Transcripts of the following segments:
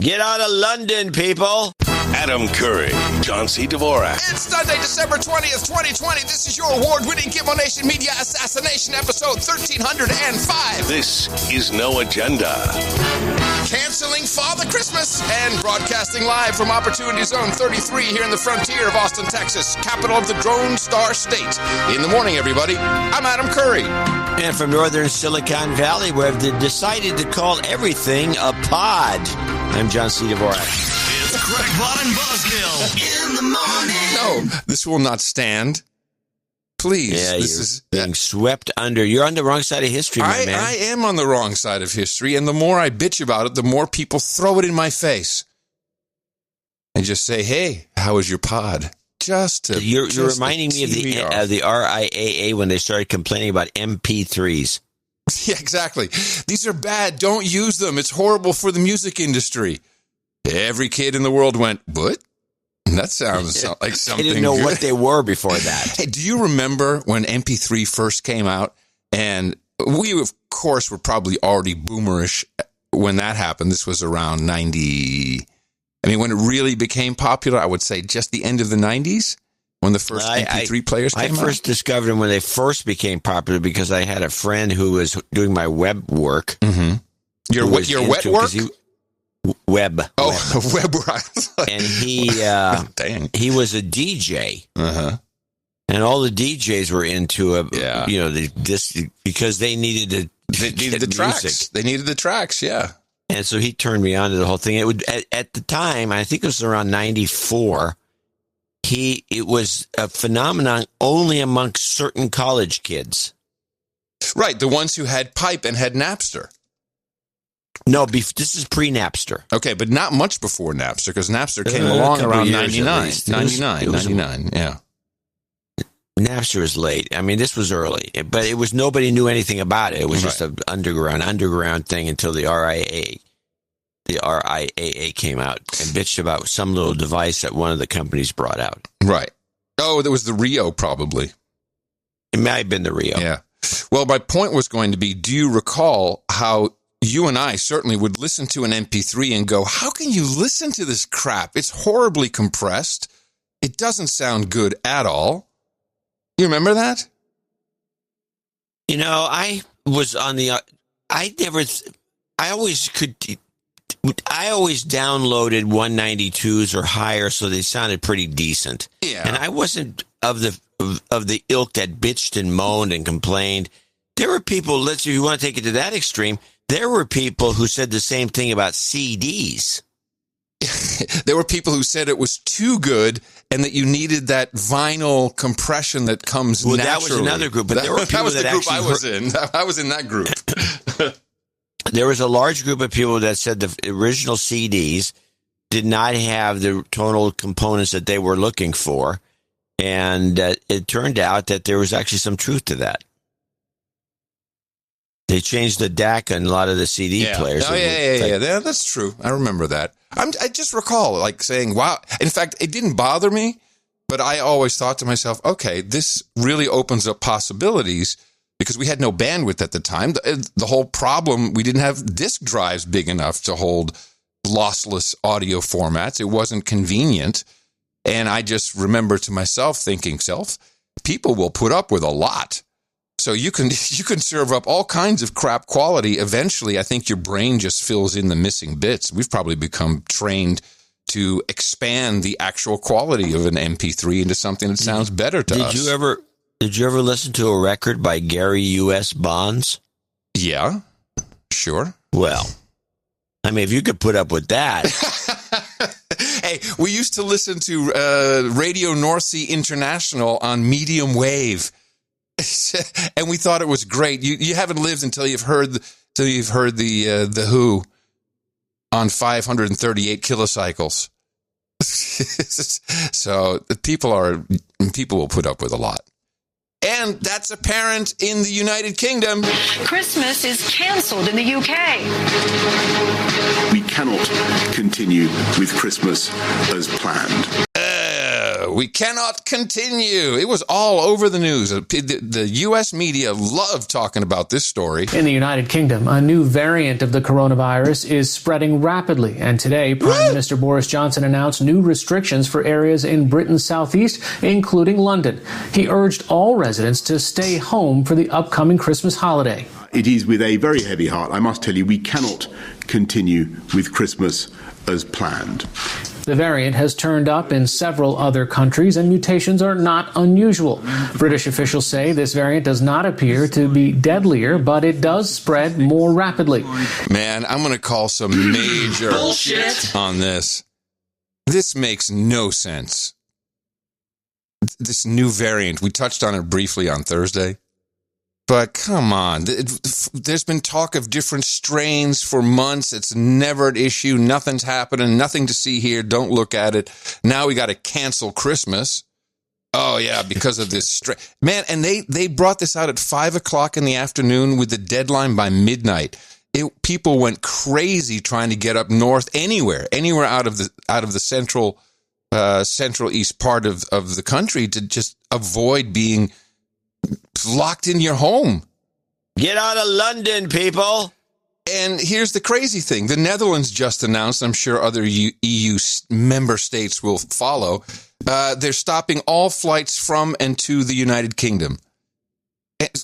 Get out of London, people. Adam Curry, John C. Dvorak. It's Sunday, December 20th, 2020. This is your award-winning Gimmo Nation Media Assassination episode 1305. This is No Agenda. Canceling Father Christmas and broadcasting live from Opportunity Zone 33 here in the frontier of Austin, Texas, capital of the Drone Star State. In the morning, everybody, I'm Adam Curry. And from northern Silicon Valley, where they've decided to call everything a pod, I'm John C. Dvorak. It's Craig Palin Buzzkill in the morning. No, this will not stand. Please. Yeah, this you're is being swept under. You're on the wrong side of history, my man. I am on the wrong side of history, and the more I bitch about it, the more people throw it in my face. And just say, hey, how was your pod? You're reminding me of the RIAA when they started complaining about MP3s. Yeah, exactly. These are bad. Don't use them. It's horrible for the music industry. Every kid in the world went, what? That sounds like something. I didn't know good. what they were before that. Hey, do you remember when MP3 first came out? And we, of course, were probably already boomerish when that happened. This was around 90. I mean, when it really became popular, I would say just the end of the 90s when the first MP3 players came out. I first discovered them when they first became popular because I had a friend who was doing my web work. Mm-hmm. Your wet work? Web. Web work. And he was a DJ. Uh-huh. And all the DJs were into because they needed the tracks. Music. They needed the tracks, yeah. And so he turned me on to the whole thing. It would at the time, I think it was around 94. It was a phenomenon only amongst certain college kids. Right, the ones who had Pipe and had Napster. No, this is pre-Napster. Okay, but not much before Napster, because Napster came along around 99, yeah. Napster was late. I mean, this was early, but nobody knew anything about it. It was just an underground thing until the RIAA came out and bitched about some little device that one of the companies brought out. Right. Oh, there was the Rio, probably. It might have been the Rio. Yeah. Well, my point was going to be, do you recall how you and I certainly would listen to an MP3 and go, how can you listen to this crap? It's horribly compressed. It doesn't sound good at all. You remember that? You know, I always downloaded 192s or higher, so they sounded pretty decent. Yeah. And I wasn't of the ilk that bitched and moaned and complained. There were people, if you want to take it to that extreme, there were people who said the same thing about CDs. There were people who said it was too good and that you needed that vinyl compression that comes naturally. That was another group, but there were people that was the group I was in. I was in that group. There was a large group of people that said the original CDs did not have the tonal components that they were looking for, and it turned out that there was actually some truth to that. They changed the DAC on a lot of the CD players. Oh, yeah. That's true. I remember that. I just recall saying, wow. In fact, it didn't bother me, but I always thought to myself, okay, this really opens up possibilities because we had no bandwidth at the time. The whole problem, we didn't have disk drives big enough to hold lossless audio formats. It wasn't convenient. And I just remember to myself thinking, people will put up with a lot. So you can serve up all kinds of crap quality. Eventually, I think your brain just fills in the missing bits. We've probably become trained to expand the actual quality of an MP3 into something that sounds better to us. Did you ever listen to a record by Gary U.S. Bonds? Yeah, sure. Well, I mean, if you could put up with that. Hey, we used to listen to Radio North Sea International on medium wave. And we thought it was great. You haven't lived until you've heard the Who on 538 kilocycles. So people will put up with a lot. And that's apparent in the United Kingdom. Christmas is cancelled in the UK. We cannot continue with Christmas as planned. We cannot continue. It was all over the news. The U.S. media loved talking about this story. In the United Kingdom, a new variant of the coronavirus is spreading rapidly. And today, Prime Minister Boris Johnson announced new restrictions for areas in Britain's southeast, including London. He urged all residents to stay home for the upcoming Christmas holiday. It is with a very heavy heart, I must tell you, we cannot continue with Christmas as planned. The variant has turned up in several other countries, and mutations are not unusual. British officials say this variant does not appear to be deadlier, but it does spread more rapidly. Man, I'm going to call some major Bullshit on this. This makes no sense. This new variant, we touched on it briefly on Thursday. But come on, there's been talk of different strains for months. It's never an issue. Nothing's happening. Nothing to see here. Don't look at it. Now we got to cancel Christmas. Oh, yeah, because of this strain. Man, and they brought this out at 5 o'clock in the afternoon with the deadline by midnight. People went crazy trying to get up north anywhere out of the central east part of the country to just avoid being locked in your home. Get out of London, people. And here's the crazy thing. The Netherlands just announced, I'm sure other EU member states will follow, they're stopping all flights from and to the United Kingdom.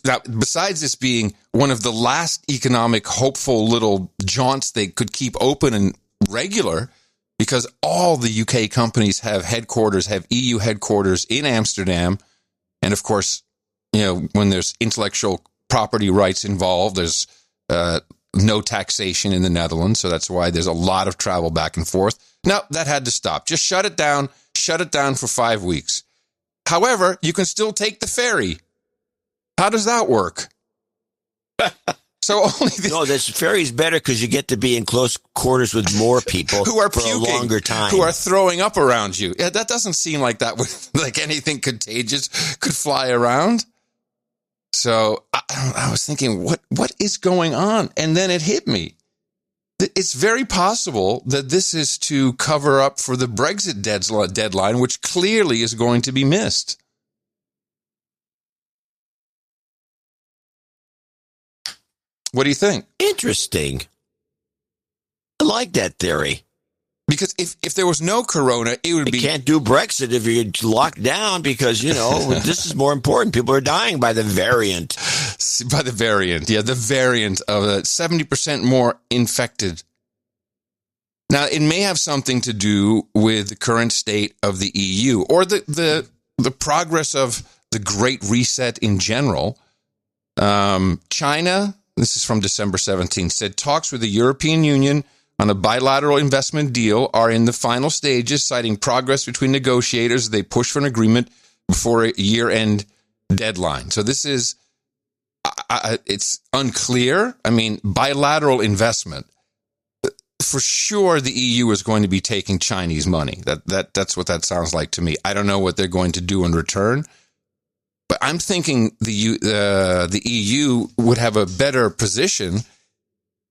Now, besides this being one of the last economic hopeful little jaunts they could keep open and regular, because all the UK companies have EU headquarters in Amsterdam. And of course, you know, when there's intellectual property rights involved, there's no taxation in the Netherlands. So that's why there's a lot of travel back and forth. No, that had to stop. Just shut it down for 5 weeks. However, you can still take the ferry. How does that work? So No, this ferry's better because you get to be in close quarters with more people who are for puking, a longer time. Who are throwing up around you. Yeah, that doesn't seem like that would, like anything contagious could fly around. So I was thinking, what is going on? And then it hit me. It's very possible that this is to cover up for the Brexit deadline, which clearly is going to be missed. What do you think? Interesting. I like that theory. Because if there was no corona, it would be... You can't do Brexit if you're locked down because, you know, this is more important. People are dying by the variant. By the variant, yeah, the variant of 70% more infected. Now, it may have something to do with the current state of the EU or the progress of the Great Reset in general. China, this is from December 17th, said talks with the European Union on a bilateral investment deal are in the final stages, citing progress between negotiators. They push for an agreement before a year-end deadline. So this is, it's unclear. I mean, bilateral investment. For sure, the EU is going to be taking Chinese money. That's what that sounds like to me. I don't know what they're going to do in return. But I'm thinking the EU would have a better position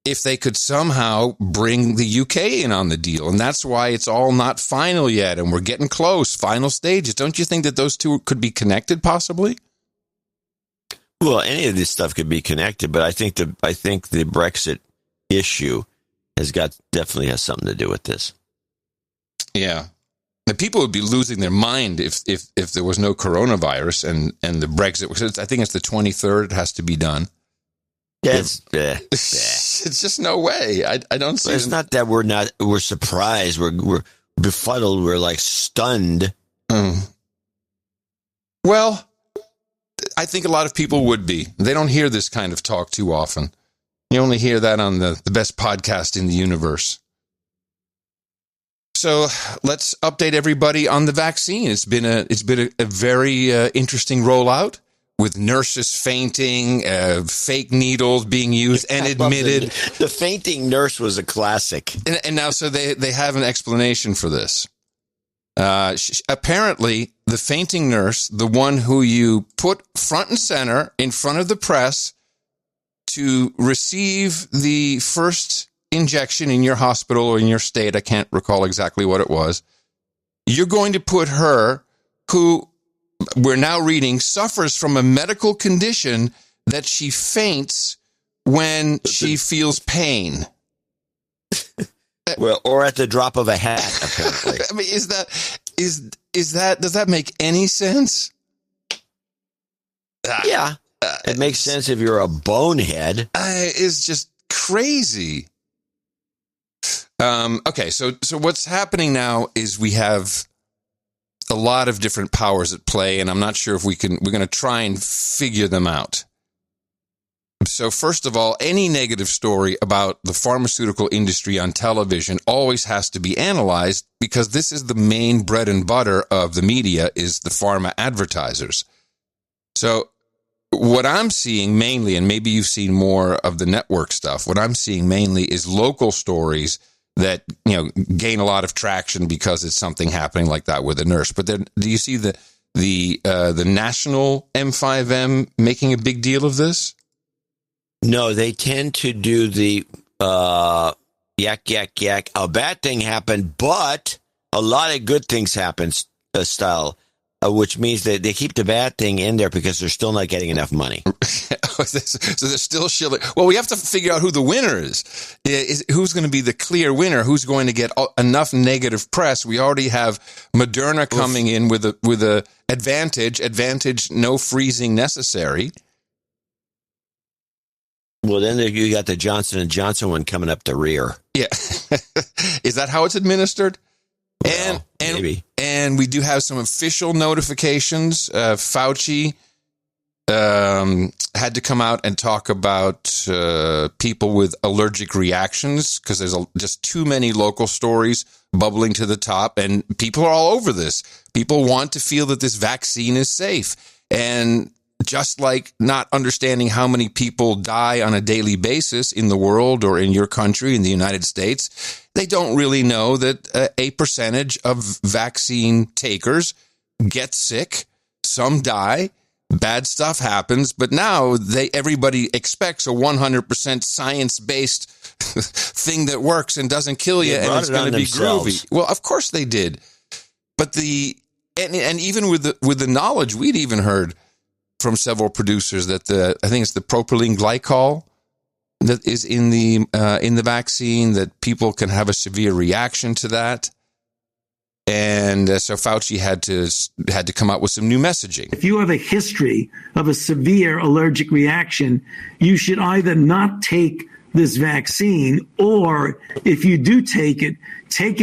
if they could somehow bring the UK in on the deal. And that's why it's all not final yet. And we're getting close, final stages. Don't you think that those two could be connected possibly? Well, any of this stuff could be connected, but I think the Brexit issue definitely has something to do with this. Yeah. The people would be losing their mind if there was no coronavirus and the Brexit. I think it's the 23rd. It has to be done. It's just no way. I don't see. It's not that we're surprised. We're befuddled. We're like stunned. Well, I think a lot of people would be. They don't hear this kind of talk too often. You only hear that on the best podcast in the universe. So let's update everybody on the vaccine. It's been a very interesting rollout with nurses fainting, fake needles being used and admitted. The fainting nurse was a classic. And now, so they have an explanation for this. Apparently, the fainting nurse, the one who you put front and center in front of the press to receive the first injection in your hospital or in your state, I can't recall exactly what it was, you're going to put her who we're now reading suffers from a medical condition that she faints when she feels pain. Well, or at the drop of a hat, apparently. I mean, does that make any sense? Yeah. It makes sense if you're a bonehead. It's just crazy. Okay, so what's happening now is we have a lot of different powers at play, and I'm not sure if we're going to try and figure them out. So first of all, any negative story about the pharmaceutical industry on television always has to be analyzed, because this is the main bread and butter of the media, is the pharma advertisers. So what I'm seeing mainly, and maybe you've seen more of the network stuff, what I'm seeing mainly is local stories that, gain a lot of traction because it's something happening like that with a nurse. But then, do you see the national M5M making a big deal of this? No, they tend to do the yak, yak, yak. A bad thing happened, but a lot of good things happen style, which means that they keep the bad thing in there because they're still not getting enough money. So they're still shilling. Well, we have to figure out who the winner is. Who's going to be the clear winner? Who's going to get enough negative press? We already have Moderna coming in with a advantage, no freezing necessary. Well, then you got the Johnson & Johnson one coming up the rear. Yeah. Is that how it's administered? Well, maybe. And we do have some official notifications. Fauci had to come out and talk about people with allergic reactions, because there's just too many local stories bubbling to the top, and people are all over this. People want to feel that this vaccine is safe. And just like not understanding how many people die on a daily basis in the world or in your country, in the United States, they don't really know that a percentage of vaccine takers get sick. Some die. Bad stuff happens. But now everybody expects a 100% science-based thing that works and doesn't kill you, and it's going to be groovy. Well, of course they did. But and even with the knowledge, we'd even heard from several producers that I think it's the propylene glycol that is in the vaccine, that people can have a severe reaction to that. And so Fauci had to come out with some new messaging. If you have a history of a severe allergic reaction, you should either not take this vaccine, or if you do take it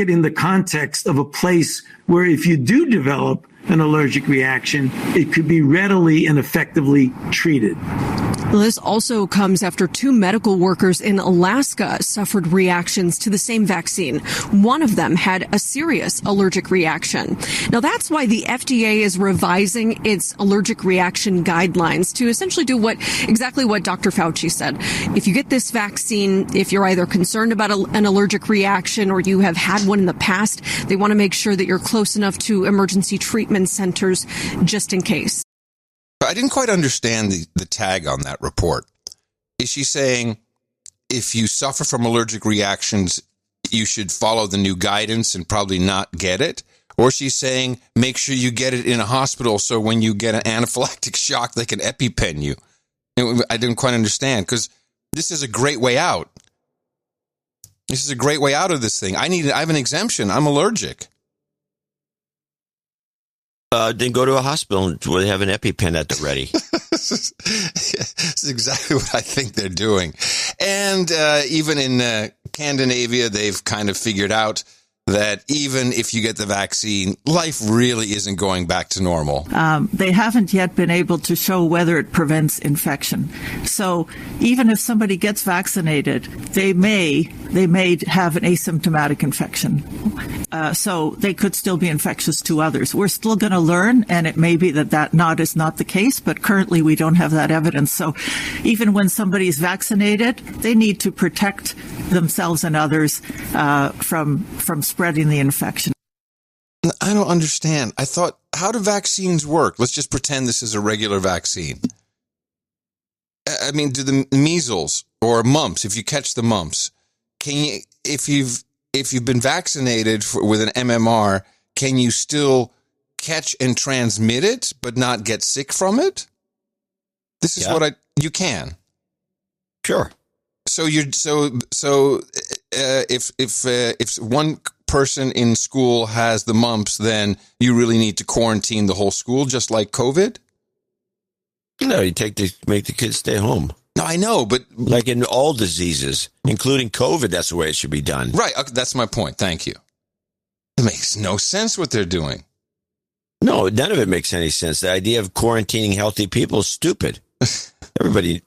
in the context of a place where if you do develop an allergic reaction, it could be readily and effectively treated. Well, this also comes after 2 medical workers in Alaska suffered reactions to the same vaccine. One of them had a serious allergic reaction. Now, that's why the FDA is revising its allergic reaction guidelines to essentially do exactly what Dr. Fauci said. If you get this vaccine, if you're either concerned about an allergic reaction or you have had one in the past, they want to make sure that you're close enough to emergency treatment centers just in case. I didn't quite understand the tag on that report. Is she saying if you suffer from allergic reactions, you should follow the new guidance and probably not get it? Or she's saying make sure you get it in a hospital so when you get an anaphylactic shock, they can EpiPen you? I didn't quite understand, because this is a great way out. This is a great way out of this thing. I have an exemption. I'm allergic. Then go to a hospital where they have an EpiPen at the ready. This is exactly what I think they're doing. And even in Scandinavia, they've kind of figured out that even if you get the vaccine, life really isn't going back to normal. They haven't yet been able to show whether it prevents infection. So even if somebody gets vaccinated, they may have an asymptomatic infection. So they could still be infectious to others. We're still going to learn, and it may be that is not the case, but currently we don't have that evidence. So even when somebody is vaccinated, they need to protect themselves and others from spreading the infection. I don't understand. I thought, how do vaccines work? Let's just pretend this is a regular vaccine. I mean, do the measles or mumps, if you catch the mumps, if you've been vaccinated with an MMR, can you still catch and transmit it, but not get sick from it? This is you can. Sure. So if one person in school has the mumps, then you really need to quarantine the whole school, just like COVID? No, you make the kids stay home. No, I know, but like in all diseases, including COVID, that's the way it should be done. Right. Okay, that's my point. Thank you. It makes no sense what they're doing. No, none of it makes any sense. The idea of quarantining healthy people is stupid. Everybody,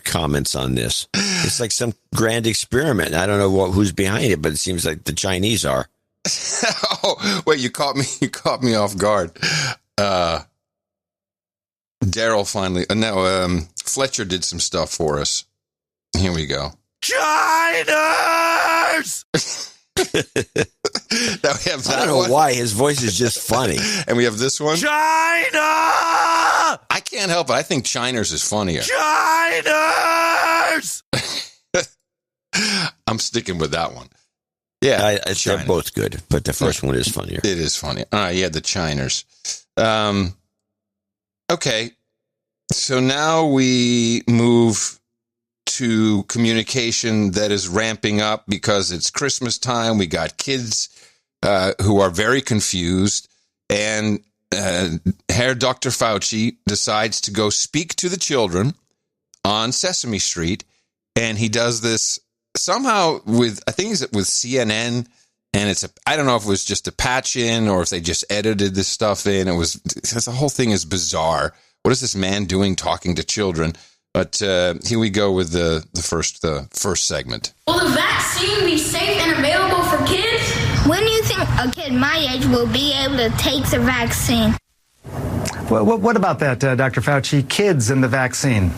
comments on this. It's like some grand experiment. I don't know who's behind it, but it seems like the Chinese are. Oh, wait, you caught me off guard. Daryl finally, Fletcher did some stuff for us. Here we go. Chiners! Now we have that I don't know why his voice is just funny. And we have this one. China! I can't help it. I think Chiners is funnier. Chiners! I'm sticking with that one. Yeah, they're both good, but the first one is funnier. It is funny. All right, yeah, the Chiners. Okay, so now we move to communication that is ramping up because it's Christmas time. We got kids who are very confused, and Herr Dr. Fauci decides to go speak to the children on Sesame Street, and he does this somehow with CNN, and I don't know if it was just a patch in or if they just edited this stuff in. The whole thing is bizarre. What is this man doing talking to children? But here we go with the first segment. Will the vaccine be safe and available for kids? When do you think a kid my age will be able to take the vaccine? Well, what about that, Dr. Fauci? Kids and the vaccine?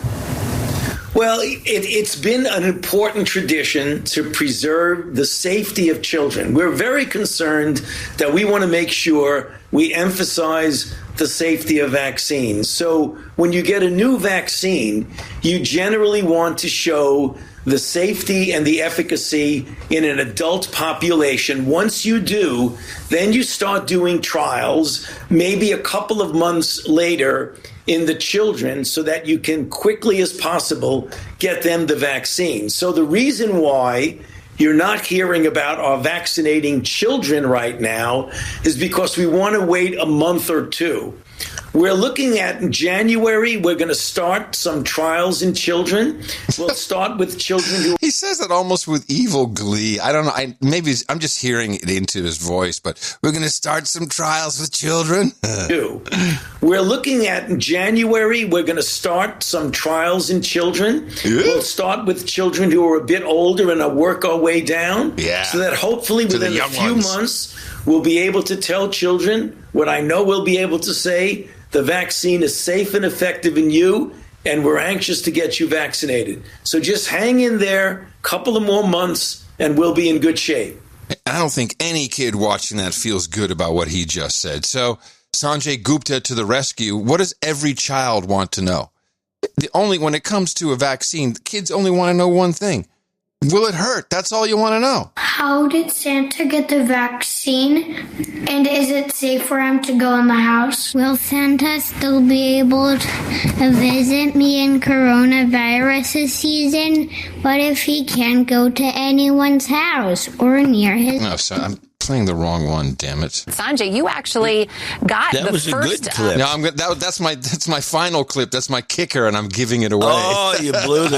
Well, it's been an important tradition to preserve the safety of children. We're very concerned that we want to make sure we emphasize the safety of vaccines. So when you get a new vaccine, you generally want to show the safety and the efficacy in an adult population. Once you do, then you start doing trials, maybe a couple of months later in the children, so that you can quickly as possible get them the vaccine. So the reason why you're not hearing about our vaccinating children right now is because we want to wait a month or two. We're looking at in January, we're going to start some trials in children. We'll start with children who... He says it almost with evil glee. I don't know. Maybe I'm just hearing it into his voice, but we're going to start some trials with children. We're looking at in January, we're going to start some trials in children. We'll start with children who are a bit older and work our way down. Yeah. So that hopefully within a few months, we'll be able to tell children what I know we'll be able to say. The vaccine is safe and effective in you, and we're anxious to get you vaccinated. So just hang in there, a couple of more months, and we'll be in good shape. I don't think any kid watching that feels good about what he just said. So Sanjay Gupta to the rescue. What does every child want to know? When it comes to a vaccine, the kids only want to know one thing. Will it hurt? That's all you want to know. How did Santa get the vaccine? And is it safe for him to go in the house? Will Santa still be able to visit me in coronavirus season? What if he can't go to anyone's house or near his... No, so I'm playing the wrong one, damn it. Sanjay, you actually got that the was first... a good clip. No, that's my final clip. That's my kicker, and I'm giving it away. Oh, you blew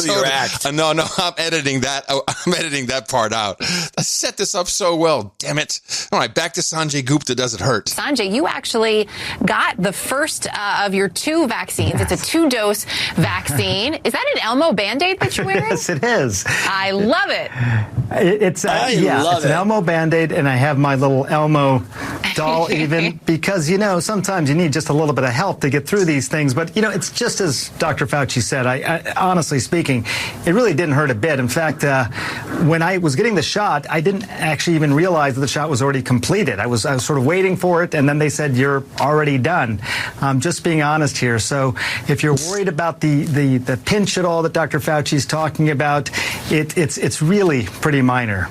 your act. No, I'm editing that. I'm editing that part out. I set this up so well. Damn it. All right, back to Sanjay Gupta. Does it hurt? Sanjay, you actually got the first of your two vaccines. It's a 2-dose vaccine. Is that an Elmo Band-Aid that you're wearing? Yes, it is. I love it. It's an Elmo Band-Aid, and I have my little Elmo doll even because, sometimes you need just a little bit of help to get through these things. But, it's just as Dr. Fauci said, I honestly speaking, it really didn't hurt a bit. In fact, when I was getting the shot, I didn't actually even realize that the shot was already completed. I was sort of waiting for it, and then they said, you're already done. Just being honest here. So if you're worried about the pinch at all that Dr. Fauci's talking about, it's really pretty minor.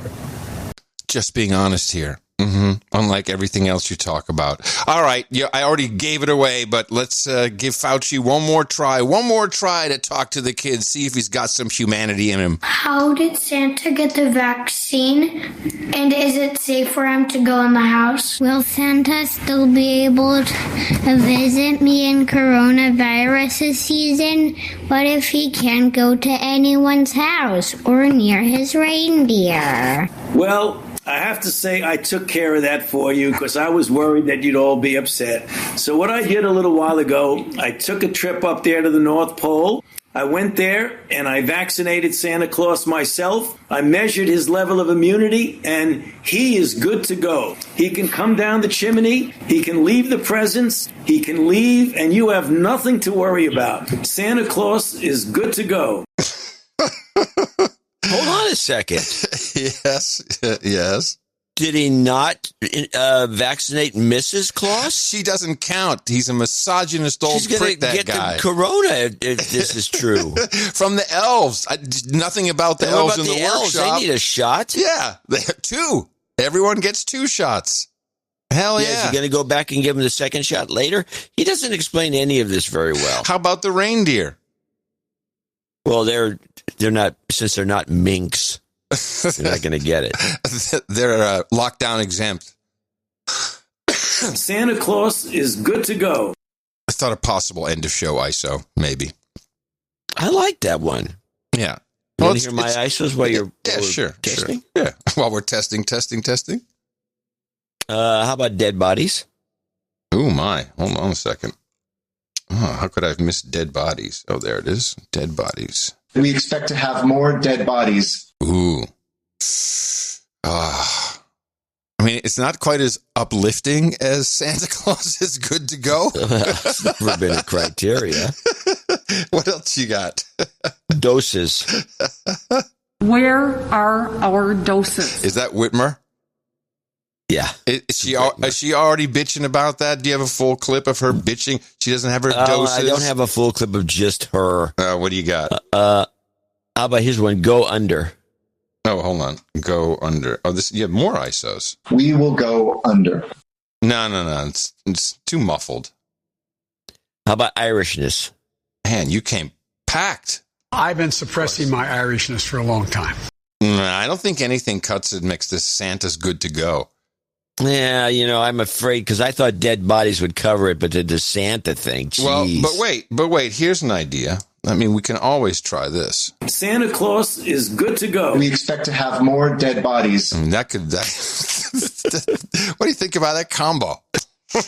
Just being honest here. Unlike everything else you talk about. All right. Yeah, I already gave it away, but let's give Fauci one more try to talk to the kid, see if he's got some humanity in him. How did Santa get the vaccine? And is it safe for him to go in the house? Will Santa still be able to visit me in coronavirus season? What if he can't go to anyone's house or near his reindeer? Well, I have to say I took care of that for you because I was worried that you'd all be upset. So what I did a little while ago, I took a trip up there to the North Pole. I went there and I vaccinated Santa Claus myself. I measured his level of immunity and he is good to go. He can come down the chimney. He can leave the presents. He can leave and you have nothing to worry about. Santa Claus is good to go. Hold on a second. Yes. Did he not vaccinate Mrs. Claus? She doesn't count. He's a misogynist old prick, that guy. Get the corona if this is true. From the elves. Nothing about the elves in the elves? workshop. They need a shot? Yeah, they have 2. Everyone gets 2 shots. Hell yeah. Is he going to go back and give him the second shot later? He doesn't explain any of this very well. How about the reindeer? Well, they're not, since they're not minks, they're not going to get it. They're lockdown exempt. Santa Claus is good to go. I thought a possible end of show ISO, maybe. I like that one. Yeah. You want to hear my ISOs while you're testing? Sure. Yeah, while we're testing. How about dead bodies? Oh, my. Hold on a second. Oh, how could I have missed dead bodies? Oh, there it is. Dead bodies. We expect to have more dead bodies. Ooh. I mean, it's not quite as uplifting as Santa Claus is good to go. It's never been a criteria. What else you got? Doses. Where are our doses? Is that Whitmer? Yeah. Is she already bitching about that? Do you have a full clip of her bitching? She doesn't have her doses? I don't have a full clip of just her. What do you got? How about his one? Go under. Oh, hold on. Go under. Oh, you have more ISOs. We will go under. No. It's too muffled. How about Irishness? Man, you came packed. I've been suppressing my Irishness for a long time. I don't think anything cuts it makes this Santa's good to go. Yeah, I'm afraid because I thought dead bodies would cover it, but the Santa thing, geez. Well, but wait, here's an idea. I mean, we can always try this. Santa Claus is good to go. We expect to have more dead bodies. I mean, what do you think about that combo?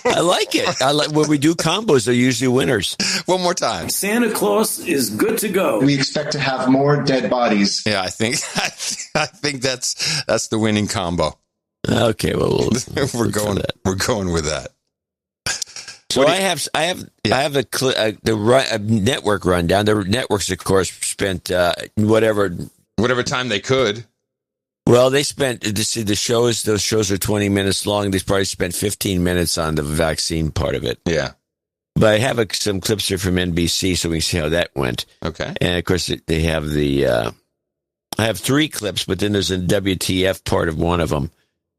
I like it. When we do combos, they're usually winners. One more time. Santa Claus is good to go. We expect to have more dead bodies. Yeah, I think that's the winning combo. Okay, well, we're going with that. So I have the network rundown. The networks, of course, spent whatever time they could. Well, they spent those shows are 20 minutes long. They probably spent 15 minutes on the vaccine part of it. Yeah. But I have some clips here from NBC so we can see how that went. Okay. And of course they have I have 3 clips, but then there's a WTF part of one of them,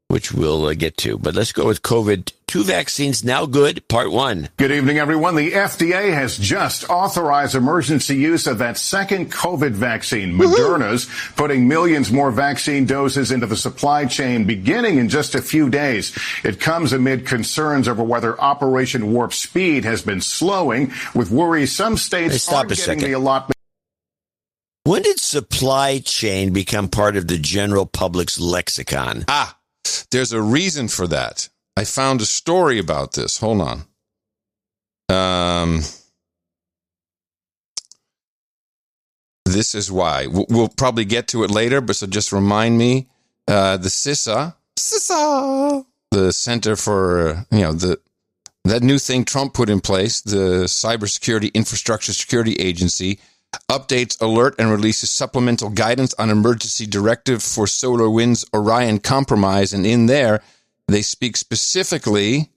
which we'll get to. But let's go with COVID. 2 vaccines now good, part 1. Good evening, everyone. The FDA has just authorized emergency use of that second COVID vaccine, Moderna's, putting millions more vaccine doses into the supply chain beginning in just a few days. It comes amid concerns over whether Operation Warp Speed has been slowing, with worries some states aren't getting the allotment. When did supply chain become part of the general public's lexicon? There's a reason for that. I found a story about this. Hold on. This is why. We'll probably get to it later, but so just remind me. The CISA, the Center for, that new thing Trump put in place, the Cybersecurity Infrastructure Security Agency, updates, alert, and releases supplemental guidance on emergency directive for SolarWinds Orion compromise. And in there, they speak specifically,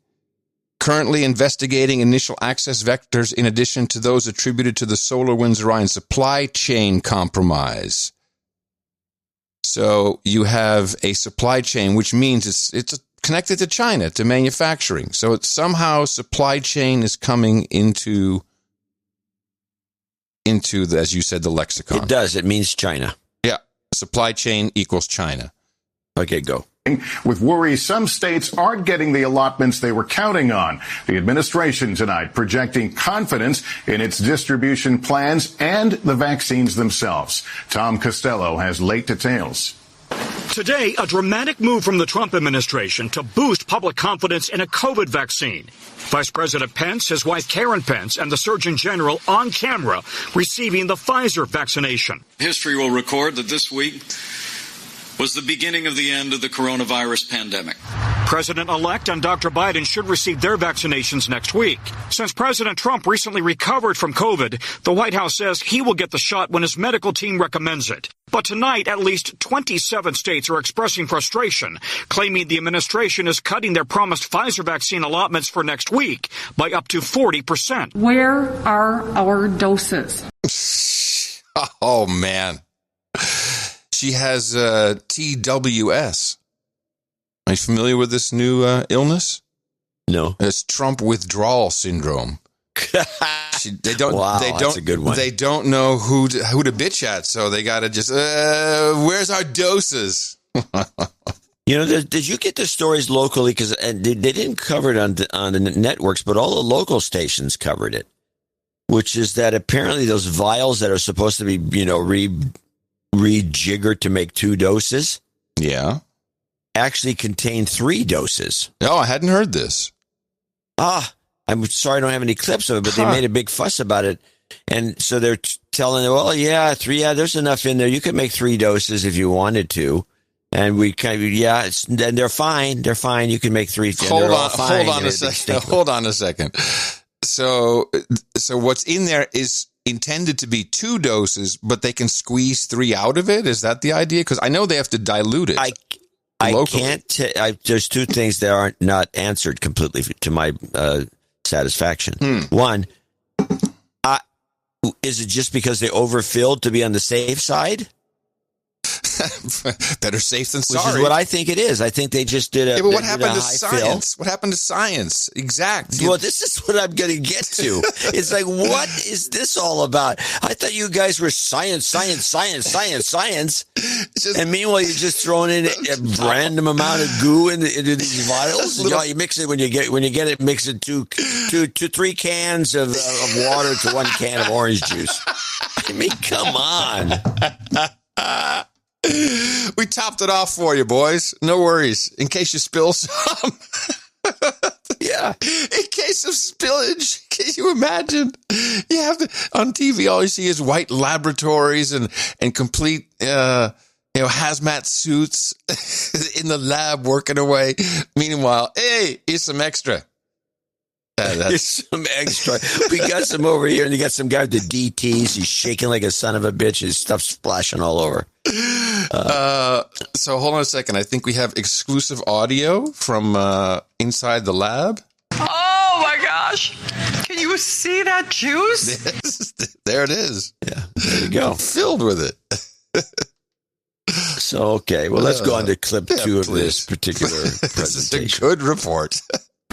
currently investigating initial access vectors in addition to those attributed to the SolarWinds Orion supply chain compromise. So you have a supply chain, which means it's a connected to China, to manufacturing. So it's somehow supply chain is coming into the, as you said, the lexicon. It does. It means China. Yeah. Supply chain equals China. Okay, go. With worries some states aren't getting the allotments they were counting on. The administration tonight projecting confidence in its distribution plans and the vaccines themselves. Tom Costello has late details. Today, a dramatic move from the Trump administration to boost public confidence in a COVID vaccine. Vice President Pence, his wife Karen Pence, and the Surgeon General on camera receiving the Pfizer vaccination. History will record that this week was the beginning of the end of the coronavirus pandemic. President-elect and Dr. Biden should receive their vaccinations next week. Since President Trump recently recovered from COVID, the White House says he will get the shot when his medical team recommends it. But tonight, at least 27 states are expressing frustration, claiming the administration is cutting their promised Pfizer vaccine allotments for next week by up to 40%. Where are our doses? Oh, man. She has TWS. Are you familiar with this new illness? No. It's Trump withdrawal syndrome. They don't. Wow, they don't. That's a good one. They don't know who to bitch at, so they got to just. Where's our doses? You know, did you get the stories locally? Because they didn't cover it on the networks, but all the local stations covered it. Which is that apparently those vials that are supposed to be, rejiggered to make 2 doses, actually contain 3 doses. Oh, I hadn't heard this. I'm sorry I don't have any clips of it, but they made a big fuss about it. And so they're telling them, well, 3, there's enough in there. You could make 3 doses if you wanted to. And we kind of, and they're fine. They're fine. You can make 3. Hold on a second. So what's in there is intended to be 2 doses, but they can squeeze 3 out of it? Is that the idea? Because I know they have to dilute it. I can't. There's 2 things that aren't not answered completely to my satisfaction. One, is it just because they overfilled to be on the safe side? Better safe than sorry. Which is what I think it is. I think they just did a. But what happened to science? What happened to science? Exactly. Well, this is what I'm going to get to. It's like, what is this all about? I thought you guys were science. And meanwhile, you're just throwing in a random amount of goo into these vials. You mix it when you get it. Mix it 2 to 3 cans of water to 1 can of orange juice. I mean, come on. We topped it off for you, boys. No worries. In case you spill some. Yeah. In case of spillage. Can you imagine? You have to, on TV, all you see is white laboratories and complete, hazmat suits in the lab working away. Meanwhile, hey, here's some extra. There's some extra. We got some over here, and you got some guy with the DTs. He's shaking like a son of a bitch. His stuff's splashing all over. So hold on a second. I think we have exclusive audio from inside the lab. Oh my gosh! Can you see that juice? There it is. Yeah, there you go. Filled with it. So okay, well let's go on to clip 2 of this particular presentation. This is a good report.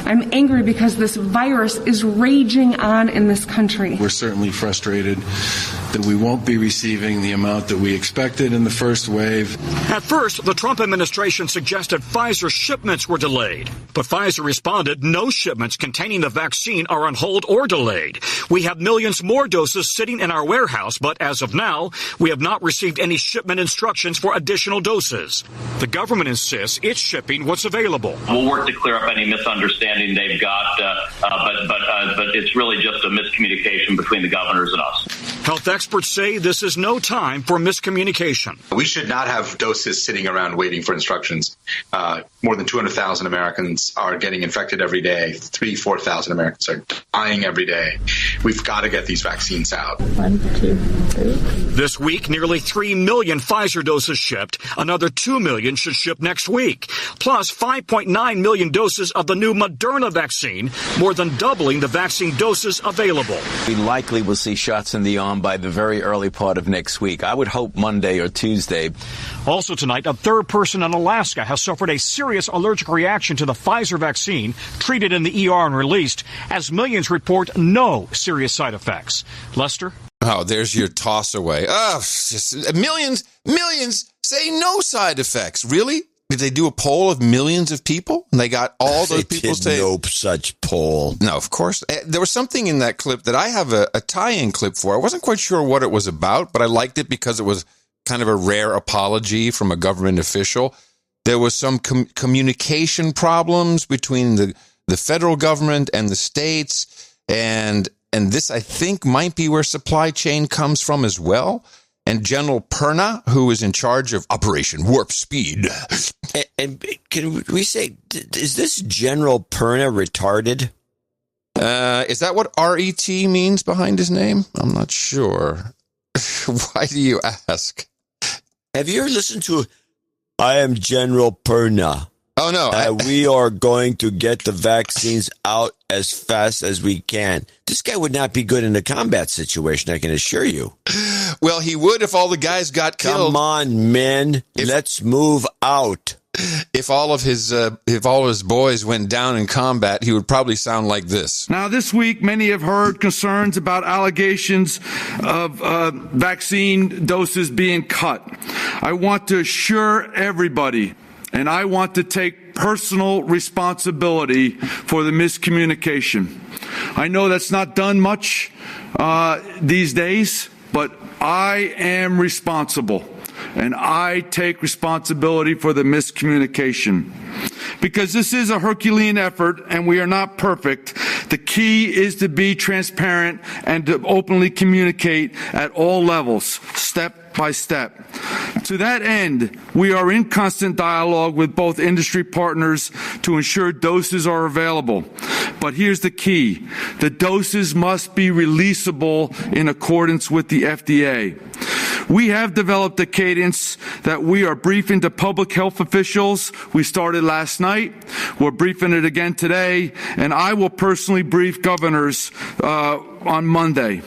I'm angry because this virus is raging on in this country. We're certainly frustrated that we won't be receiving the amount that we expected in the first wave. At first, the Trump administration suggested Pfizer shipments were delayed. But Pfizer responded, no shipments containing the vaccine are on hold or delayed. We have millions more doses sitting in our warehouse, but as of now, we have not received any shipment instructions for additional doses. The government insists it's shipping what's available. We'll work to clear up any misunderstanding they've got, but it's really just a miscommunication between the governors and us. Health experts say this is no time for miscommunication. We should not have doses sitting around waiting for instructions. More than 200,000 Americans are getting infected every day. 4,000 Americans are dying every day. We've got to get these vaccines out. 1, 2, 3. This week, nearly 3 million Pfizer doses shipped. Another 2 million should ship next week. Plus 5.9 million doses of the new Moderna vaccine, more than doubling the vaccine doses available. We likely will see shots in the arm around by the very early part of next week. I would hope Monday or Tuesday. Also tonight, a third person in Alaska has suffered a serious allergic reaction to the Pfizer vaccine, treated in the ER and released, as millions report no serious side effects. Lester? Oh, there's your toss away. Oh, just millions say no side effects. Really? Did they do a poll of millions of people? And they got all those people saying no such poll. No, of course. There was something in that clip that I have a tie-in clip for. I wasn't quite sure what it was about, but I liked it because it was kind of a rare apology from a government official. There was some communication problems between the federal government and the states, and this, I think, might be where supply chain comes from as well. And General Perna, who is in charge of Operation Warp Speed. And can we say, is this General Perna retarded? Is that what RET means behind his name? I'm not sure. Why do you ask? Have you ever listened to, I am General Perna? Oh, no. We are going to get the vaccines out as fast as we can. This guy would not be good in a combat situation, I can assure you. Well, he would if all the guys got killed. Come on, men. Let's move out. If all of his boys went down in combat, he would probably sound like this. Now, this week, many have heard concerns about allegations of vaccine doses being cut. I want to assure everybody, and I want to take personal responsibility for the miscommunication. I know that's not done much these days, but I am responsible, and I take responsibility for the miscommunication. Because this is a Herculean effort, and we are not perfect, the key is to be transparent and to openly communicate at all levels, step by step. To that end, we are in constant dialogue with both industry partners to ensure doses are available. But here's the key. The doses must be releasable in accordance with the FDA. We have developed a cadence that we are briefing to public health officials. We started last night. We're briefing it again today, and I will personally brief governors on Monday.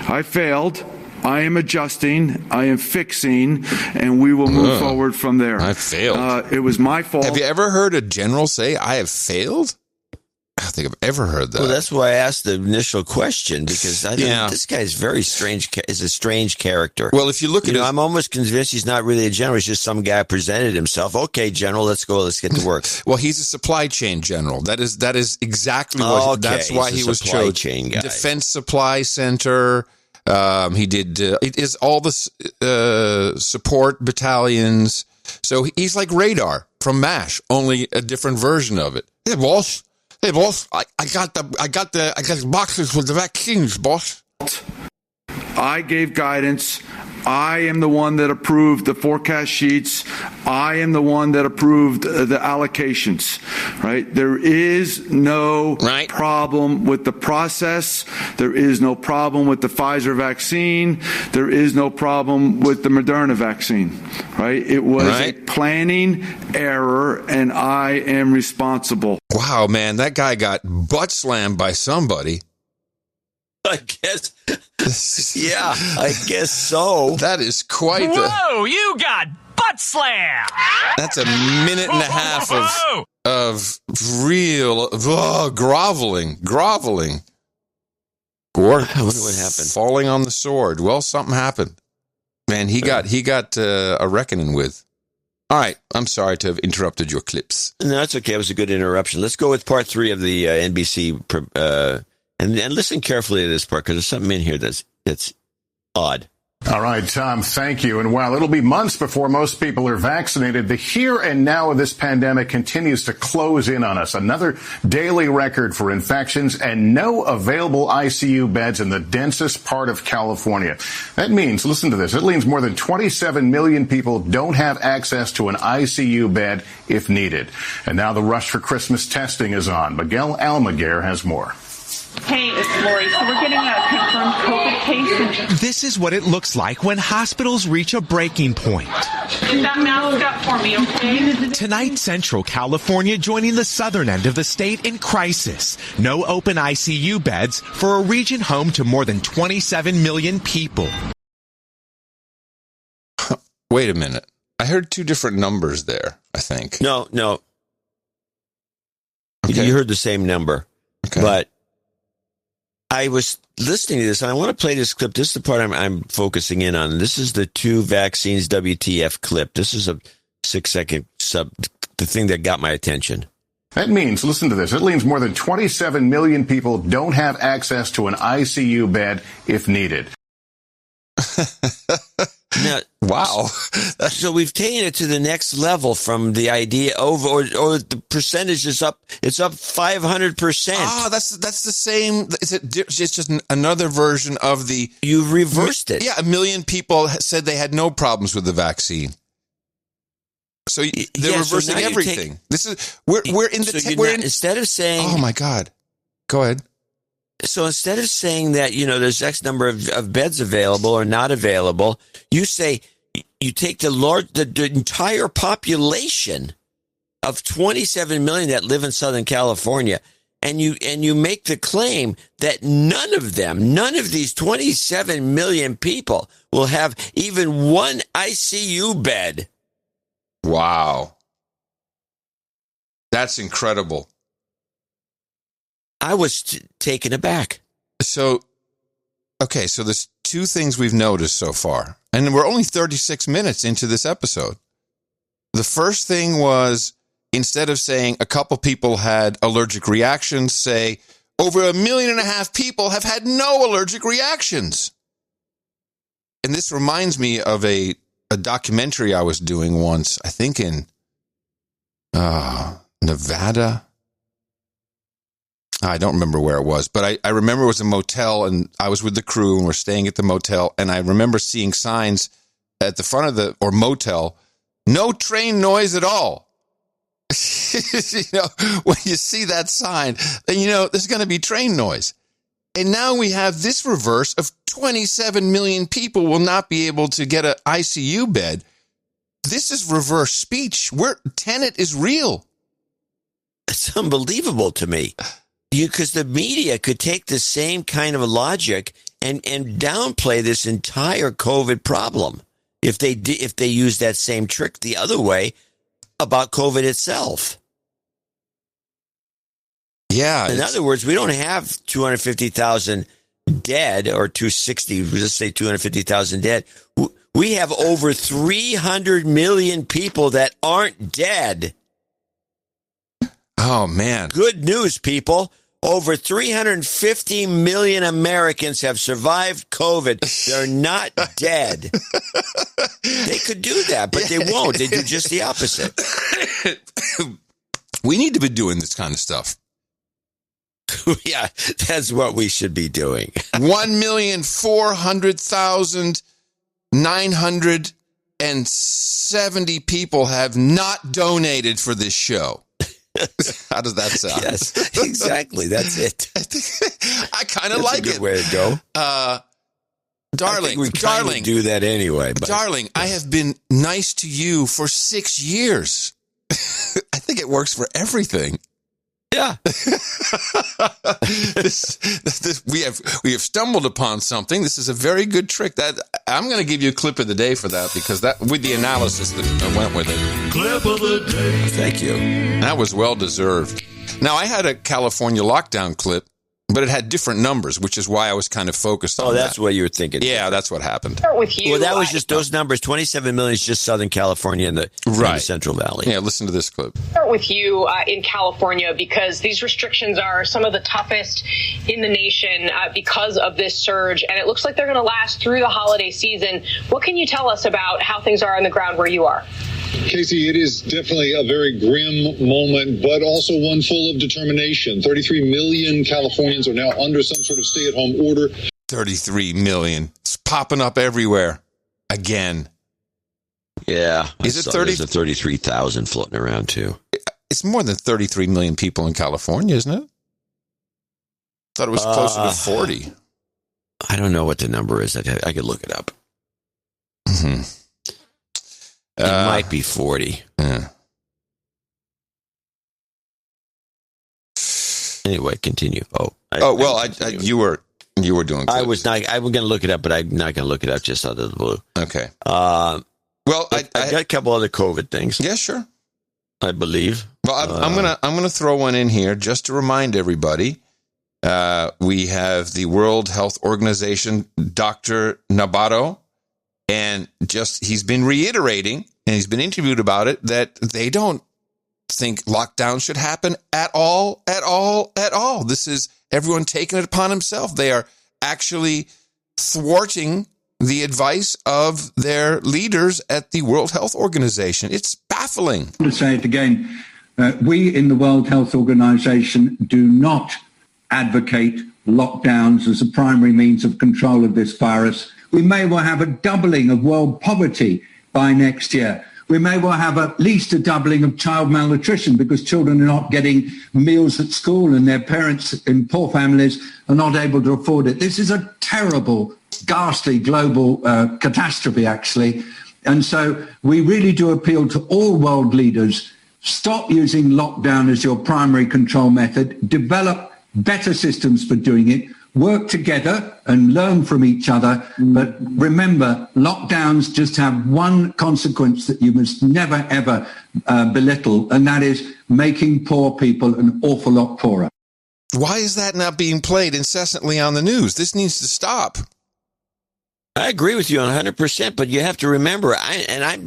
I failed. I am adjusting, I am fixing, and we will move forward from there. I failed. It was my fault. Have you ever heard a general say, I have failed? I don't think I've ever heard that. Well, that's why I asked the initial question, because this guy is very strange. Is a strange character. Well, if you look at I'm almost convinced he's not really a general. He's just some guy presented himself. Okay, general, let's go. Let's get to work. Well, he's a supply chain general. That is exactly what. That's why he was chosen. Chain guy. Defense Supply Center. He did. It is all the support battalions. So he's like Radar from MASH, only a different version of it. Hey, boss. Hey, boss, I got the boxes with the vaccines, boss. I gave guidance. I am the one that approved the forecast sheets. I am the one that approved the allocations, right? There is no problem with the process. There is no problem with the Pfizer vaccine. There is no problem with the Moderna vaccine, right? It was a planning error, and I am responsible. Wow, man, that guy got butt slammed by somebody. I guess. Yeah, I guess so. That is quite Whoa, you got butt slam! That's a minute and a half of real groveling. Or I wonder what happened. Falling on the sword. Well, something happened. Man, he got a reckoning with. All right, I'm sorry to have interrupted your clips. No, that's okay. It was a good interruption. Let's go with part 3 of the NBC. And listen carefully to this part, because there's something in here that's odd. All right, Tom, thank you. And while it'll be months before most people are vaccinated, the here and now of this pandemic continues to close in on us. Another daily record for infections and no available ICU beds in the densest part of California. That means, listen to this, it means more than 27 million people don't have access to an ICU bed if needed. And now the rush for Christmas testing is on. Miguel Almaguer has more. Hey, it's Lori. So we're getting a confirmed COVID case. This is what it looks like when hospitals reach a breaking point. Get that mask up for me, okay? Tonight, Central California joining the southern end of the state in crisis. No open ICU beds for a region home to more than 27 million people. Wait a minute. I heard two different numbers there, I think. No. Okay. You heard the same number. Okay. But I was listening to this, and I want to play this clip. This is the part I'm focusing in on. This is the 2 vaccines WTF clip. This is a 6-second the thing that got my attention. That means, listen to this, it means more than 27 million people don't have access to an ICU bed if needed. Now, wow. So we've taken it to the next level from the idea or the percentage is up. It's up 500%. Oh, that's the same. It's just another version of the. You reversed it. Yeah, 1 million people said they had no problems with the vaccine. So they're reversing everything. This is we're in the instead of saying. Oh my God, go ahead. So instead of saying that, there's X number of beds available or not available, you say you take the entire population of 27 million that live in Southern California, and you make the claim that none of these 27 million people will have even one ICU bed. Wow. That's incredible. I was taken aback. So there's two things we've noticed so far, and we're only 36 minutes into this episode. The first thing was, instead of saying a couple people had allergic reactions, say over 1.5 million people have had no allergic reactions. And this reminds me of a documentary I was doing once, I think in Nevada. I don't remember where it was, but I remember it was a motel, and I was with the crew, and we're staying at the motel, and I remember seeing signs at the front of the motel, no train noise at all. When you see that sign, then there's going to be train noise. And now we have this reverse of 27 million people will not be able to get an ICU bed. This is reverse speech. Tenet is real. It's unbelievable to me. Because the media could take the same kind of logic and downplay this entire COVID problem if they use that same trick the other way about COVID itself. Yeah. In other words, we don't have 250,000 dead or 260. Let's say 250,000 dead. We have over 300 million people that aren't dead. Oh, man. Good news, people. Over 350 million Americans have survived COVID. They're not dead. They could do that, but they won't. They do just the opposite. We need to be doing this kind of stuff. Yeah, that's what we should be doing. 1,400,970 people have not donated for this show. How does that sound? Yes, exactly. That's it. I kind of like it. That's a good way to go. Darling, we do that anyway. But, darling, I have been nice to you for 6 years. I think it works for everything. Yeah. We have stumbled upon something. This is a very good trick. That I'm going to give you a clip of the day for that, because that with the analysis that went with it. Clip of the day. Thank you. That was well deserved. Now, I had a California lockdown clip, but it had different numbers, which is why I was kind of focused on that. Oh, that's what you were thinking. Yeah, that's what happened. Start with you. Well, that was just those numbers. 27 million is just Southern California and the Central Valley. Yeah, listen to this clip. Start with you in California, because these restrictions are some of the toughest in the nation because of this surge, and it looks like they're going to last through the holiday season. What can you tell us about how things are on the ground where you are? Casey, it is definitely a very grim moment, but also one full of determination. 33 million Californians are now under some sort of stay-at-home order. 33 million. It's popping up everywhere again. Yeah. Is it 30? There's 33,000 floating around, too. It's more than 33 million people in California, isn't it? thought it was closer to 40. I don't know what the number is. I could look it up. Mm-hmm. It might be 40. Yeah. Anyway, continue. You were doing clips. I was going to look it up, but I'm not going to look it up just out of the blue. Okay. I got a couple other COVID things. Yeah, sure. I believe. Well, I'm gonna throw one in here just to remind everybody. We have the World Health Organization, Dr. Nabarro, and he's been reiterating, and he's been interviewed about it, that they don't think lockdown should happen at all. This is everyone taking it upon himself. They are actually thwarting the advice of their leaders at the World Health Organization. It's baffling. To say it again, we in the World Health Organization do not advocate lockdowns as a primary means of control of this virus. We may well have a doubling of world poverty by next year. We may well have at least a doubling of child malnutrition because children are not getting meals at school and their parents in poor families are not able to afford it. This is a terrible, ghastly global catastrophe, actually. And so we really do appeal to all world leaders. Stop using lockdown as your primary control method. Develop better systems for doing it. Work together and learn from each other. But remember, lockdowns just have one consequence that you must never, ever belittle, and that is making poor people an awful lot poorer. Why is that not being played incessantly on the news? This needs to stop. I agree with you 100%, but you have to remember, I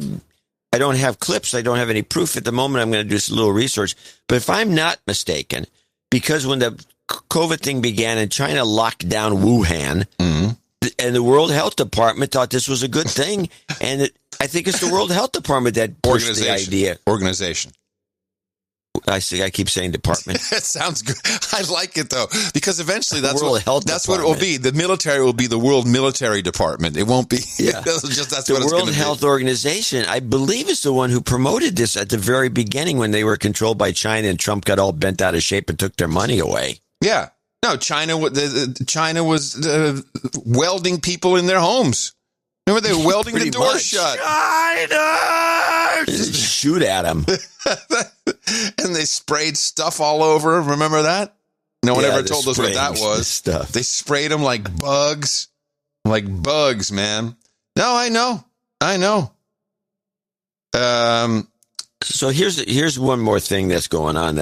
don't have clips. I don't have any proof at the moment. I'm going to do some little research. But if I'm not mistaken, because when the COVID thing began and China locked down Wuhan, and the World Health Department thought this was a good thing, and I think it's the World Health Department that pushed the idea. Organization. I keep saying department. That sounds good. I like it, though, because eventually that's what it will be. The military will be the World Military Department. It won't be. Yeah. That's the what it's World Health Organization, I believe, is the one who promoted this at the very beginning when they were controlled by China and Trump got all bent out of shape and took their money away. Yeah. No, China was welding people in their homes. Remember, they were welding the door shut. China! Shoot at them. And they sprayed stuff all over. Remember that? No one ever told us what that was. Stuff. They sprayed them like bugs. Like bugs, man. No, I know. So here's one more thing that's going on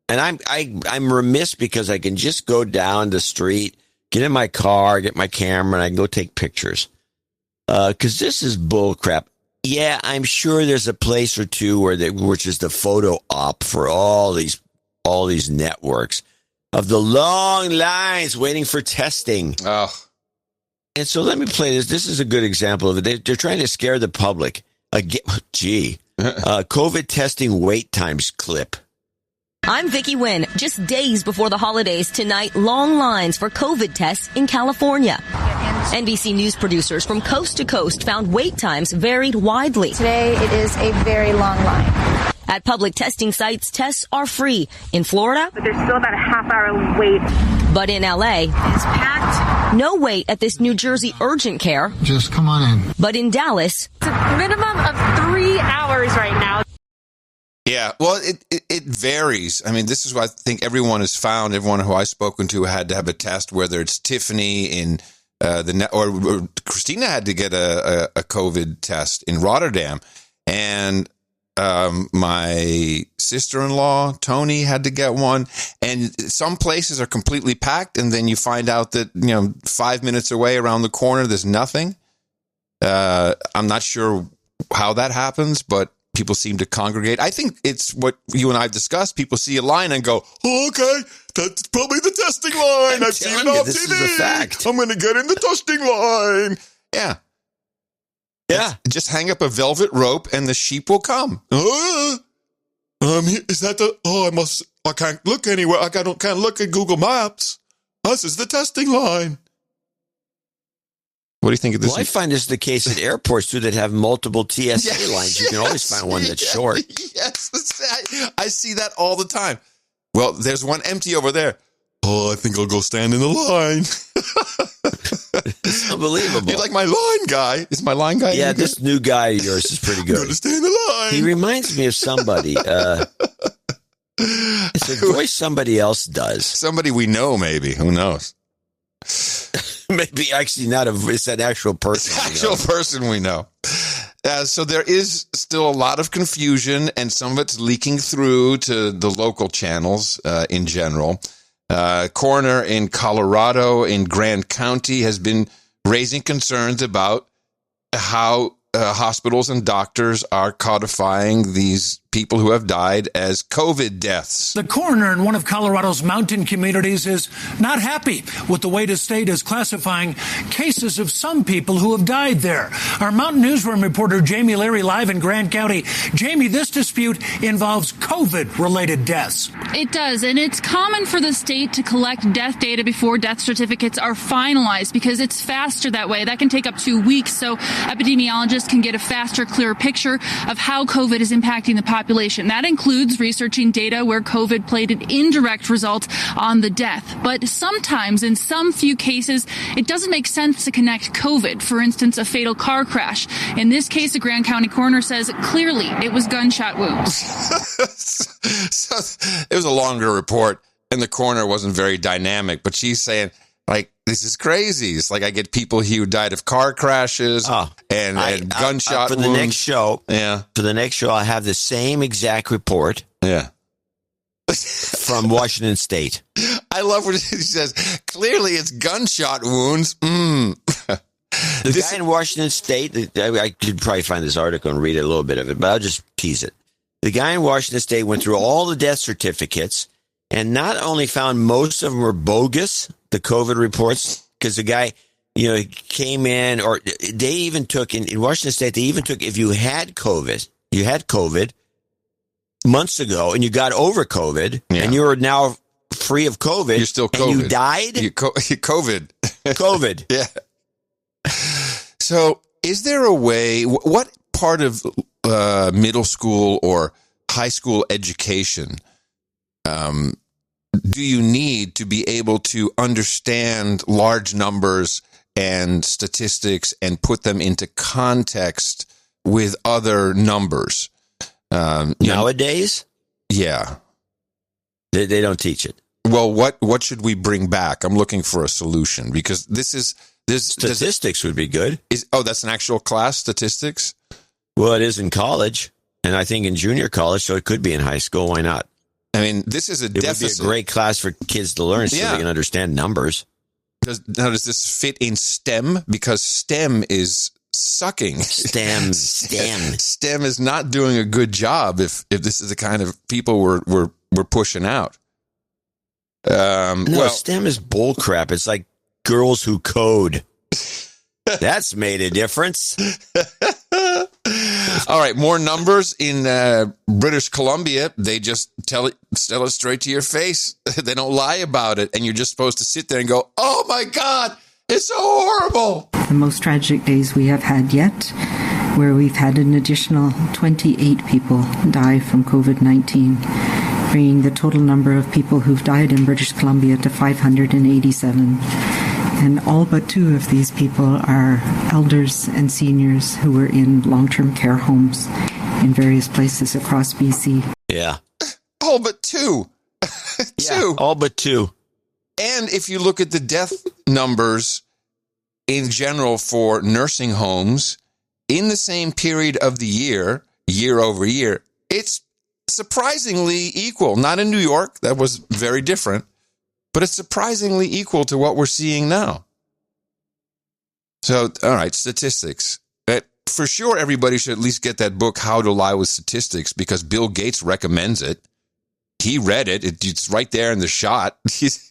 and I'm remiss because I can just go down the street, get in my car, get my camera, and I can go take pictures. Because this is bull crap. Yeah, I'm sure there's a place or two which is the photo op for all these networks of the long lines waiting for testing. Oh. And so let me play this. This is a good example of it. They're trying to scare the public. COVID testing wait times clip. I'm Vicki Wynn. Just days before the holidays tonight, long lines for COVID tests in California. NBC News producers from coast to coast found wait times varied widely. Today, it is a very long line. At public testing sites, tests are free. In Florida, but there's still about a half-hour wait. But in LA, it's packed. No wait at this New Jersey urgent care. Just come on in. But in Dallas, it's a minimum of 3 hours right now. Yeah, well, it varies. I mean, this is what I think everyone has found. Everyone who I've spoken to had to have a test, whether it's Tiffany in or Christina had to get a COVID test in Rotterdam, and my sister-in-law Tony had to get one. And some places are completely packed, and then you find out that 5 minutes away around the corner there's nothing. I'm not sure how that happens, but people seem to congregate. I think it's what you and I have discussed. People see a line and go, oh, okay, that's probably the testing line. I've seen it off this TV. Is a fact. I'm going to get in the testing line. Yeah. Yeah. Just hang up a velvet rope and the sheep will come. Is that I can't look anywhere. I can't look at Google Maps. This is the testing line. What do you think of this? Well, I find this the case at airports, too, that have multiple TSA lines. You can always find one that's short. Yes, I see that all the time. Well, there's one empty over there. Oh, I think I'll go stand in the line. It's unbelievable. You're like my line guy. Is my line guy? Yeah, this new guy of yours is pretty good. I'm going to stay in the line. He reminds me of somebody. It's a voice somebody else does. Somebody we know, maybe. Who knows? Maybe actually not it's an actual person. Person we know. So there is still a lot of confusion, and some of it's leaking through to the local channels in general. Coroner in Colorado in Grand County has been raising concerns about how hospitals and doctors are codifying these people who have died as COVID deaths. The coroner in one of Colorado's mountain communities is not happy with the way the state is classifying cases of some people who have died there. Our Mountain Newsroom reporter Jamie Leary live in Grand County. Jamie, this dispute involves COVID-related deaths. It does, and it's common for the state to collect death data before death certificates are finalized because it's faster that way. That can take up to weeks, so epidemiologists can get a faster, clearer picture of how COVID is impacting the population. That includes researching data where COVID played an indirect result on the death. But sometimes, in some few cases, it doesn't make sense to connect COVID. For instance, a fatal car crash. In this case, a Grand County coroner says clearly it was gunshot wounds. So it was a longer report, and the coroner wasn't very dynamic, but she's saying, like, this is crazy. It's like I get people who died of car crashes and gunshot for the wounds. next show. Yeah. For the next show, I'll have the same exact report. Yeah. From Washington State. I love what he says. Clearly, it's gunshot wounds. The guy in Washington State, I could probably find this article and read a little bit of it, but I'll just tease it. The guy in Washington State went through all the death certificates and not only found most of them were bogus, the COVID reports, because the guy, came in, or they even took, in Washington State, they even took, if you had COVID months ago and you got over COVID and you are now free of COVID. You're still COVID. And you died? You're COVID. COVID. Yeah. So is there a way, what part of middle school or high school education do you need to be able to understand large numbers and statistics and put them into context with other numbers? Nowadays? Yeah. They don't teach it. Well, what should we bring back? I'm looking for a solution because this statistics would be good. That's an actual class, statistics? Well, it is in college, and I think in junior college, so it could be in high school. Why not? I mean, this is a deficit. It would be a great class for kids to learn so they can understand numbers. Does this fit in STEM? Because STEM is sucking. STEM is not doing a good job if this is the kind of people we're pushing out. STEM is bullcrap. It's like girls who code. That's made a difference. All right, more numbers in British Columbia. They just tell it straight to your face. They don't lie about it, and you're just supposed to sit there and go, "Oh my God, it's so horrible." The most tragic days we have had yet, where we've had an additional 28 people die from COVID-19, bringing the total number of people who've died in British Columbia to 587. And all but 2 of these people are elders and seniors who were in long-term care homes in various places across BC. Yeah. All but 2. Yeah, all but 2. And if you look at the death numbers in general for nursing homes in the same period of the year over year, it's surprisingly equal. Not in New York. That was very different. But it's surprisingly equal to what we're seeing now. So, all right, statistics. For sure, everybody should at least get that book, How to Lie with Statistics, because Bill Gates recommends it. He read it. It's right there in the shot. It's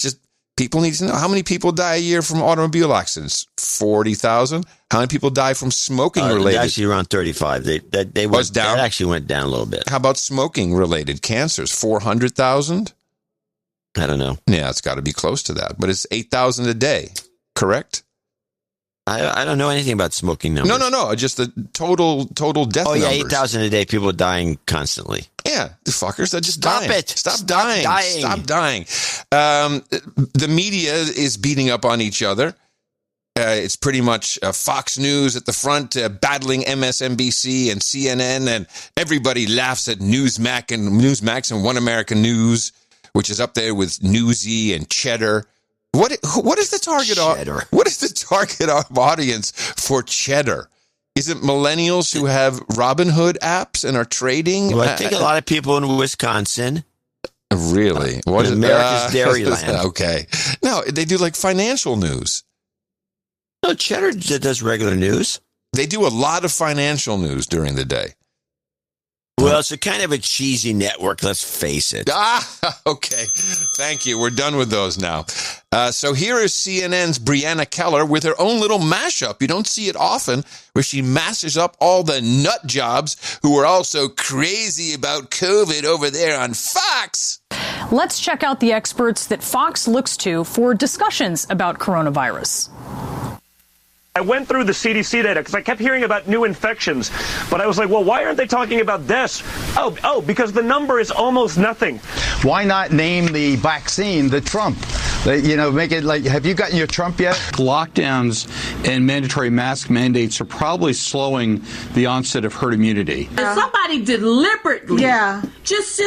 just, people need to know, how many people die a year from automobile accidents? 40,000. How many people die from smoking-related? Actually, around 35. That actually went down a little bit. How about smoking-related cancers? 400,000? I don't know. Yeah, it's got to be close to that. But it's 8,000 a day, correct? I don't know anything about smoking numbers. No. Just the total death numbers. Oh, yeah, 8,000 a day. People are dying constantly. Yeah, the fuckers are just Stop dying. it. Stop dying. Stop dying. The media is beating up on each other. It's pretty much Fox News at the front battling MSNBC and CNN, and everybody laughs at Newsmax and One American News, which is up there with Newsy and Cheddar. What is the target? What is the target audience for Cheddar? Is it millennials who have Robinhood apps and are trading? Well, I think a lot of people in Wisconsin. Really? What is America's Dairyland? Okay. No, they do like financial news. No, Cheddar does regular news. They do a lot of financial news during the day. Well, it's a kind of a cheesy network, let's face it. Okay. Thank you. We're done with those now. So here is CNN's Brianna Keller with her own little mashup. You don't see it often, where she mashes up all the nut jobs who are also crazy about COVID over there on Fox. Let's check out the experts that Fox looks to for discussions about coronavirus. I went through the CDC data because I kept hearing about new infections, but I was like, well, why aren't they talking about this? Oh, because the number is almost nothing. Why not name the vaccine the Trump? Make it like, have you gotten your Trump yet? Lockdowns and mandatory mask mandates are probably slowing the onset of herd immunity. If somebody deliberately, it's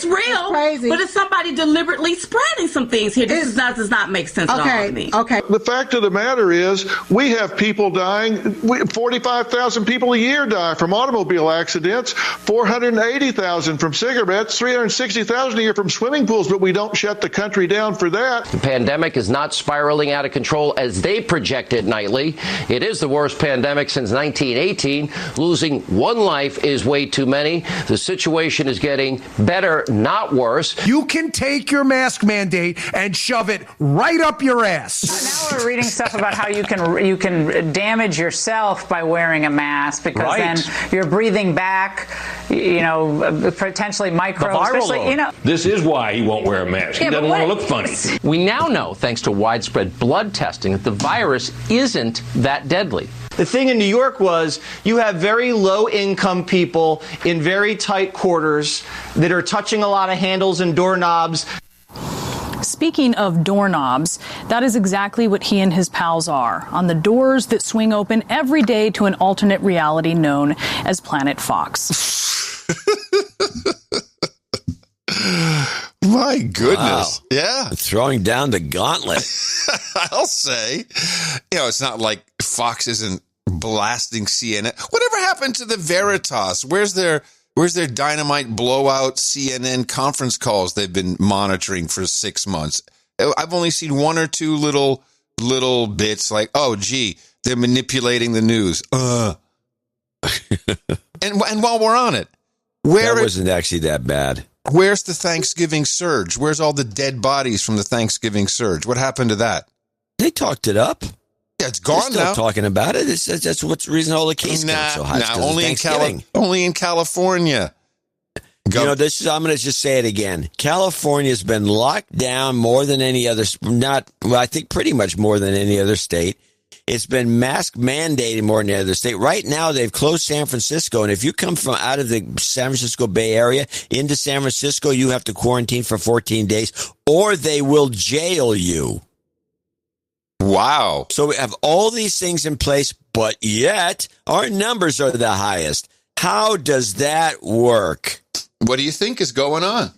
real, it's crazy. But if somebody deliberately spreading some things here, does not make sense at all to me. Okay. The fact of the matter is, we have people dying. 45,000 people a year die from automobile accidents, 480,000 from cigarettes, 360,000 a year from swimming pools, but we don't shut the country down for that. The pandemic is not spiraling out of control as they project it nightly. It is the worst pandemic since 1918. Losing one life is way too many. The situation is getting better, not worse. You can take your mask mandate and shove it right up your ass. Now we're reading stuff about how you can damage yourself by wearing a mask because then you're breathing back, potentially microbes. This is why he won't wear a mask. He doesn't want to look funny. We now know, thanks to widespread blood testing, that the virus isn't that deadly. The thing in New York was you have very low-income people in very tight quarters that are touching a lot of handles and doorknobs. Speaking of doorknobs, that is exactly what he and his pals are, on the doors that swing open every day to an alternate reality known as Planet Fox. My goodness. Wow. Yeah. Throwing down the gauntlet. I'll say. It's not like Fox isn't blasting CNN. Whatever happened to the Veritas? Where's their dynamite blowout CNN conference calls they've been monitoring for 6 months? I've only seen one or two little bits like, oh, gee, they're manipulating the news. And while we're on it, that wasn't actually that bad. Where's the Thanksgiving surge? Where's all the dead bodies from the Thanksgiving surge? What happened to that? They talked it up. Yeah, it's gone They're now. still talking about it. That's what's the reason all the cases got so high. Only in California. I'm going to just say it again. California's been locked down more than any other. I think pretty much more than any other state. It's been mask mandated more than any other state. Right now, they've closed San Francisco, and if you come from out of the San Francisco Bay Area into San Francisco, you have to quarantine for 14 days, or they will jail you. Wow. So we have all these things in place, but yet our numbers are the highest. How does that work? What do you think is going on?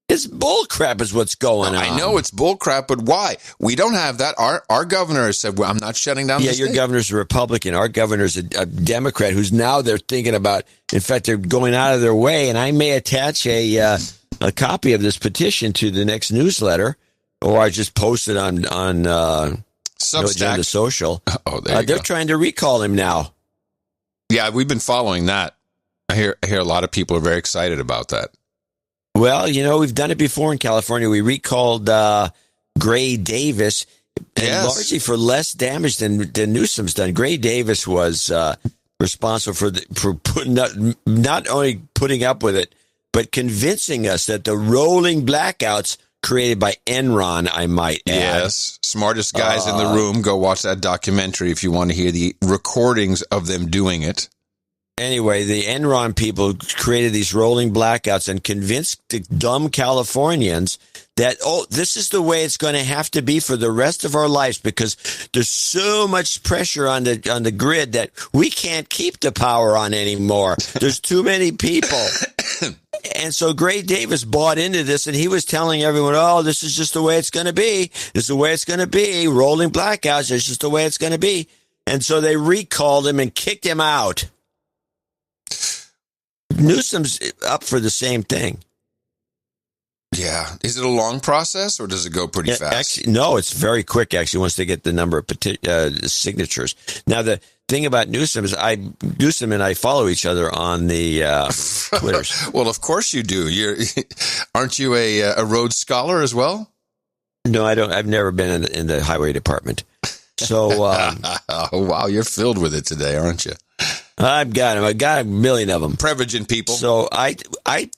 It's bullcrap is what's going on. I know it's bullcrap, but why? We don't have that. Our governor has said, well, I'm not shutting down the state. Your governor's a Republican. Our governor's a Democrat who's now they're thinking about, in fact, they're going out of their way, and I may attach a copy of this petition to the next newsletter, or I just post it on Substack. Social. Oh, there you they're go. trying to recall him now. Yeah, we've been following that. I hear a lot of people are very excited about that. Well, we've done it before in California. We recalled Gray Davis, and largely for less damage than Newsom's done. Gray Davis was responsible for putting not only putting up with it, but convincing us that the rolling blackouts created by Enron, I might add. Yes, smartest guys in the room. Go watch that documentary if you want to hear the recordings of them doing it. Anyway, the Enron people created these rolling blackouts and convinced the dumb Californians that, this is the way it's going to have to be for the rest of our lives because there's so much pressure on the grid that we can't keep the power on anymore. There's too many people. And so Gray Davis bought into this, and he was telling everyone, this is just the way it's going to be. This is the way it's going to be. Rolling blackouts, it's just the way it's going to be. And so they recalled him and kicked him out. Newsom's up for the same thing. Yeah. Is it a long process or does it go pretty fast? Actually, no, it's very quick, actually, once they get the number of signatures. Now, the thing about Newsom is Newsom and I follow each other on the Twitters. Well, of course you do. Aren't you a Rhodes Scholar as well? No, I don't. I've never been in the highway department. So, oh, wow, you're filled with it today, aren't you? I've got him. I got a million of them. Prevagen people. So I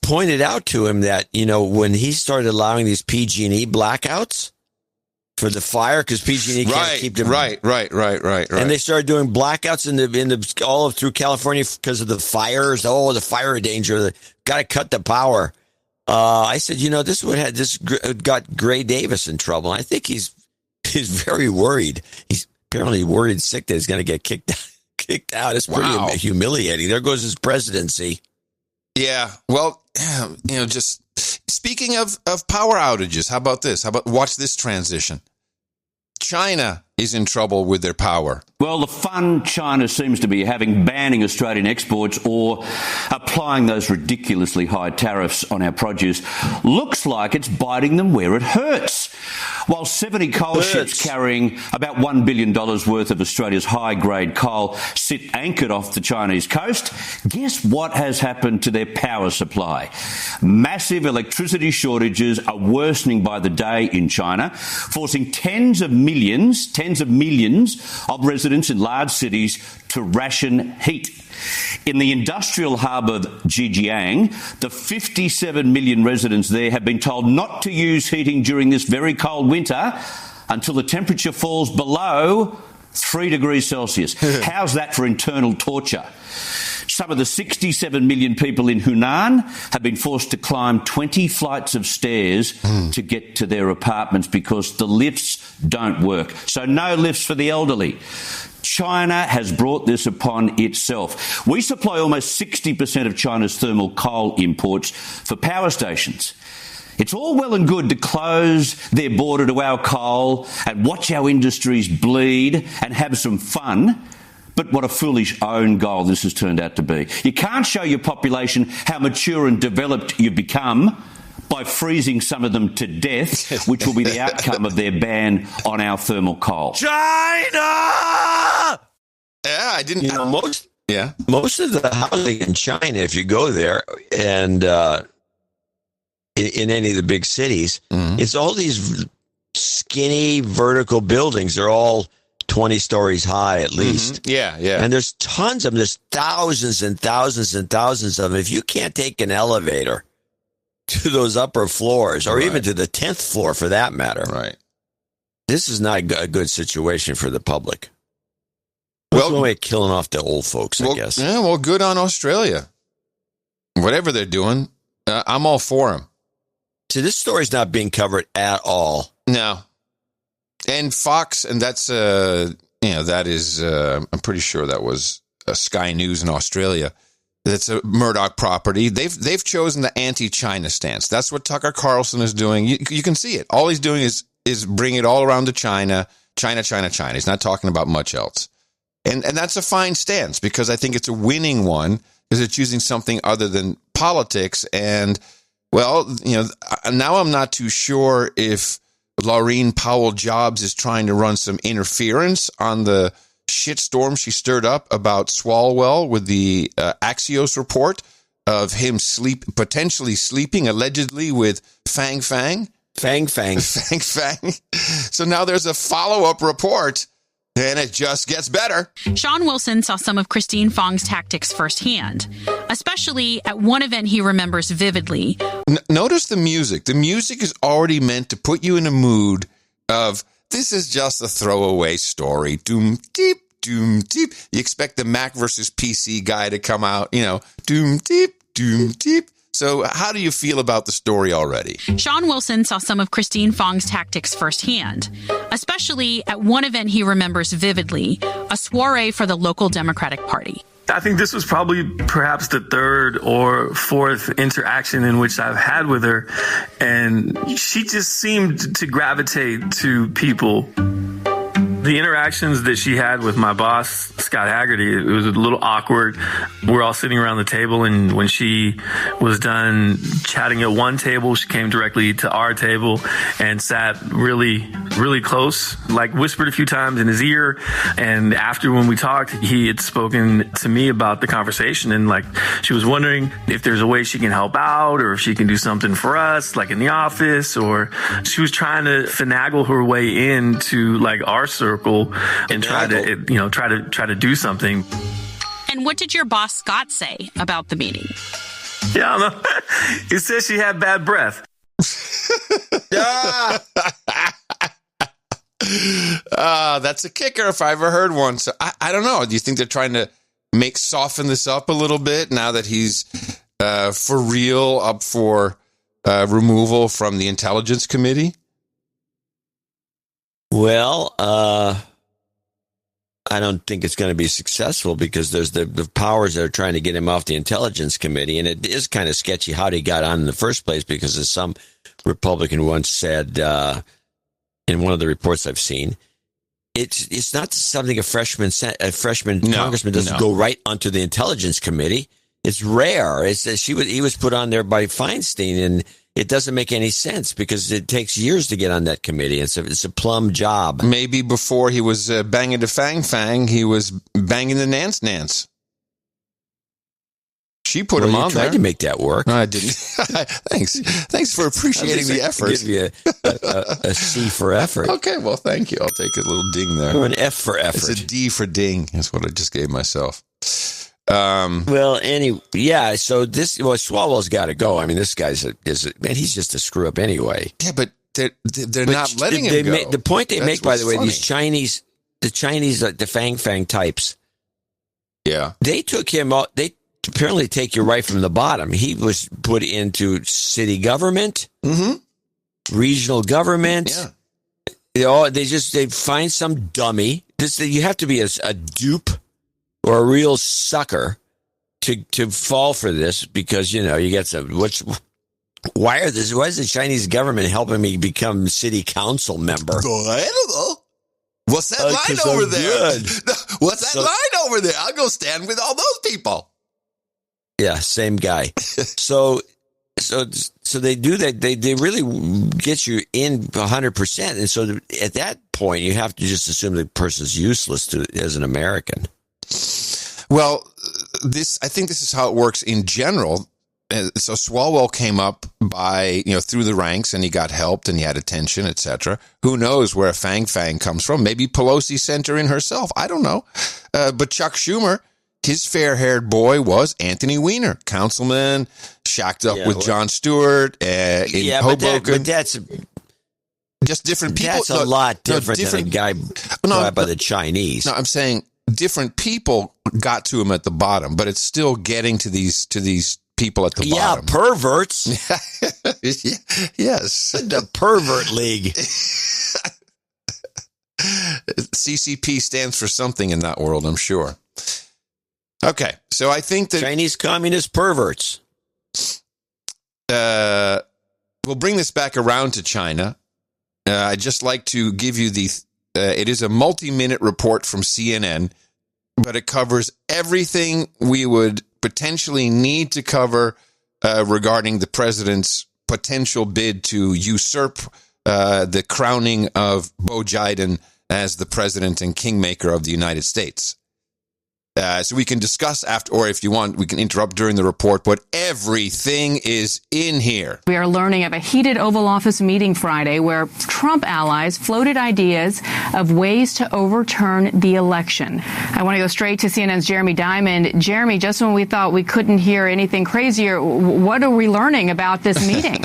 pointed out to him that, when he started allowing these PG&E blackouts for the fire, because PG&E can't keep them. Right. And they started doing blackouts in the all through California because of the fires. The fire danger. Got to cut the power. I said, this got Gray Davis in trouble. I think he's very worried. He's apparently worried sick that he's going to get kicked out. It's pretty humiliating. There goes his presidency. Yeah. Well, just speaking of power outages, how about this? Watch this transition. China is in trouble with their power. Well, the fun China seems to be having banning Australian exports or applying those ridiculously high tariffs on our produce looks like it's biting them where it hurts. While 70 coal ships carrying about $1 billion worth of Australia's high-grade coal sit anchored off the Chinese coast, guess what has happened to their power supply? Massive electricity shortages are worsening by the day in China, forcing tens of millions of residents in large cities to ration heat. In the industrial hub of Zhejiang, the 57 million residents there have been told not to use heating during this very cold winter until the temperature falls below 3 degrees Celsius. How's that for internal torture? Some of the 67 million people in Hunan have been forced to climb 20 flights of stairs to get to their apartments because the lifts don't work. So no lifts for the elderly. China has brought this upon itself. We supply almost 60% of China's thermal coal imports for power stations. It's all well and good to close their border to our coal and watch our industries bleed and have some fun. But what a foolish own goal this has turned out to be. You can't show your population how mature and developed you've become by freezing some of them to death, which will be the outcome of their ban on our thermal coal. China! Yeah, I didn't... most of the housing in China, if you go there and in any of the big cities, it's all these skinny vertical buildings. They're all 20 stories high at least. Yeah. And there's tons of them. There's thousands and thousands and thousands of them. If you can't take an elevator to those upper floors or even to the 10th floor for that matter, this is not a good situation for the public. Well, one way of killing off the old folks, I guess. Yeah, well, good on Australia. Whatever they're doing, I'm all for them. See, this story's not being covered at all. No. And Fox, and that's, that is, I'm pretty sure that was Sky News in Australia. That's a Murdoch property. They've chosen the anti-China stance. That's what Tucker Carlson is doing. You can see it. All he's doing is bring it all around to China. He's not talking about much else. And that's a fine stance because I think it's a winning one because it's using something other than politics. And, well, now I'm not too sure if Laureen Powell-Jobs is trying to run some interference on the shitstorm she stirred up about Swalwell with the Axios report of him potentially sleeping allegedly with Fang Fang. Fang Fang. So now there's a follow-up report And it just gets better. Sean Wilson saw some of Christine Fong's tactics firsthand, especially at one event he remembers vividly. Notice the music. The music is already meant to put you in a mood of, this is just a throwaway story. Doom, deep, doom, deep. You expect the Mac versus PC guy to come out, doom, deep, doom, deep. So how do you feel about the story already? Sean Wilson saw some of Christine Fong's tactics firsthand, especially at one event he remembers vividly, a soiree for the local Democratic Party. I think this was probably perhaps the third or fourth interaction in which I've had with her, and she just seemed to gravitate to people. The interactions that she had with my boss, Scott Haggerty, it was a little awkward. We're all sitting around the table, and when she was done chatting at one table, she came directly to our table and sat really, really close, like whispered a few times in his ear. And after, when we talked, he had spoken to me about the conversation, and like she was wondering if there's a way she can help out or if she can do something for us, like in the office, or she was trying to finagle her way into like our circle and try to do something. And what did your boss Scott say about the meeting? Yeah, I don't know. He said she had bad breath. That's a kicker if I ever heard one. So I don't know. Do you think they're trying to soften this up a little bit now that he's for real up for removal from the Intelligence Committee? Well, I don't think it's going to be successful because there's the powers that are trying to get him off the Intelligence Committee. And it is kind of sketchy how he got on in the first place, because as some Republican once said in one of the reports I've seen, it's not something a freshman congressman doesn't go right onto the Intelligence Committee. It's rare. He was put on there by Feinstein, and it doesn't make any sense because it takes years to get on that committee. It's a plum job. Maybe before he was banging the Fang, he was banging the Nance. She put him on there. Tried to make that work. No, I didn't. Thanks for appreciating the effort. Give you a C for effort. Okay, well, thank you. I'll take a little ding there. Or an F for effort. It's a D for ding. That's what I just gave myself. So Swalwell's got to go. I mean, this guy's he's just a screw up anyway. Yeah, but they're not letting him go. The point they make, by the way, funny. the Chinese, the Fang Types. Yeah, they took him out. They apparently take you right from the bottom. He was put into city government, regional government. Yeah, they find some dummy. You have to be a dupe or a real sucker to fall for this, because you get some. Why is the Chinese government helping me become city council member? I don't know. What's that line over there? What's that line over there? I'll go stand with all those people. Yeah, same guy. So they do that. They really get you in 100%, and so at that point, you have to just assume the person's useless as an American. Well, I think this is how it works in general. So Swalwell came up by, through the ranks, and he got helped and he had attention, etc. Who knows where a Fang comes from? Maybe Pelosi sent her in herself. I don't know. But Chuck Schumer, his fair-haired boy was Anthony Weiner, councilman, shacked up with Jon Stewart in Hoboken. But that's just different people. That's a lot different than a guy by the Chinese. No, I'm saying different people got to him at the bottom, but it's still getting to these people at the bottom. Yeah, perverts. Yes. The pervert league. CCP stands for something in that world, I'm sure. Okay, so I think that Chinese communist perverts. We'll bring this back around to China. I'd just like to give you it is a multi-minute report from CNN, but it covers everything we would potentially need to cover regarding the president's potential bid to usurp the crowning of Beau Biden as the president and kingmaker of the United States. So we can discuss after, or if you want, we can interrupt during the report, but everything is in here. We are learning of a heated Oval Office meeting Friday where Trump allies floated ideas of ways to overturn the election. I want to go straight to CNN's Jeremy Diamond. Jeremy, just when we thought we couldn't hear anything crazier, what are we learning about this meeting?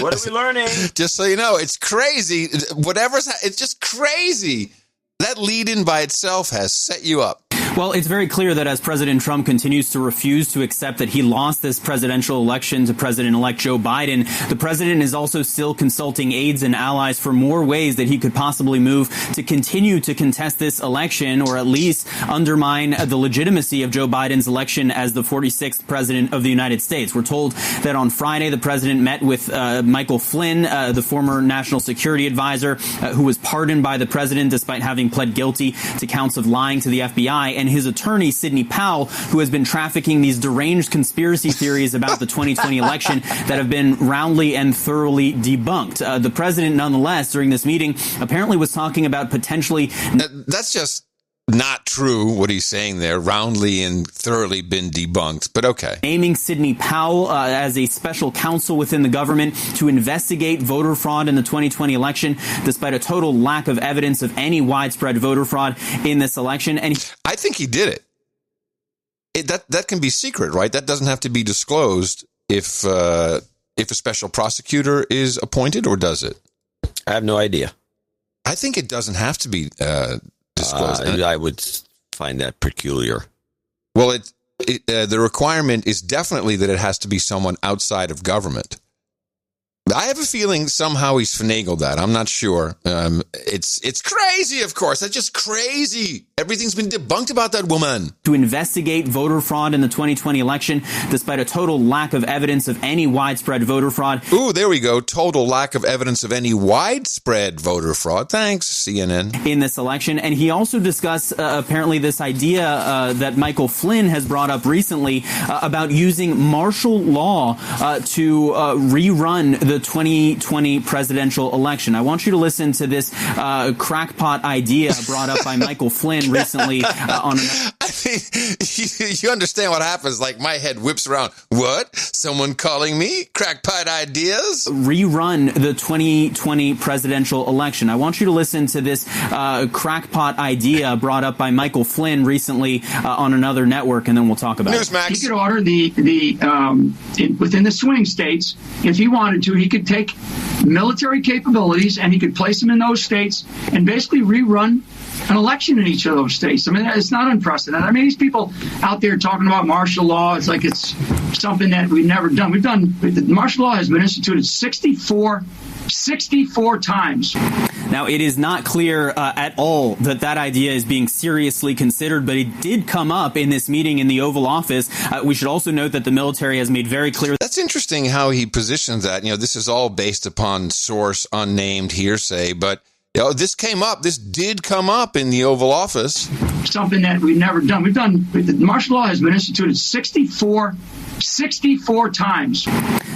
What are we learning? Just so you know, it's crazy. It's just crazy. That lead-in by itself has set you up. Well, it's very clear that as President Trump continues to refuse to accept that he lost this presidential election to President-elect Joe Biden, the president is also still consulting aides and allies for more ways that he could possibly move to continue to contest this election, or at least undermine the legitimacy of Joe Biden's election as the 46th president of the United States. We're told that on Friday, the president met with Michael Flynn, the former national security advisor, who was pardoned by the president despite having pled guilty to counts of lying to the FBI, and his attorney, Sidney Powell, who has been trafficking these deranged conspiracy theories about the 2020 election that have been roundly and thoroughly debunked. The president, nonetheless, during this meeting, apparently was talking about potentially... That's just not true, what he's saying there. Roundly and thoroughly been debunked, but okay. Naming Sidney Powell as a special counsel within the government to investigate voter fraud in the 2020 election, despite a total lack of evidence of any widespread voter fraud in this election. And I think he did it. That can be secret, right? That doesn't have to be disclosed if a special prosecutor is appointed, or does it? I have no idea. I think it doesn't have to be disclosed. I would find that peculiar. Well, the requirement is definitely that it has to be someone outside of government. I have a feeling somehow he's finagled that. I'm not sure. It's crazy, of course. That's just crazy. Everything's been debunked about that woman. To investigate voter fraud in the 2020 election, despite a total lack of evidence of any widespread voter fraud. Ooh, there we go. Total lack of evidence of any widespread voter fraud. Thanks, CNN. In this election. And he also discussed apparently this idea that Michael Flynn has brought up recently about using martial law to rerun the 2020 presidential election. I want you to listen to this crackpot idea brought up by Michael Flynn recently on I mean, you understand what happens. Like, my head whips around. What? Someone calling me crackpot ideas? Rerun the 2020 presidential election. I want you to listen to this crackpot idea brought up by Michael Flynn recently on another network, and then we'll talk about Newsmax. He could order within the swing states, if he wanted to, he could take military capabilities and he could place them in those states and basically rerun an election in each of those states. I mean, it's not unprecedented. I mean, these people out there talking about martial law, it's like it's something that we've never done. Martial law has been instituted 64 times. Now, it is not clear at all that idea is being seriously considered, but it did come up in this meeting in the Oval Office. We should also note that the military has made very clear. That's interesting how he positions that. You know, this is all based upon source, unnamed hearsay, but this did come up in the Oval Office. Something that we've never done. Martial law has been instituted 64 times.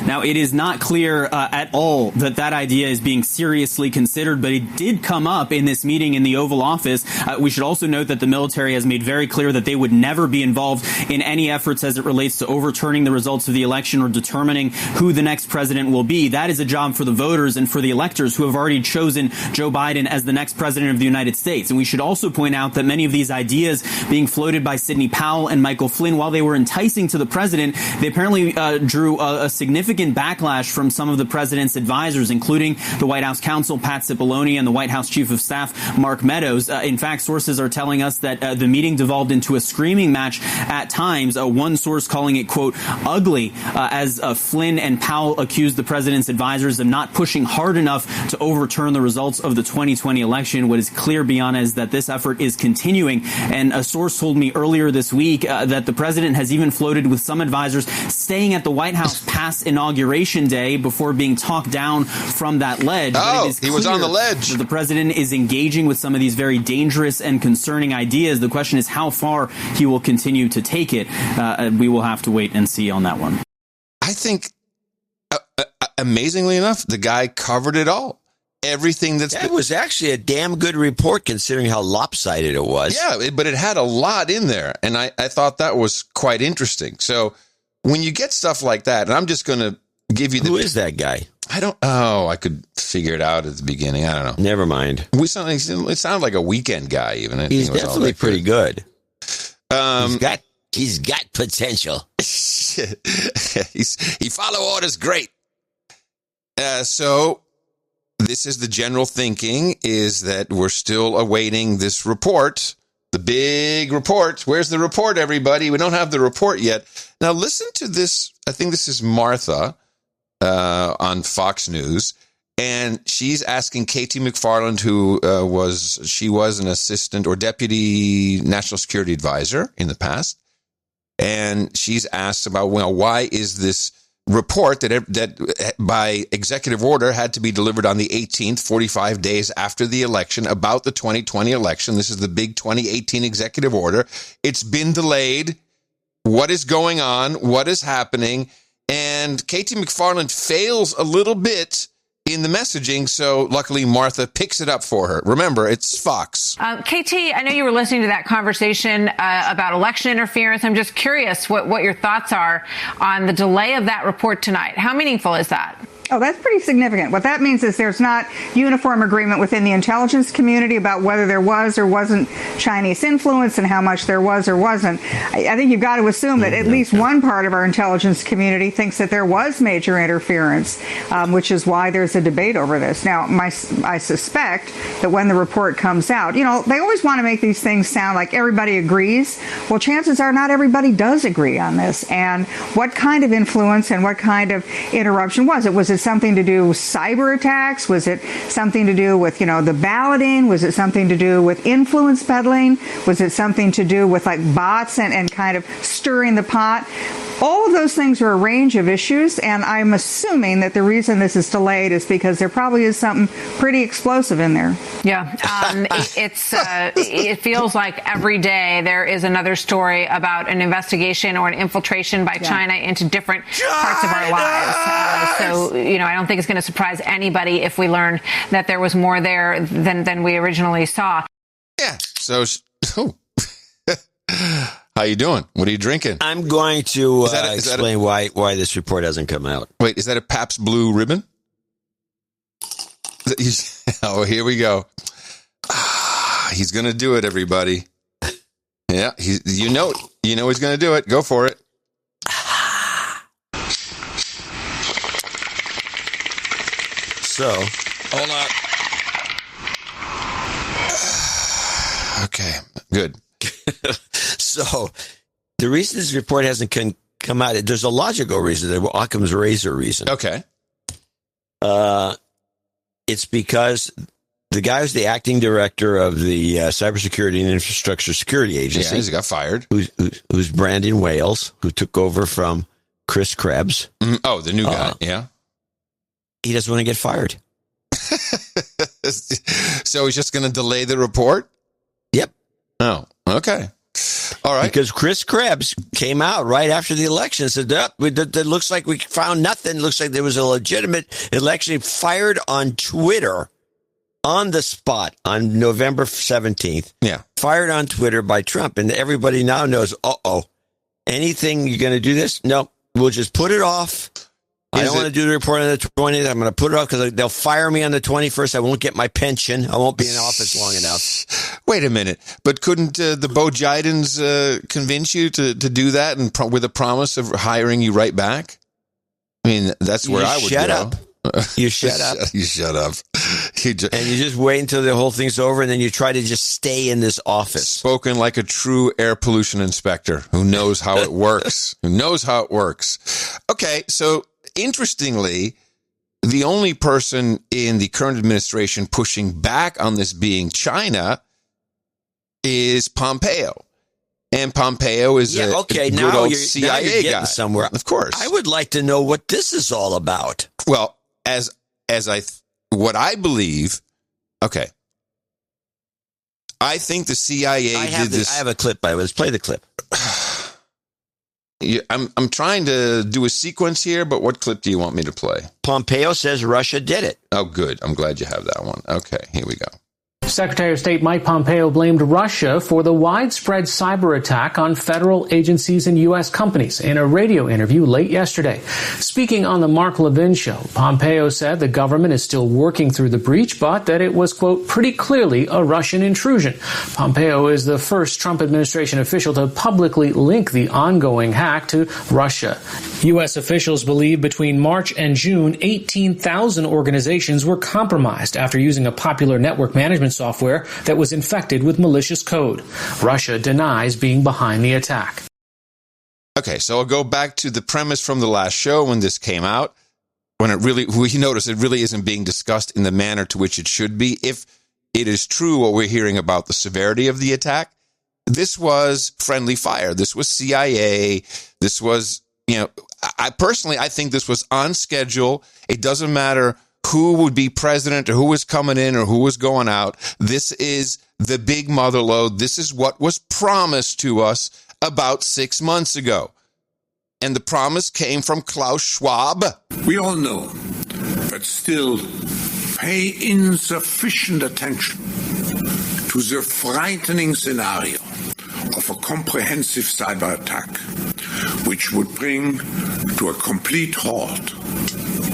Now, it is not clear at all that idea is being seriously considered, but it did come up in this meeting in the Oval Office. We should also note that the military has made very clear that they would never be involved in any efforts as it relates to overturning the results of the election or determining who the next president will be. That is a job for the voters and for the electors who have already chosen Joe Biden as the next president of the United States. And we should also point out that many of these ideas being floated by Sidney Powell and Michael Flynn, while they were enticing to the president, they apparently drew a significant backlash from some of the president's advisors, including the White House counsel, Pat Cipollone, and the White House chief of staff, Mark Meadows. In fact, sources are telling us that the meeting devolved into a screaming match at times, one source calling it, quote, ugly, as Flynn and Powell accused the president's advisors of not pushing hard enough to overturn the results of the 2020 election. What is clear beyond is that this effort is continuing. And a source told me earlier this week that the president has even floated with some advisors staying at the White House past Inauguration Day before being talked down from that ledge. Oh, he was on the ledge. The president is engaging with some of these very dangerous and concerning ideas. The question is how far he will continue to take it. We will have to wait and see on that one. I think, amazingly enough, the guy covered it all. everything that's... It was actually a damn good report considering how lopsided it was. Yeah, but it had a lot in there, and I thought that was quite interesting. So when you get stuff like that, and I'm just going to give you... Who is that guy? I could figure it out at the beginning. I don't know. Never mind. It sounded like a Weekend guy, even. He's definitely pretty good. He's got potential. He follow orders great. So this is the general thinking, is that we're still awaiting this report, the big report. Where's the report, everybody? We don't have the report yet. Now listen to this. I think this is Martha on Fox News, and she's asking Katie McFarland, who was an assistant or deputy national security advisor in the past. And she's asked about, why is this report that by executive order had to be delivered on the 18th, 45 days after the election, about the 2020 election. This is the big 2018 executive order. It's been delayed. What is going on? What is happening? And Katie McFarland fails a little bit in the messaging, so luckily Martha picks it up for her. Remember, it's Fox. KT, I know you were listening to that conversation about election interference. I'm just curious what your thoughts are on the delay of that report tonight. How meaningful is that? Oh, that's pretty significant. What that means is there's not uniform agreement within the intelligence community about whether there was or wasn't Chinese influence and how much there was or wasn't. I think you've got to assume that at least one part of our intelligence community thinks that there was major interference, which is why there's a debate over this. Now, I suspect that when the report comes out, they always want to make these things sound like everybody agrees. Well, chances are not everybody does agree on this. And what kind of influence and what kind of interruption was it? Was it something to do with cyber attacks? Was it something to do with, the balloting? Was it something to do with influence peddling? Was it something to do with like bots and kind of stirring the pot? All of those things are a range of issues, and I'm assuming that the reason this is delayed is because there probably is something pretty explosive in there. Yeah, it feels like every day there is another story about an investigation or an infiltration by China into different parts of our lives. So, I don't think it's going to surprise anybody if we learn that there was more there than we originally saw. Yeah. So, how you doing? What are you drinking? I'm going to explain why this report hasn't come out. Wait, is that a Pabst Blue Ribbon? Oh, here we go. He's going to do it, everybody. Yeah, you know he's going to do it. Go for it. So, hold on. Okay, good. So, the reason this report hasn't come out, there's a logical reason, the Occam's razor reason. Okay. It's because the guy who's the acting director of the Cybersecurity and Infrastructure Security Agency. Yeah, he got fired. Who's Brandon Wales, who took over from Chris Krebs. The new guy, yeah. He doesn't want to get fired. So he's just going to delay the report? Yep. Oh, okay. All right. Because Chris Krebs came out right after the election and said, that looks like we found nothing. Looks like there was a legitimate election. Fired on Twitter on the spot on November 17th. Yeah. Fired on Twitter by Trump. And everybody now knows, anything you're going to do this? No, we'll just put it off. I don't want to do the report on the 20th. I'm going to put it off because they'll fire me on the 21st. I won't get my pension. I won't be in office long enough. Wait a minute. But couldn't the Bo Jidens convince you to do that and with a promise of hiring you right back? I mean, that's where I would shut go. Up. You shut up. You shut up. And you just wait until the whole thing's over, and then you try to just stay in this office. Spoken like a true air pollution inspector who knows how it works. Okay, so interestingly, the only person in the current administration pushing back on this being China is Pompeo. And Pompeo is a good old CIA guy. Somewhere. Of course. I would like to know what this is all about. Well, what I believe, okay. I think the CIA did this. I have a clip by it. Let's play the clip. I'm trying to do a sequence here, but what clip do you want me to play? Pompeo says Russia did it. Oh, good. I'm glad you have that one. Okay, here we go. Secretary of State Mike Pompeo blamed Russia for the widespread cyber attack on federal agencies and U.S. companies in a radio interview late yesterday. Speaking on the Mark Levin show, Pompeo said the government is still working through the breach, but that it was, quote, pretty clearly a Russian intrusion. Pompeo is the first Trump administration official to publicly link the ongoing hack to Russia. U.S. officials believe between March and June, 18,000 organizations were compromised after using a popular network management software that was infected with malicious code. Russia denies being behind the attack. Okay, so I'll go back to the premise from the last show when this came out, when we noticed it really isn't being discussed in the manner to which it should be. If it is true what we're hearing about the severity of the attack, this was friendly fire. This was CIA. This was, I think this was on schedule. It doesn't matter who would be president or who was coming in or who was going out. This is the big mother lode. This is what was promised to us about 6 months ago. And the promise came from Klaus Schwab. We all know, but still pay insufficient attention to the frightening scenario of a comprehensive cyber attack, which would bring to a complete halt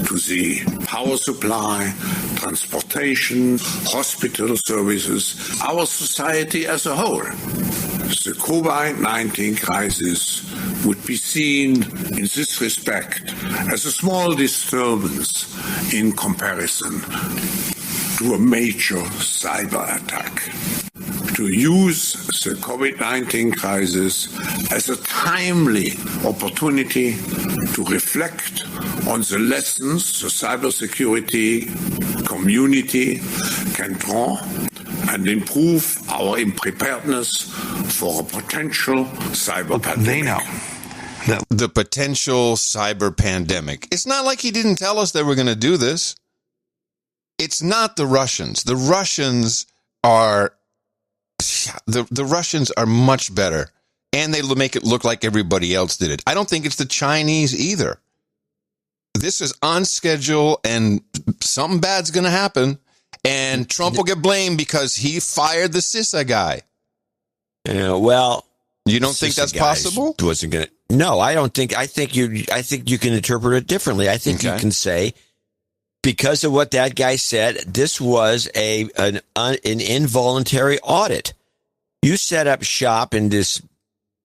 to the power supply, transportation, hospital services, our society as a whole. The COVID-19 crisis would be seen in this respect as a small disturbance in comparison to a major cyber attack. To use the COVID-19 crisis as a timely opportunity to reflect on the lessons the cybersecurity community can draw and improve our preparedness for a potential cyber pandemic. They know that the potential cyber pandemic. It's not like he didn't tell us they were going to do this. It's not the Russians. The Russians are the Russians are much better, and they make it look like everybody else did it. I don't think it's the Chinese either. This is on schedule, and something bad's going to happen, and Trump will get blamed because he fired the CISA guy. Well, you don't think that's possible? Wasn't going to. No, I don't think. I think you can interpret it differently. I think you can say, because of what that guy said, this was an involuntary audit. You set up shop in this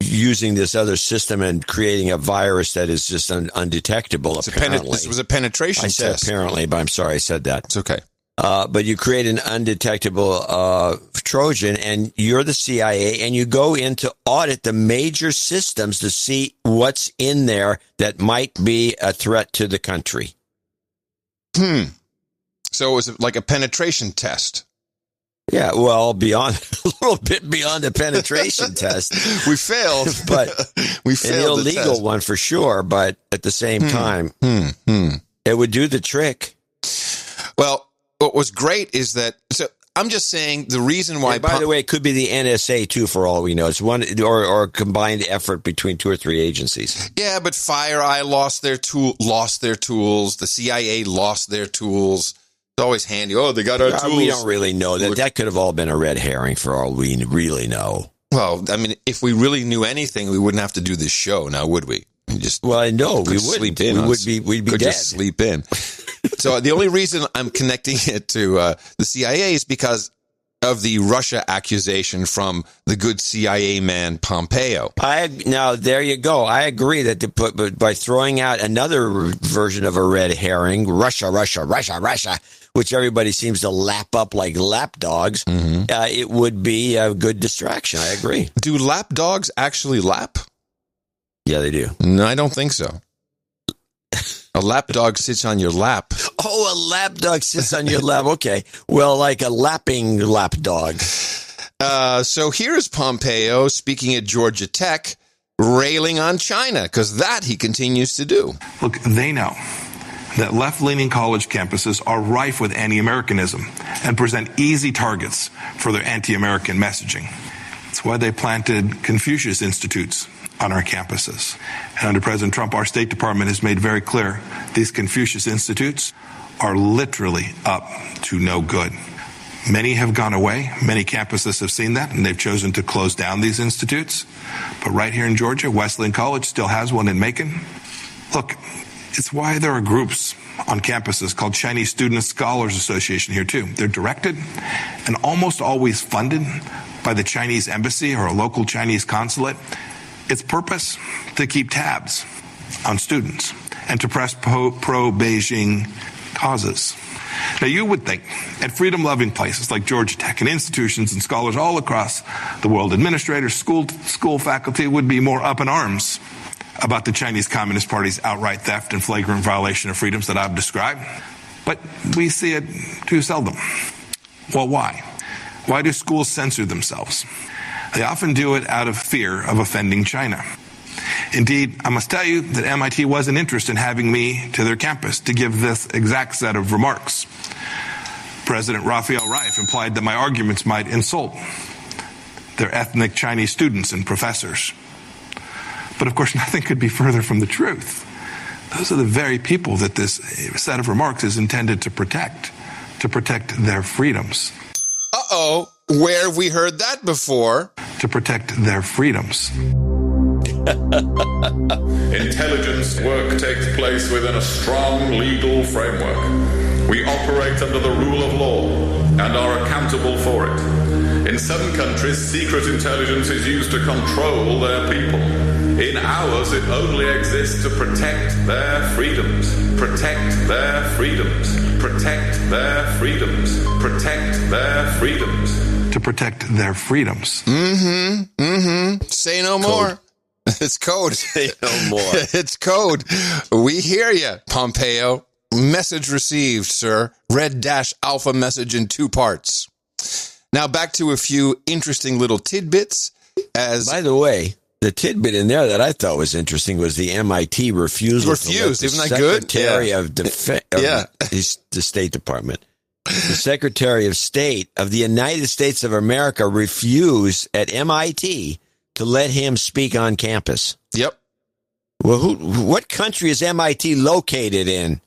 using this other system and creating a virus that is just undetectable. Apparently, this was a penetration test. I said apparently, but I'm sorry I said that. It's okay. But you create an undetectable Trojan, and you're the CIA, and you go in to audit the major systems to see what's in there that might be a threat to the country. So it was like a penetration test. Yeah, well, a little bit beyond the penetration test. We failed, but we failed. An illegal one for sure, but at the same time, it would do the trick. Well, what was great is that, so I'm just saying the reason why. By the way, it could be the NSA too, for all we know. It's one or a combined effort between 2 or 3 agencies. Yeah, but FireEye lost their tools. The CIA lost their tools. It's always handy. Oh, they got our tools. We don't really know that. That could have all been a red herring for all we really know. Well, I mean, if we really knew anything, we wouldn't have to do this show now, would we? I know we wouldn't. We'd be dead. Just sleep in. So the only reason I'm connecting it to the CIA is because of the Russia accusation from the good CIA man Pompeo. Now, there you go. I agree that by throwing out another version of a red herring, Russia, which everybody seems to lap up like lapdogs, it would be a good distraction. I agree. Do lapdogs actually lap? Yeah, they do. No, I don't think so. A lapdog sits on your lap. Oh, a lapdog sits on your lap. Okay. Well, like a lapping lapdog. So here's Pompeo speaking at Georgia Tech, railing on China, because that he continues to do. Look, they know that left-leaning college campuses are rife with anti-Americanism and present easy targets for their anti-American messaging. That's why they planted Confucius Institutes on our campuses. And under President Trump, our State Department has made very clear these Confucius Institutes are literally up to no good. Many have gone away. Many campuses have seen that, and they've chosen to close down these institutes. But right here in Georgia, Wesleyan College still has one in Macon. Look, it's why there are groups on campuses called Chinese Student Scholars Association here, too. They're directed and almost always funded by the Chinese embassy or a local Chinese consulate. Its purpose, to keep tabs on students and to press pro-Beijing causes. Now, you would think at freedom-loving places like Georgia Tech and institutions and scholars all across the world, administrators, school faculty would be more up in arms about the Chinese Communist Party's outright theft and flagrant violation of freedoms that I've described. But we see it too seldom. Well, why? Why do schools censor themselves? They often do it out of fear of offending China. Indeed, I must tell you that MIT wasn't interested in having me to their campus to give this exact set of remarks. President Raphael Reif implied that my arguments might insult their ethnic Chinese students and professors. But of course, nothing could be further from the truth. Those are the very people that this set of remarks is intended to protect their freedoms. Uh-oh, where have we heard that before? To protect their freedoms. Intelligence work takes place within a strong legal framework. We operate under the rule of law and are accountable for it. In some countries, secret intelligence is used to control their people. In ours, it only exists to protect their freedoms. Protect their freedoms. Protect their freedoms. Protect their freedoms. To protect their freedoms. Say no more. It's code. Say no more. It's code. We hear you, Pompeo. Message received, sir. Red-alpha message in 2 parts. Now back to a few interesting little tidbits. By the way, the tidbit in there that I thought was interesting was the MIT refusal. Refused, isn't that good? Secretary of Defense, the State Department. The Secretary of State of the United States of America refused at MIT to let him speak on campus. Yep. Well, what country is MIT located in?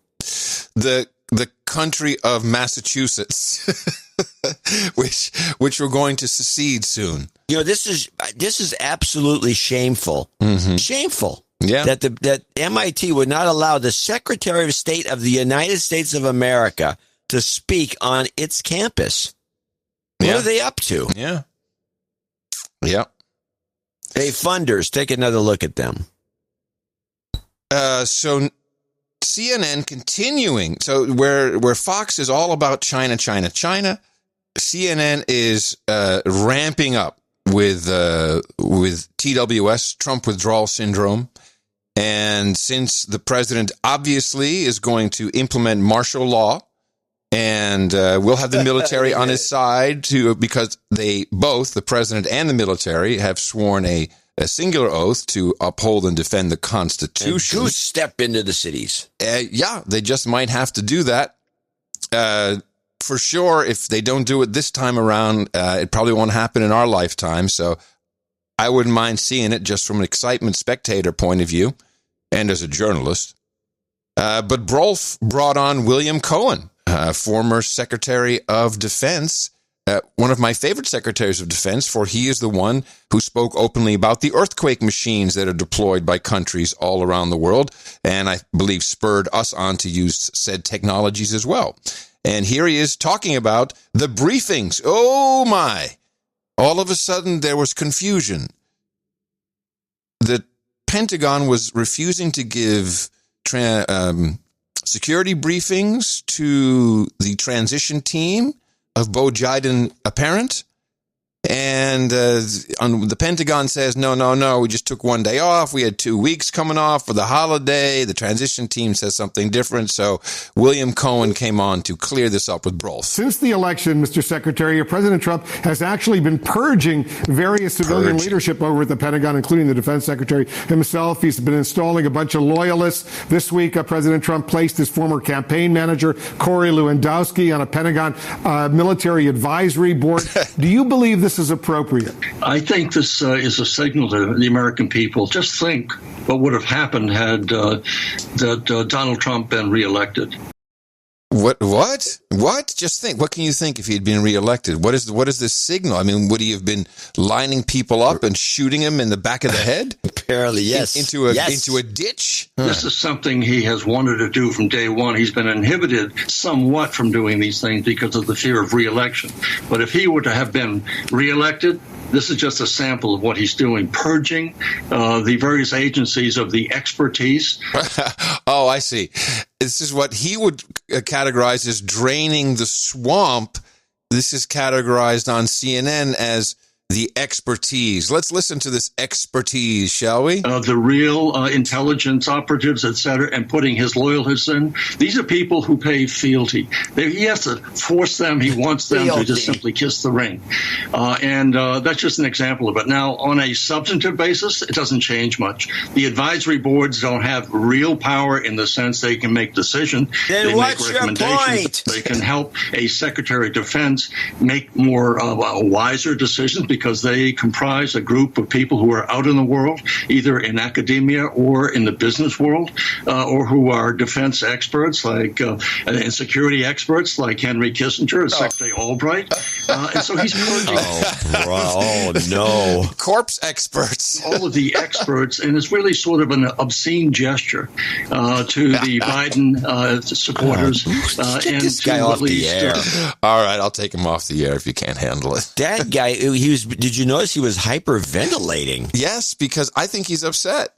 The country of Massachusetts, which we're going to secede soon. You know, this is absolutely shameful. Mm-hmm. Shameful. Yeah. That MIT would not allow the Secretary of State of the United States of America to speak on its campus. What are they up to? Yeah. Yeah. Hey, funders, take another look at them. So CNN continuing. So where Fox is all about China, CNN is ramping up with TWS, Trump withdrawal syndrome. And since the president obviously is going to implement martial law, and we'll have the military on his side because they both, the president and the military, have sworn a singular oath to uphold and defend the Constitution. And step into the cities. They just might have to do that. For sure, if they don't do it this time around, it probably won't happen in our lifetime. So I wouldn't mind seeing it just from an excitement spectator point of view and as a journalist. But Brolf brought on William Cohen, former Secretary of Defense, one of my favorite secretaries of defense, for he is the one who spoke openly about the earthquake machines that are deployed by countries all around the world, and I believe spurred us on to use said technologies as well. And here he is talking about the briefings. Oh my! All of a sudden there was confusion. The Pentagon was refusing to give security briefings to the transition team of Bo Jiden apparent. And the Pentagon says, no, we just took one day off. We had 2 weeks coming off for the holiday. The transition team says something different. So William Cohen came on to clear this up with Brolf. Since the election, Mr. Secretary, President Trump has actually been purging various civilian leadership over at the Pentagon, including the defense secretary himself. He's been installing a bunch of loyalists. This week, President Trump placed his former campaign manager, Corey Lewandowski, on a Pentagon military advisory board. Do you believe this this is appropriate? I think this is a signal to the American people. Just think what would have happened had Donald Trump been reelected. What? Just think. What can you think if he had been reelected? What is this signal? I mean, would he have been lining people up and shooting him in the back of the head? Apparently, yes. Into a ditch? This is something he has wanted to do from day one. He's been inhibited somewhat from doing these things because of the fear of reelection. But if he were to have been reelected, this is just a sample of what he's doing, purging the various agencies of the expertise. Oh, I see. This is what he would categorize as draining the swamp. This is categorized on CNN as the expertise. Let's listen to this expertise, shall we? The real intelligence operatives, et cetera, and putting his loyalists in. These are people who pay fealty. He has to force them. He wants them to just simply kiss the ring. And that's just an example of it. Now, on a substantive basis, it doesn't change much. The advisory boards don't have real power in the sense they can make decisions. Then they what's make your recommendations. point? They can help a Secretary of Defense make more wiser decisions because they comprise a group of people who are out in the world, either in academia or in the business world, or who are defense experts like and security experts like Henry Kissinger and Secretary Albright. And so he's purging. Oh, no. Corpse experts. All of the experts, and it's really sort of an obscene gesture to the Biden supporters. Get this guy off the air. All right, I'll take him off the air if you can't handle it. That guy, did you notice he was hyperventilating? Yes, because I think he's upset.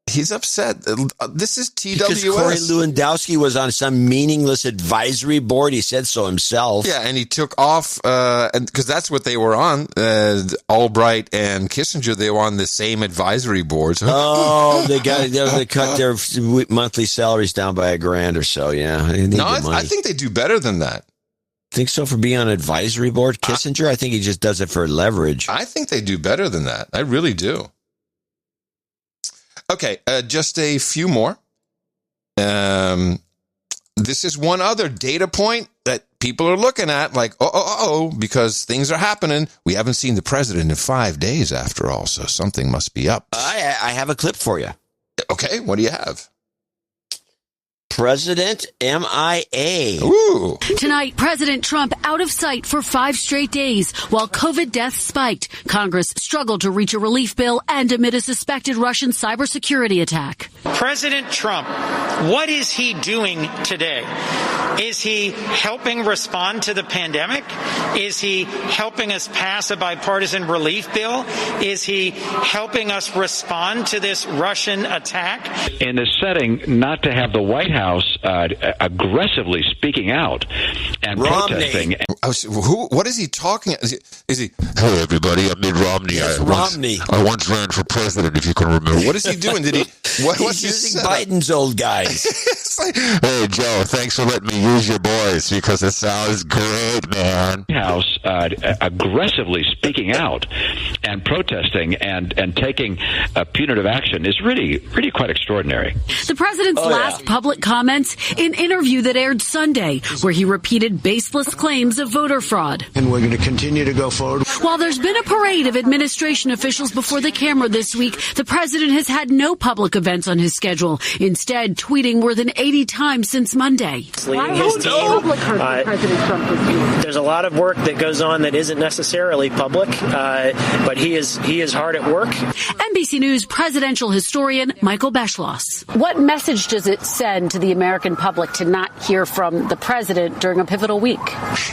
He's upset. This is TWS. Because Corey Lewandowski was on some meaningless advisory board. He said so himself. Yeah, and he took off, because that's what they were on. Albright and Kissinger, they were on the same advisory boards. Oh, they cut their monthly salaries down by $1,000 or so. Yeah, no, I think they do better than that. Think so for being on an advisory board, Kissinger? I think he just does it for leverage. I think they do better than that. I really do. Okay, just a few more. This is one other data point that people are looking at, like, because things are happening. We haven't seen the president in 5 days after all, so something must be up. I have a clip for you. Okay, what do you have? President MIA. Ooh. Tonight, President Trump out of sight for 5 straight days while COVID deaths spiked. Congress struggled to reach a relief bill and amid a suspected Russian cybersecurity attack. President Trump, what is he doing today? Is he helping respond to the pandemic? Is he helping us pass a bipartisan relief bill? Is he helping us respond to this Russian attack? In this setting, not to have the White House aggressively speaking out and protesting. What is he talking? Is he? Hey, everybody! I'm Mitt Romney. Romney. I once ran for president. If you can remember, what is he doing? Did he? He's using Biden's old guys. It's like, hey, Joe, thanks for letting me use your voice because it sounds great, man. House aggressively speaking out and protesting and taking punitive action is really quite extraordinary. The president's last public comments, an interview that aired Sunday, where he repeated baseless claims of voter fraud. And we're going to continue to go forward. While there's been a parade of administration officials before the camera this week, the president has had no public events on his schedule, instead tweeting more than 80 times since Monday. Leading his team. There's a lot of work that goes on that isn't necessarily public, but he is hard at work. NBC News presidential historian Michael Beschloss. What message does it send to the American public to not hear from the president during a pivotal week?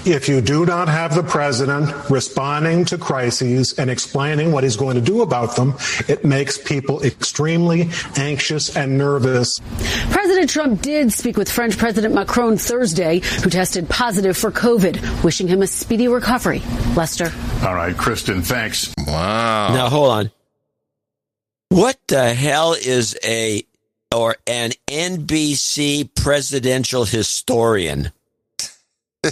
If you do not have the president responding to crises and explaining what he's going to do about them, it makes people extremely anxious and nervous. President Trump did speak with French President Macron Thursday, who tested positive for COVID, wishing him a speedy recovery. Lester. All right, Kristen, thanks. Wow. Now, hold on. What the hell is an NBC presidential historian? They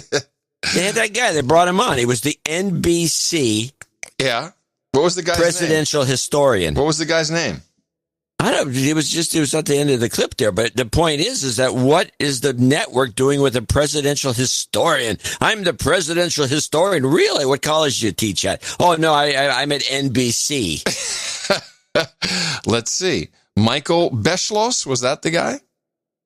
had that guy. They brought him on. He was the NBC. Yeah. What was the guy's presidential name? Historian. What was the guy's name? I don't. It was at the end of the clip there. But the point is that what is the network doing with a presidential historian? I'm the presidential historian. Really? What college do you teach at? Oh no, I'm at NBC. Let's see. Michael Beschloss, was that the guy?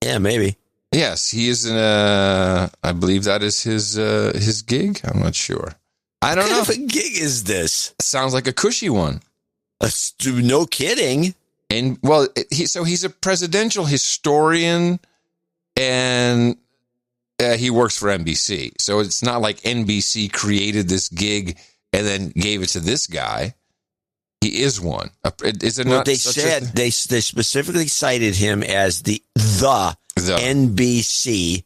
Yeah, maybe. Yes, he is in I believe that is his gig. I'm not sure. I don't know. What kind of a gig is this? Sounds like a cushy one. No kidding. And well, he's a presidential historian, and he works for NBC. So it's not like NBC created this gig and then gave it to this guy. He is one. Is it not? They said they specifically cited him as the NBC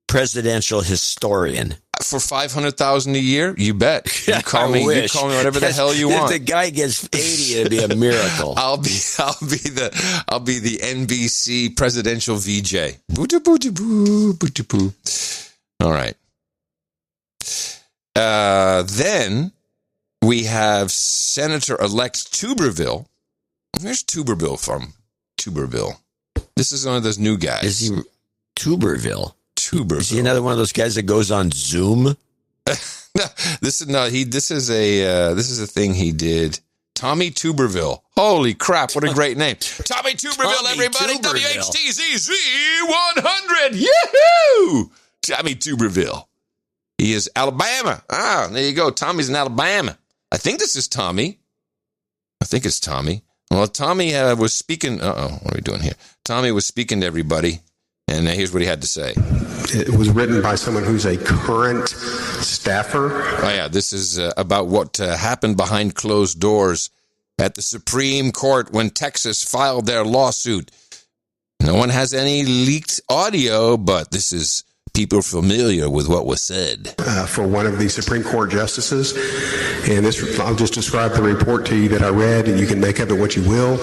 presidential historian. For $500,000 a year, you bet. You call me. You call me whatever the hell you want. If the guy gets 80, it'd be a miracle. I'll be the NBC presidential VJ. All right. Then we have Senator-elect Tuberville. Where's Tuberville from? Tuberville. This is one of those new guys. Is he Tuberville? Tuberville. Is he another one of those guys that goes on Zoom? This is a thing he did. Tommy Tuberville. Holy crap, what a great name. Tommy Tuberville, everybody. WHTZZ 100. Yahoo! Tommy Tuberville. He is Alabama. Ah, there you go. Tommy's in Alabama. I think this is Tommy. I think it's Tommy. Well, Tommy was speaking. What are we doing here? Tommy was speaking to everybody, and here's what he had to say. It was written by someone who's a current staffer. Oh, yeah. This is about what happened behind closed doors at the Supreme Court when Texas filed their lawsuit. No one has any leaked audio, but this is people familiar with what was said. For one of the Supreme Court justices. And I'll just describe the report to you that I read, and you can make of it what you will.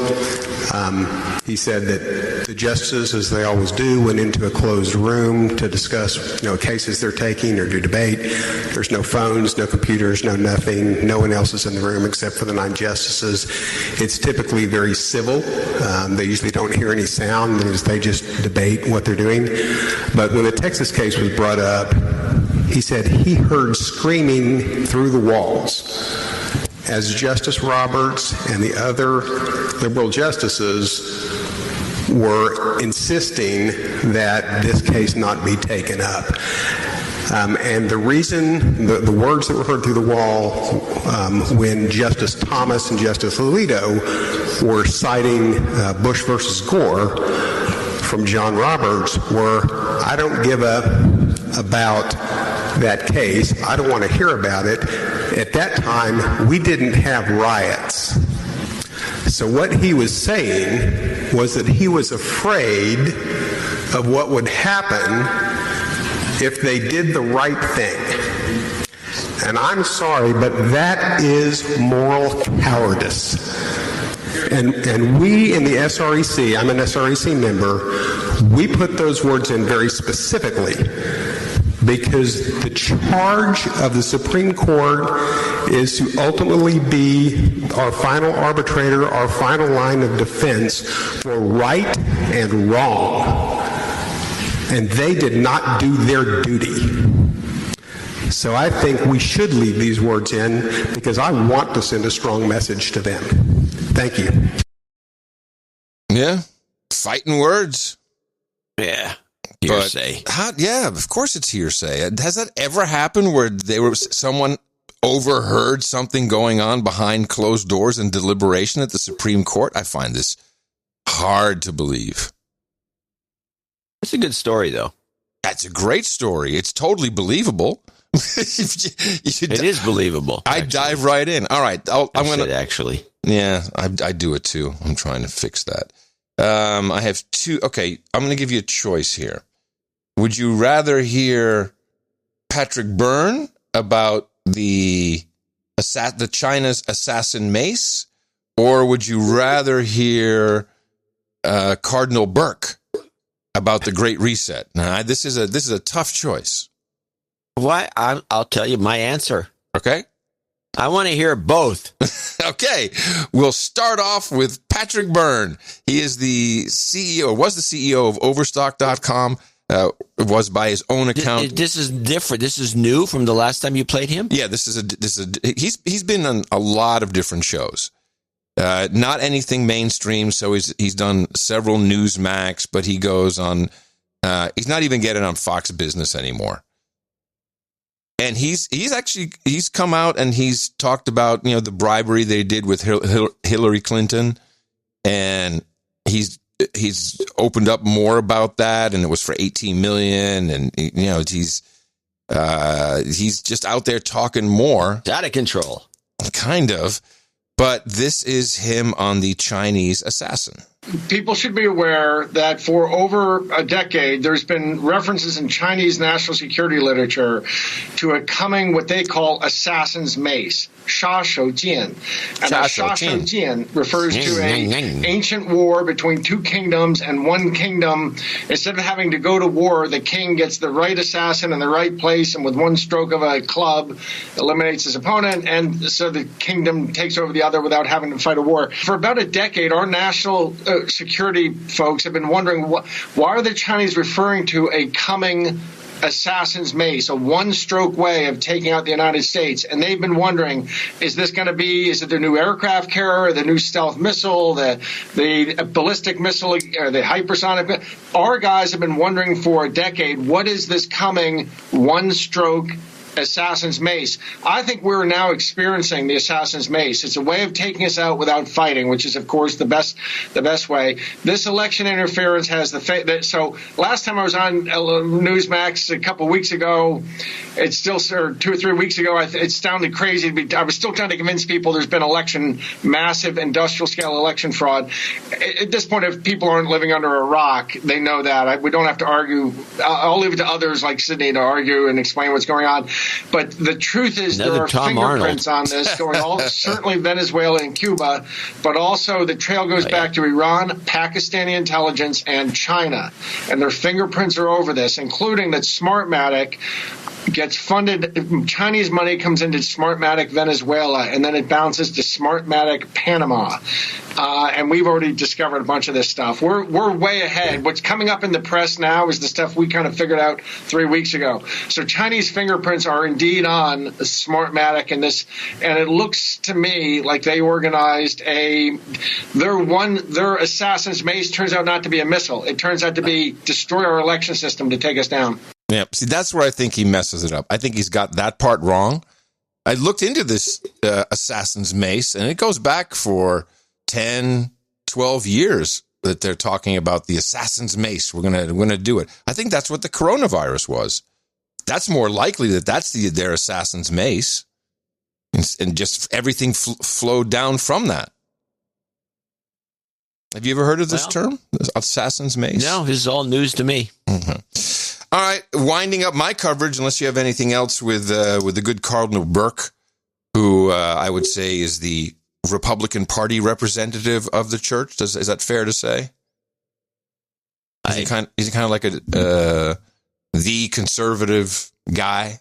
He said that the justices, as they always do, went into a closed room to discuss, cases they're taking or do debate. There's no phones, no computers, no nothing. No one else is in the room except for the 9 justices. It's typically very civil. They usually don't hear any sound. They just debate what they're doing. But when the Texas case was brought up, he said he heard screaming through the walls as Justice Roberts and the other liberal justices were insisting that this case not be taken up. And the reason, the words that were heard through the wall when Justice Thomas and Justice Alito were citing Bush versus Gore from John Roberts were, I don't give up about that case. I don't want to hear about it. At that time, we didn't have riots. So what he was saying was that he was afraid of what would happen if they did the right thing. And I'm sorry, but that is moral cowardice. And we in the SREC, I'm an SREC member, we put those words in very specifically because the charge of the Supreme Court is to ultimately be our final arbitrator, our final line of defense for right and wrong. And they did not do their duty. So I think we should leave these words in because I want to send a strong message to them. Thank you. Yeah, fighting words. Yeah, hearsay. Yeah, of course it's hearsay. Has that ever happened where someone overheard something going on behind closed doors in deliberation at the Supreme Court? I find this hard to believe. It's a good story, though. That's a great story. It's totally believable. It is believable. I dive right in. All right, I'm going to actually. Yeah, I do it too. I'm trying to fix that. I have 2. Okay, I'm going to give you a choice here. Would you rather hear Patrick Byrne about the China's assassin Mace, or would you rather hear Cardinal Burke about the Great Reset? Now, this is a tough choice. Why? I'll tell you my answer. Okay. I want to hear both. Okay. We'll start off with Patrick Byrne. He is the CEO, was the CEO of Overstock.com. Was by his own account. This is different. This is new from the last time you played him? Yeah, he's been on a lot of different shows. Not anything mainstream, so he's done several Newsmax, but he goes on, he's not even getting on Fox Business anymore. And he's come out and he's talked about, the bribery they did with Hillary Clinton, and he's opened up more about that, and it was for $18 million, and he's just out there talking more. It's out of control. Kind of. But this is him on the Chinese assassin. People should be aware that for over a decade, there's been references in Chinese national security literature to a coming, what they call assassin's mace, sha shou jian. And a sha shou jian refers to an ancient war between two kingdoms, and one kingdom, instead of having to go to war, the king gets the right assassin in the right place, and with one stroke of a club eliminates his opponent, and so the kingdom takes over the other without having to fight a war. For about a decade, our national security folks have been wondering why are the Chinese referring to a coming assassin's mace, a one-stroke way of taking out the United States. And they've been wondering, is it the new aircraft carrier, the new stealth missile, the ballistic missile, or the hypersonic? Our guys have been wondering for a decade, what is this coming one-stroke assassin's mace? I think we're now experiencing the assassin's mace. It's a way of taking us out without fighting, which is, of course, the best way. This election interference has so last time I was on Newsmax a couple of weeks ago, it's still, or 2 or 3 weeks ago, it sounded crazy. I was still trying to convince people there's been massive industrial scale election fraud. At this point, if people aren't living under a rock, they know that. We don't have to argue. I'll leave it to others like Sydney to argue and explain what's going on. But the truth is there are fingerprints on this going all certainly Venezuela and Cuba, but also the trail goes back to Iran, Pakistani intelligence, and China. And their fingerprints are over this, including that Smartmatic gets funded. Chinese money comes into Smartmatic Venezuela, and then it bounces to Smartmatic Panama. And we've already discovered a bunch of this stuff. We're way ahead. What's coming up in the press now is the stuff we kind of figured out 3 weeks ago. So Chinese fingerprints are indeed on Smartmatic and this, and it looks to me like they organized their assassin's mace turns out not to be a missile. It turns out to be destroy our election system to take us down. Yeah, see, that's where I think he messes it up. I think he's got that part wrong. I looked into this assassin's mace, and it goes back for 10, 12 years that they're talking about the assassin's mace. We're gonna do it. I think that's what the coronavirus was. That's more likely that's their assassin's mace, and just everything flowed down from that. Have you ever heard of this term, assassin's mace? No, this is all news to me. Mm-hmm. All right, winding up my coverage, unless you have anything else with the good Cardinal Burke, who I would say is the Republican Party representative of the church. Is that fair to say? Is he kind of like the conservative guy?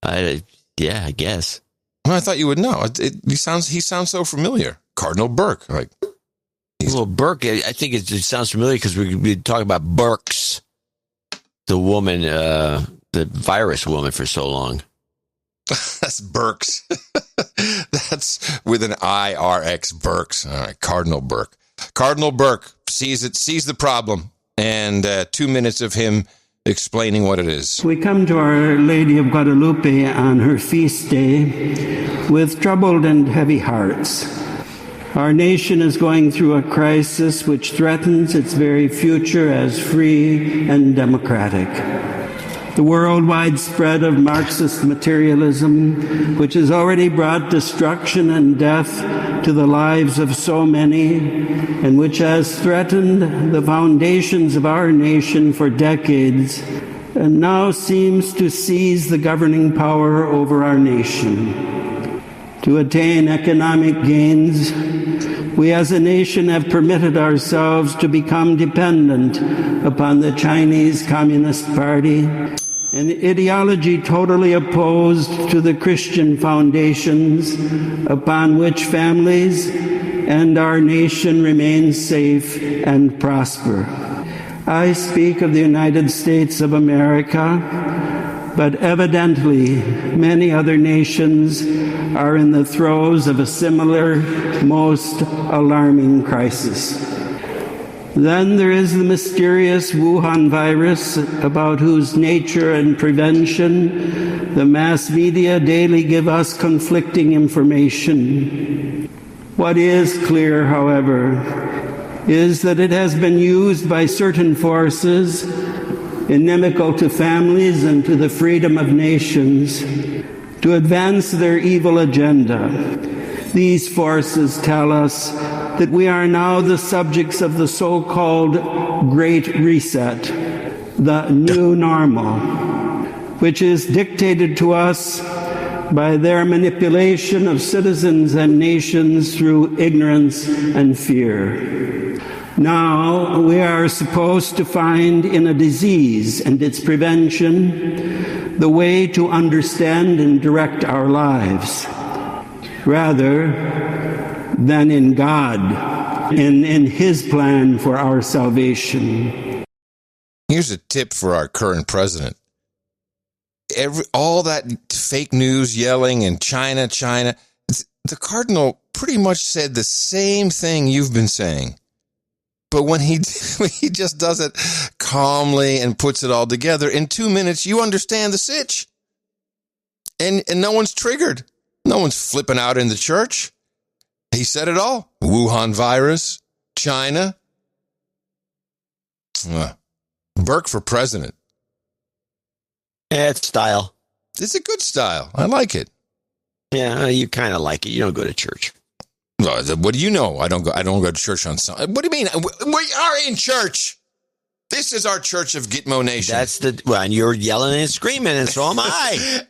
Yeah, I guess. Well, I thought you would know. He sounds so familiar, Cardinal Burke. Well, Burke, I think it sounds familiar because we've been talking about Burks. The woman, the virus woman for so long. That's Burks. That's with an IRX, Burks. All right, Cardinal Burke. Cardinal Burke sees the problem, and 2 minutes of him explaining what it is. We come to Our Lady of Guadalupe on her feast day with troubled and heavy hearts. Our nation is going through a crisis which threatens its very future as free and democratic. The worldwide spread of Marxist materialism, which has already brought destruction and death to the lives of so many, and which has threatened the foundations of our nation for decades, and now seems to seize the governing power over our nation. To attain economic gains, we as a nation have permitted ourselves to become dependent upon the Chinese Communist Party an ideology totally opposed to the Christian foundations upon which families and our nation remain safe and prosper. I speak of the United States of America, but evidently many other nations are in the throes of a similar, most alarming crisis. Then there is the mysterious Wuhan virus, about whose nature and prevention the mass media daily give us conflicting information. What is clear, however, is that it has been used by certain forces inimical to families and to the freedom of nations to advance their evil agenda. These forces tell us that we are now the subjects of the so-called Great Reset, the new normal, which is dictated to us by their manipulation of citizens and nations through ignorance and fear. Now we are supposed to find in a disease and its prevention the way to understand and direct our lives, rather than in God and in His plan for our salvation. Here's a tip for our current president. All that fake news yelling and China, the Cardinal pretty much said the same thing you've been saying. But when he just does it calmly and puts it all together, in 2 minutes, you understand the sitch. And no one's triggered. No one's flipping out in the church. He said it all. Wuhan virus, China. Burke for president. Yeah, it's style. It's a good style. I like it. Yeah, you kind of like it. You don't go to church. What do you know? I don't go to church on Sunday. What do you mean? We are in church. This is our church of Gitmo Nation. And you're yelling and screaming, and so am I.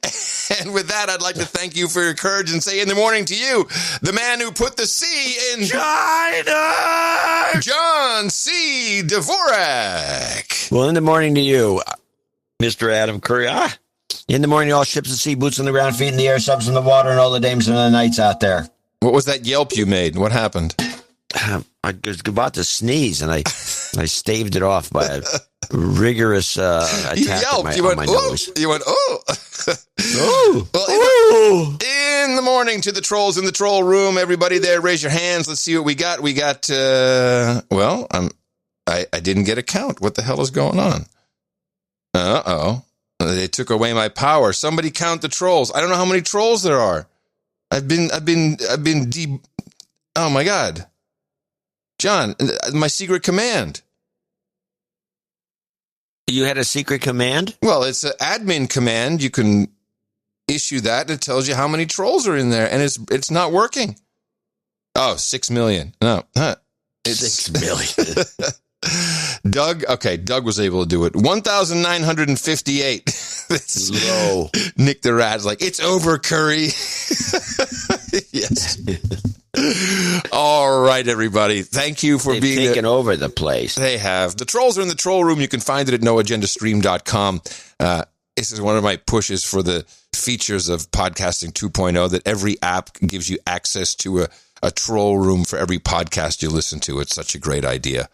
And with that, I'd like to thank you for your courage and say in the morning to you, the man who put the C in China, John C. Dvorak. Well, in the morning to you, Mr. Adam Curry. In the morning, all ships at sea, boots on the ground, feet in the air, subs in the water, and all the dames and the knights out there. What was that yelp you made? What happened? I was about to sneeze, and I staved it off by a rigorous attack on my nose. You went, oh. Oh. Well, in the morning to the trolls in the troll room. Everybody there, raise your hands. Let's see what we got. We got, I didn't get a count. What the hell is going on? Uh-oh. They took away my power. Somebody count the trolls. I don't know how many trolls there are. Oh my God. John, my secret command. You had a secret command? Well, it's an admin command. You can issue that. And it tells you how many trolls are in there, and it's not working. Oh, 6 million. No. It's 6 million. Doug was able to do it. 1,958. That's low. Nick the Rat's like, it's over, Curry. Yes. All right, everybody. Thank you for being taken over the place. They have. The trolls are in the troll room. You can find it at noagendastream.com. This is one of my pushes for the features of Podcasting 2.0, that every app gives you access to a troll room for every podcast you listen to. It's such a great idea.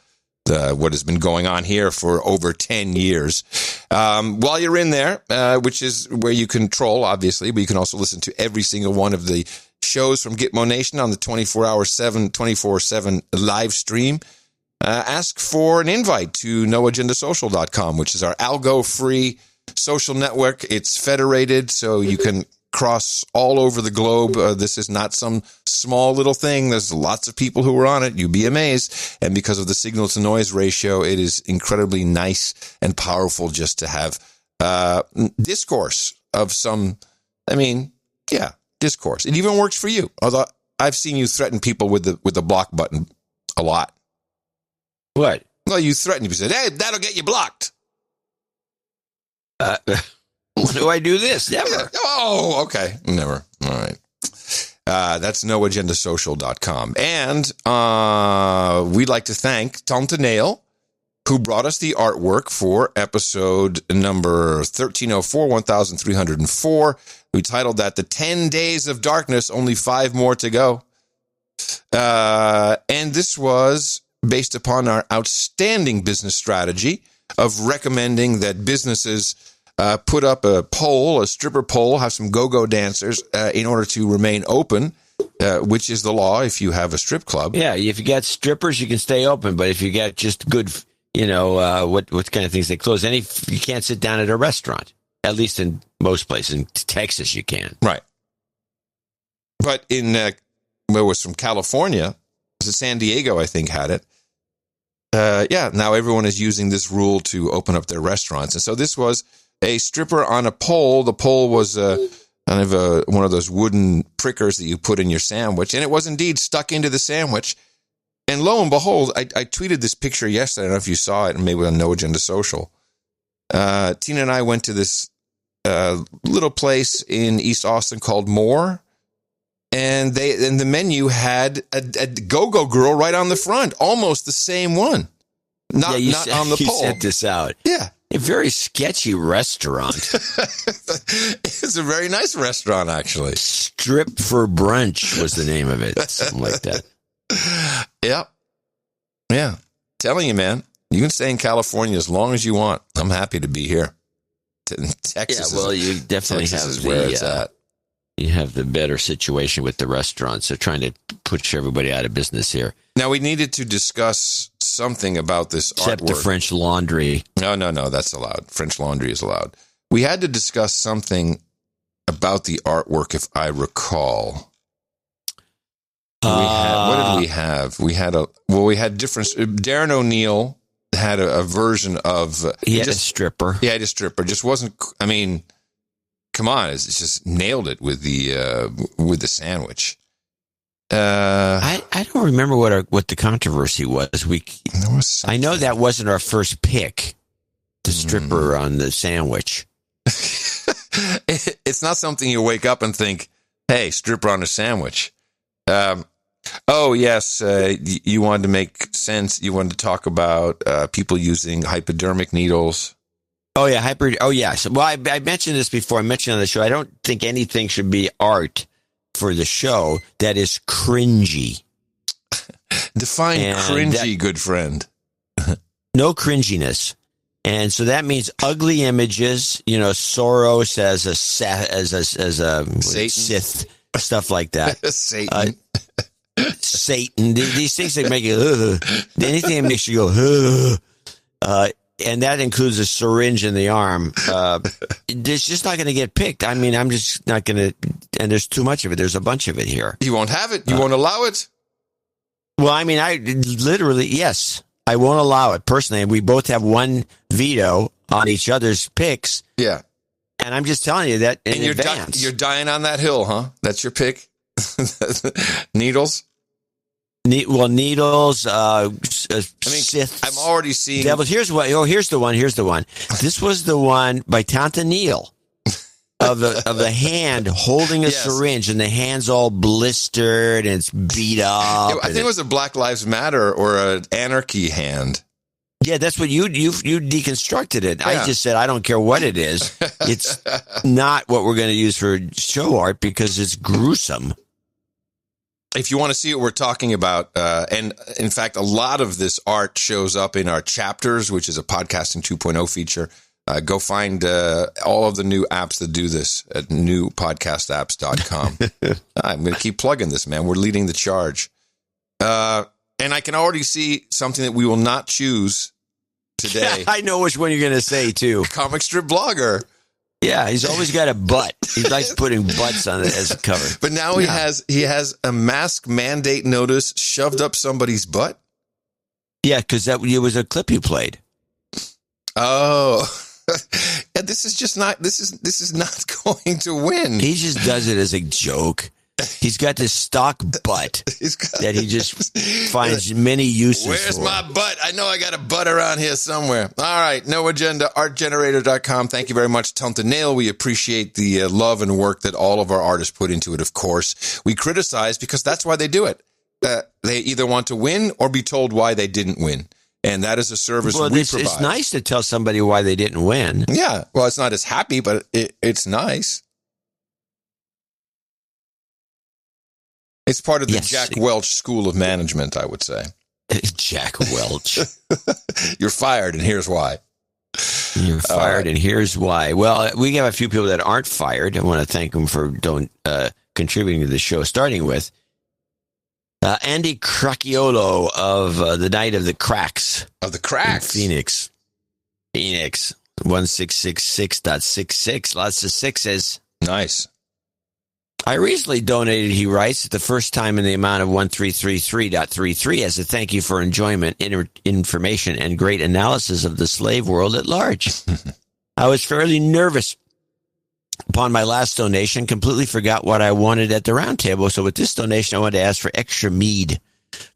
What has been going on here for over 10 years. While you're in there, which is where you can troll, obviously, but you can also listen to every single one of the shows from Gitmo Nation on the 24/7 live stream. Ask for an invite to noagendasocial.com, which is our algo-free social network. It's federated, so you can cross all over the globe. This is not some small little thing. There's lots of people who are on it. You'd be amazed. And because of the signal to noise ratio, it is incredibly nice and powerful just to have discourse of some, discourse. It even works for you. Although I've seen you threaten people with the block button a lot. What? Well, you threaten. You said, hey, that'll get you blocked. When do I do this? Never. Oh, okay. Never. All right. That's noagendasocial.com. And we'd like to thank Tante Nail who brought us the artwork for episode number 1304, 1304. We titled that The 10 Days of Darkness, Only 5 More to Go. And this was based upon our outstanding business strategy of recommending that businesses put up a pole, a stripper pole, have some go-go dancers in order to remain open, which is the law if you have a strip club. Yeah, if you got strippers, you can stay open. But if you got just good, what kind of things they close, you can't sit down at a restaurant, at least in most places. In Texas, you can. Right. But it was from California. It was San Diego, I think, had it. Now everyone is using this rule to open up their restaurants. And so this was a stripper on a pole. The pole was kind of one of those wooden prickers that you put in your sandwich. And it was indeed stuck into the sandwich. And lo and behold, I tweeted this picture yesterday. I don't know if you saw it, maybe on No Agenda Social. Tina and I went to this little place in East Austin called Moore. And the menu had a go-go girl right on the front, almost the same one. Not on the pole. You sent this out. Yeah. A very sketchy restaurant. It's a very nice restaurant, actually. Strip for Brunch was the name of it. Something like that. Yep. Yeah. Telling you, man, you can stay in California as long as you want. I'm happy to be here. Texas. Yeah, well, you definitely Texas is where it's at. You have the better situation with the restaurants. They're trying to push everybody out of business here. Now, we needed to discuss something about this Except artwork. the French Laundry. No, that's allowed. French Laundry is allowed. We had to discuss something about the artwork, if I recall. What did we have? We had different. Darren O'Neill had a version of. He had a stripper. He had a stripper. Just wasn't. I mean, come on! It's just nailed it with the sandwich. I don't remember what the controversy was. I know that wasn't our first pick. The stripper on the sandwich. It's not something you wake up and think, "Hey, stripper on a sandwich." Oh yes, you wanted to make sense. You wanted to talk about people using hypodermic needles. Oh yeah, yes. Well, I mentioned this before. I mentioned on the show. I don't think anything should be art for the show that is cringy. Define cringy, good friend. No cringiness. And so that means ugly images, Soros as a Sith, stuff like that. Satan. Satan. These things that make you, anything that makes you go, and that includes a syringe in the arm. It's just not going to get picked. I mean, I'm just not going to, and there's too much of it. There's a bunch of it here. You won't have it? You won't allow it? Well, I mean, I literally, yes, I won't allow it personally. We both have one veto on each other's picks. Yeah. And I'm just telling you that in advance. You're dying on that hill, huh? That's your pick? Needles? Needles, Sith. I'm already seeing devils. Here's the one. This was the one by Tanta Neal of the hand holding a syringe, and the hand's all blistered and it's beat up. I think it was a Black Lives Matter or an anarchy hand. Yeah, that's what you deconstructed it. Yeah. I just said I don't care what it is. It's not what we're going to use for show art because it's gruesome. If you want to see what we're talking about, and in fact, a lot of this art shows up in our chapters, which is a Podcasting 2.0 feature. Go find all of the new apps that do this at newpodcastapps.com. I'm going to keep plugging this, man. We're leading the charge. And I can already see something that we will not choose today. I know which one you're going to say, too. Comic strip blogger. Yeah, he's always got a butt. He likes putting butts on it as a cover. But now he has a mask mandate notice shoved up somebody's butt? Yeah, because it was a clip you played. Oh. Yeah, this is not going to win. He just does it as a joke. He's got this stock butt that he just finds many uses Where's for. my butt? I know I got a butt around here somewhere. All right, No Agenda, artgenerator.com. Thank you very much, Tanta Nail. We appreciate the love and work that all of our artists put into it, of course. We criticize because that's why they do it. They either want to win or be told why they didn't win. And that is a service we provide. It's nice to tell somebody why they didn't win. Yeah. Well, it's not as happy, but it's nice. It's part of the Jack Welch School of Management, I would say. Jack Welch. You're fired, and here's why. You're fired, and here's why. Well, we have a few people that aren't fired. I want to thank them for contributing to the show, starting with Andy Cracchiolo of the Night of the Cracks. Of the Cracks? Phoenix. 1666.66. Lots of sixes. Nice. I recently donated, he writes, the first time in the amount of 1333.33 as a thank you for enjoyment, information, and great analysis of the slave world at large. I was fairly nervous upon my last donation, completely forgot what I wanted at the round table. So with this donation, I wanted to ask for extra mead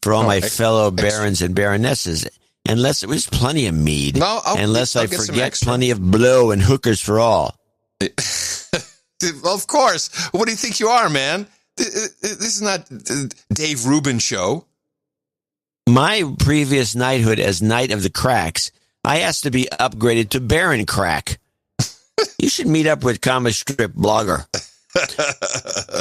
for all my fellow barons and baronesses. Unless it was plenty of mead. Unless I forget plenty of blow and hookers for all. Well, of course. What do you think you are, man? This is not Dave Rubin show. My previous knighthood as Knight of the Cracks, I asked to be upgraded to Baron Crack. You should meet up with Comic Strip Blogger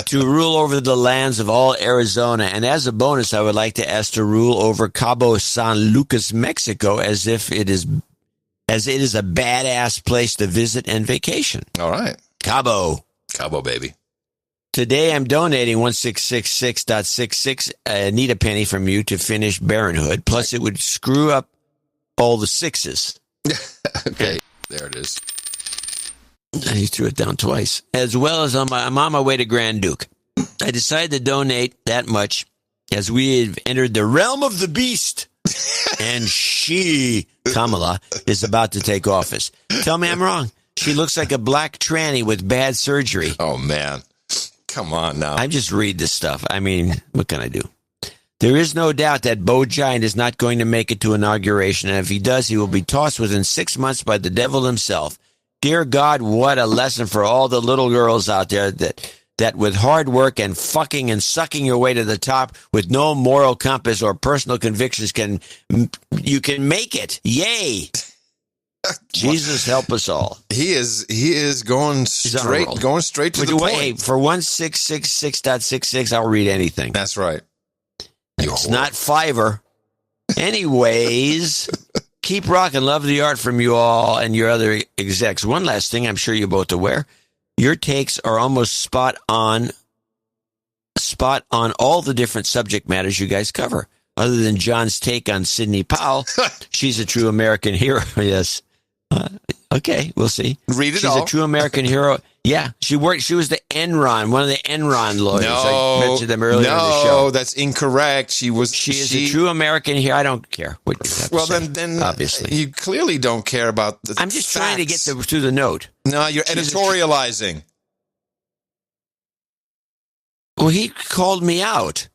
to rule over the lands of all Arizona. And as a bonus, I would like to ask to rule over Cabo San Lucas, Mexico, as it is a badass place to visit and vacation. All right. Cabo, baby. Today I'm donating 1666.66. I need a penny from you to finish Baronhood. Plus, it would screw up all the sixes. Okay, there it is. He threw it down twice. As well as I'm on my way to Grand Duke. I decided to donate that much as we have entered the realm of the beast. And she, Kamala, is about to take office. Tell me I'm wrong. She looks like a black tranny with bad surgery. Oh, man. Come on now. I just read this stuff. I mean, what can I do? There is no doubt that Bo Giant is not going to make it to inauguration, and if he does, he will be tossed within 6 months by the devil himself. Dear God, what a lesson for all the little girls out there that with hard work and fucking and sucking your way to the top with no moral compass or personal convictions you can make it. Yay. Jesus help us all. He is going straight to the point. Hey, for 1666.66, I'll read anything. That's right. It's not Fiverr. Anyways, keep rocking. Love the art from you all and your other execs. One last thing, I'm sure you're both aware. Your takes are almost spot on all the different subject matters you guys cover. Other than John's take on Sidney Powell, she's a true American hero. Yes. Okay, we'll see. Read it She's all. A true American hero. Yeah, she was the Enron, one of the Enron lawyers. I mentioned them earlier in the show. No, that's incorrect. She is a true American hero. I don't care what you have to say. Then obviously you clearly don't care about the I'm just facts. trying to get to the note. No, you're editorializing. Well, he called me out.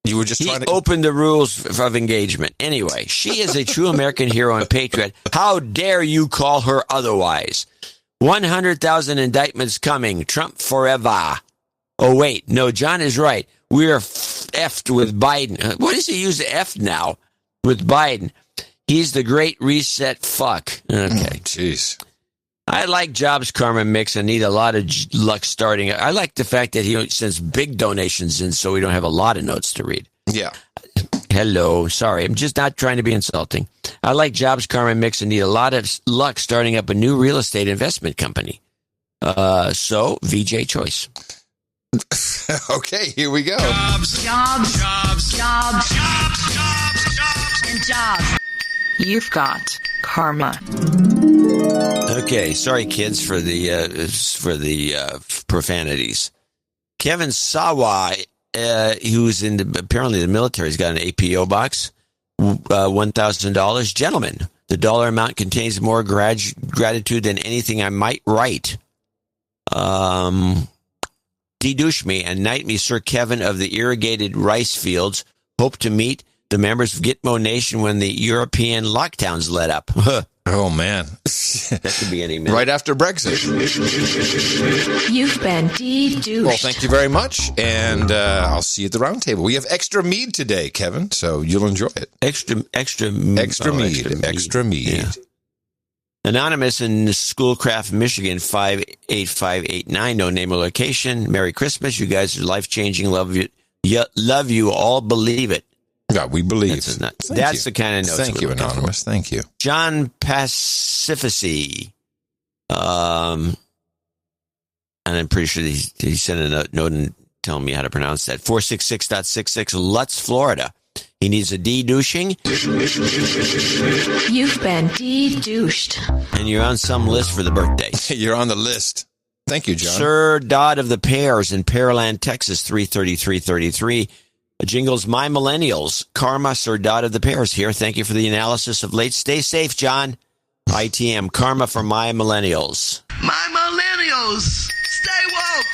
You were just trying to open the rules of engagement. Anyway, she is a true American hero and patriot. How dare you call her otherwise? 100,000 indictments coming. Trump forever. Oh, wait. No, John is right. We are effed with Biden. What does he use F now with Biden? He's the great reset fuck. Okay. Jeez. I like Jobs Karma Mix and need a lot of luck starting. I like the fact that he sends big donations in so we don't have a lot of notes to read. Yeah. Hello. Sorry. I'm just not trying to be insulting. I like Jobs Karma Mix and need a lot of luck starting up a new real estate investment company. So, VJ choice. Okay, here we go. Jobs. And jobs. You've got karma. Okay, sorry, kids, for the profanities. Kevin Sawa, who's apparently the military's got an APO box, $1,000. Gentlemen, the dollar amount contains more gratitude than anything I might write. Dedouche me and knight me, Sir Kevin of the irrigated rice fields. Hope to meet the members of Gitmo Nation when the European lockdowns let up. Oh, man. That could be any minute. Right after Brexit. You've been de-douched. Well, thank you very much, and I'll see you at the round table. We have extra mead today, Kevin, so you'll enjoy it. Extra mead. Yeah. Anonymous in Schoolcraft, Michigan, 58589. No name or location. Merry Christmas. You guys are life-changing. Love you all. Believe it. Yeah, we believe. That's the kind of notes. Thank you, Anonymous. Thank you. John Pacifici. And I'm pretty sure he sent a note and telling me how to pronounce that. 466.66 Lutz, Florida. He needs a de-douching. You've been de-douched. And you're on some list for the birthday. You're on the list. Thank you, John. Sir Dodd of the Pears in Pearland, Texas, 33333. Jingles, My Millennials. Karma, Sir Dodd of the Pears here. Thank you for the analysis of late. Stay safe, John. ITM, Karma for My Millennials. My Millennials, stay woke.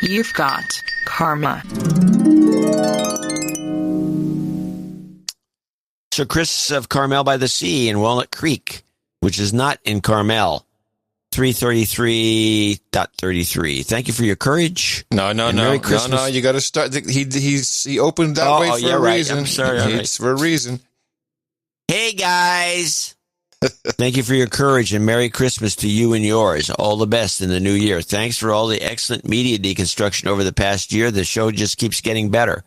You've got karma. Sir Chris of Carmel by the Sea in Walnut Creek, which is not in Carmel. 333.33. Thank you for your courage. No. You got to start. He opened that way for a reason. I'm sorry. It's for a reason. Hey guys, thank you for your courage and Merry Christmas to you and yours. All the best in the new year. Thanks for all the excellent media deconstruction over the past year. The show just keeps getting better.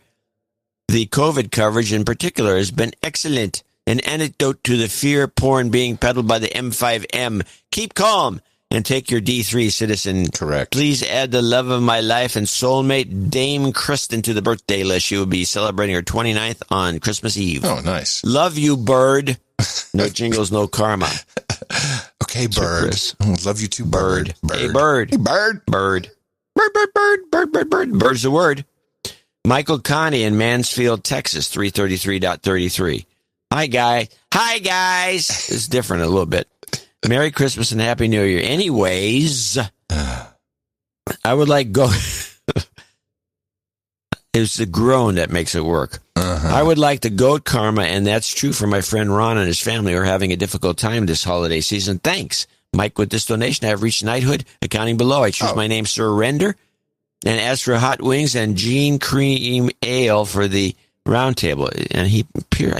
The COVID coverage in particular has been excellent. An anecdote to the fear porn being peddled by the M5M. Keep calm and take your D3, citizen. Correct. Please add the love of my life and soulmate Dame Kristen to the birthday list. She will be celebrating her 29th on Christmas Eve. Oh, nice. Love you, bird. No jingles, no karma. Okay, bird. Love you too, bird. Hey, bird. Hey, bird. Bird. Bird. Bird's the word. Michael Connie in Mansfield, Texas, 333.33. Hi, guys. It's different a little bit. Merry Christmas and Happy New Year. Anyways, I would like go. It's the groan that makes it work. I would like to goat karma, and that's true for my friend Ron and his family who are having a difficult time this holiday season. Thanks, Mike. With this donation, I have reached knighthood. Accounting below, I choose my name, Surrender. And as for hot wings and Gene Cream Ale for the round table, and I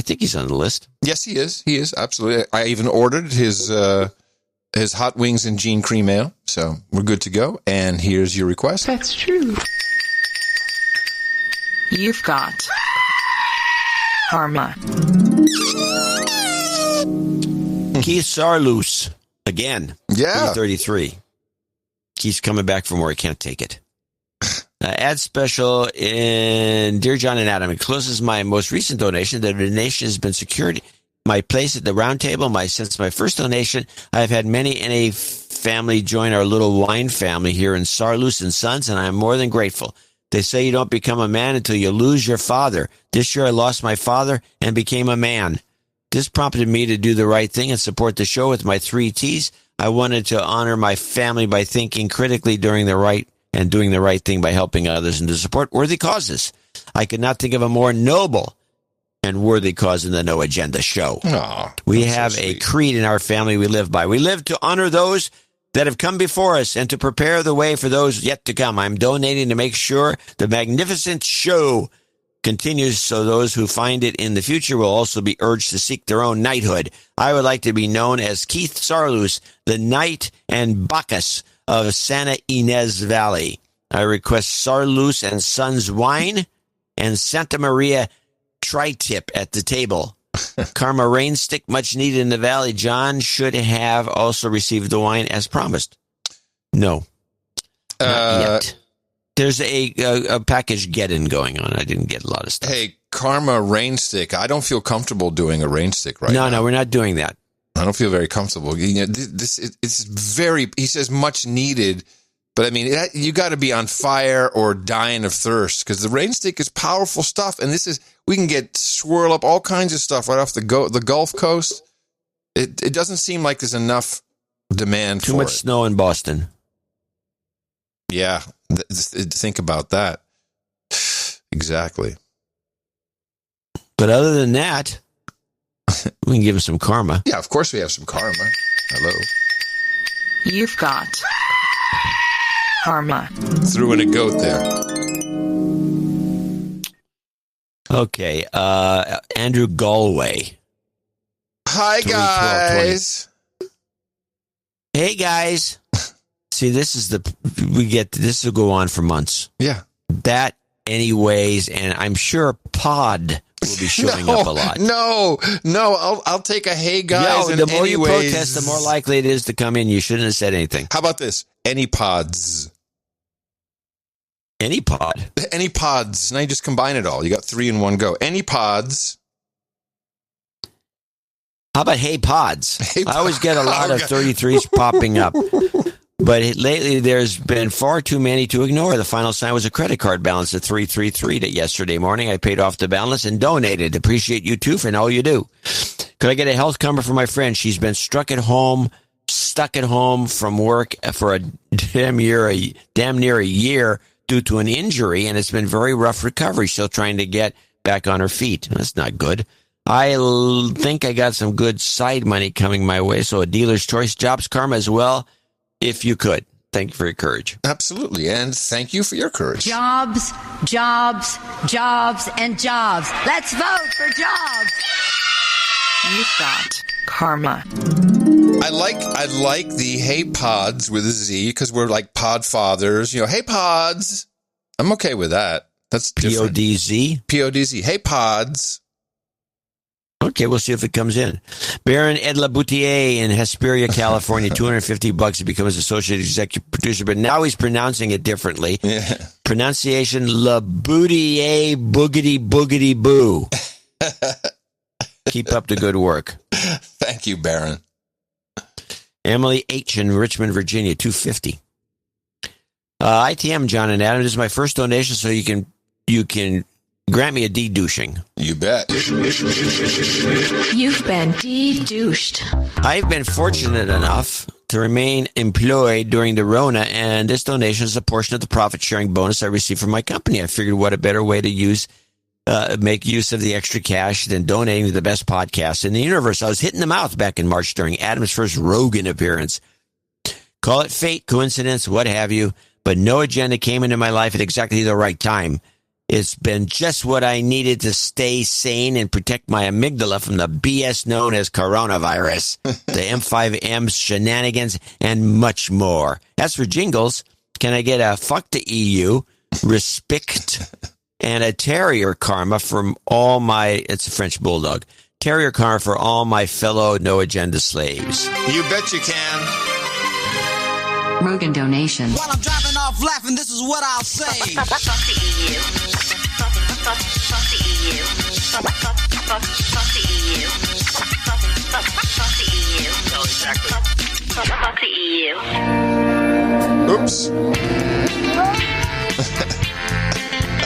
think he's on the list. Yes, he is. He is, absolutely. I even ordered his hot wings and Gene Cream Ale, so we're good to go. And here's your request. That's true. You've got karma. Keith Sarloose again. Yeah. 33. Keith's coming back from where he can't take it. Ad special in Dear John and Adam. It closes my most recent donation. The donation has been secured. My place at the round table. Since my first donation, I've had many in a family join our little wine family here in Sarloose and Sons, and I'm more than grateful. They say you don't become a man until you lose your father. This year I lost my father and became a man. This prompted me to do the right thing and support the show with my 3 T's. I wanted to honor my family by thinking critically doing the right thing by helping others and to support worthy causes. I could not think of a more noble and worthy cause than the No Agenda show. We have a creed in our family we live by. We live to honor those that have come before us and to prepare the way for those yet to come. I'm donating to make sure the magnificent show continues so those who find it in the future will also be urged to seek their own knighthood. I would like to be known as Keith Sarloose, the Knight and Bacchus of Santa Ynez Valley. I request Sarloose and Sons wine and Santa Maria tri-tip at the table. Karma rain stick, much needed in the valley. John should have also received the wine as promised. No, not yet. There's a package get-in going on. I didn't get a lot of stuff. Hey, Karma rain stick. I don't feel comfortable doing a rain stick right now. No, we're not doing that. I don't feel very comfortable. You know, it's very. He says much needed, but I mean, you got to be on fire or dying of thirst because the rain stick is powerful stuff, and we can swirl up all kinds of stuff right off the Gulf Coast. It doesn't seem like there's enough demand. Too much snow in Boston. Yeah, think about that. Exactly. But other than that, We can give him some karma. Yeah, of course we have some karma. Hello. You've got karma. Threw in a goat there. Okay, Andrew Galway. Hi, guys. Hey, guys. See, this will go on for months. Yeah. That anyways, and I'm sure Pod will be showing up a lot. No, I'll take a hey, guys. The more you protest, the more likely it is to come in. You shouldn't have said anything. How about this? Any pods. Any pod. Any pods. Now you just combine it all. You got 3 in one go. Any pods. How about hey pods? I always get a lot of 33s popping up. But lately there's been far too many to ignore. The final sign was a credit card balance of 333 that yesterday morning. I paid off the balance and donated. Appreciate you too for all you do. Could I get a health cover for my friend? She's been stuck at home from work for a damn near a year due to an injury, and it's been very rough recovery. Still trying to get back on her feet. That's not good. I think I got some good side money coming my way, so a dealer's choice, jobs karma as well, if you could. Thank you for your courage. Absolutely, and thank you for your courage. Jobs, jobs, jobs, and jobs. Let's vote for jobs. You've got karma. I like the hey pods with a Z because we're like pod fathers. Hey pods. I'm okay with that. That's different. P-O-D-Z? P-O-D-Z. Hey pods. Okay, we'll see if it comes in. Baron Ed LaBoutier in Hesperia, California, $250 to become his associate executive producer, but now he's pronouncing it differently. Yeah. Pronunciation LaBoutier boogity boogity boo. Keep up the good work. Thank you, Baron. Emily H. in Richmond, Virginia, $250. ITM, John and Adam, this is my first donation, so you can grant me a de-douching. You bet. You've been de-douched. I've been fortunate enough to remain employed during the Rona, and this donation is a portion of the profit-sharing bonus I received from my company. I figured what a better way to make use of the extra cash than donating to the best podcast in the universe. I was hit in the mouth back in March during Adam's first Rogan appearance. Call it fate, coincidence, what have you, but no agenda came into my life at exactly the right time. It's been just what I needed to stay sane and protect my amygdala from the BS known as coronavirus, the M5M shenanigans, and much more. As for jingles, can I get a fuck the EU, respect, and a terrier karma from all my, it's a French bulldog, terrier karma for all my fellow no-agenda slaves? You bet you can. Rogan donation. While I'm driving off laughing, this is what I'll say. Fuck the EU. Fuck the EU. Fuck the EU. Fuck the EU. No, exactly. Fuck the EU. Oops.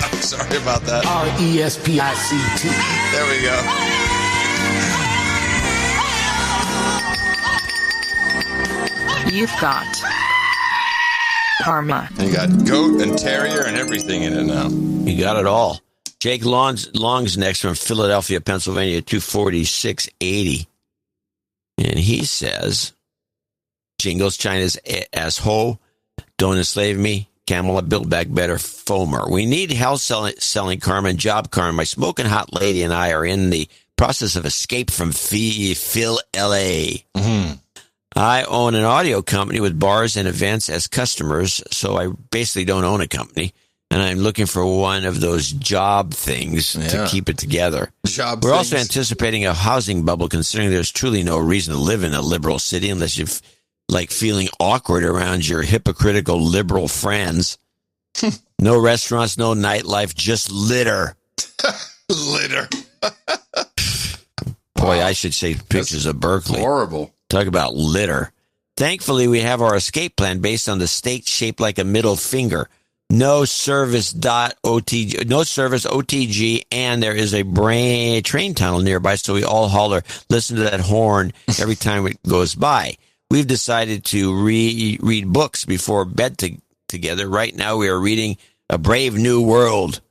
I'm sorry about that. R-E-S-P-I-C-T. There we go. You've got karma. You got goat and terrier and everything in it now. You got it all. Jake Long's next from Philadelphia, Pennsylvania, 246.80. And he says, Jingles, China's asshole, don't enslave me. Camel, Build Back Better, Foamer. We need health selling karma and job karma. My smoking hot lady and I are in the process of escape from Phil, L.A. Mm-hmm. I own an audio company with bars and events as customers, so I basically don't own a company. And I'm looking for one of those job things to keep it together. We're also anticipating a housing bubble, considering there's truly no reason to live in a liberal city unless you're like feeling awkward around your hypocritical liberal friends. No restaurants, no nightlife, just litter. Litter. Boy, I should say pictures of Berkeley. Horrible. Talk about litter. Thankfully, we have our escape plan based on the state shaped like a middle finger. No service OTG, and there is a train tunnel nearby, so we all holler, listen to that horn every time it goes by. We've decided to read books before bed together. Right now, we are reading A Brave New World.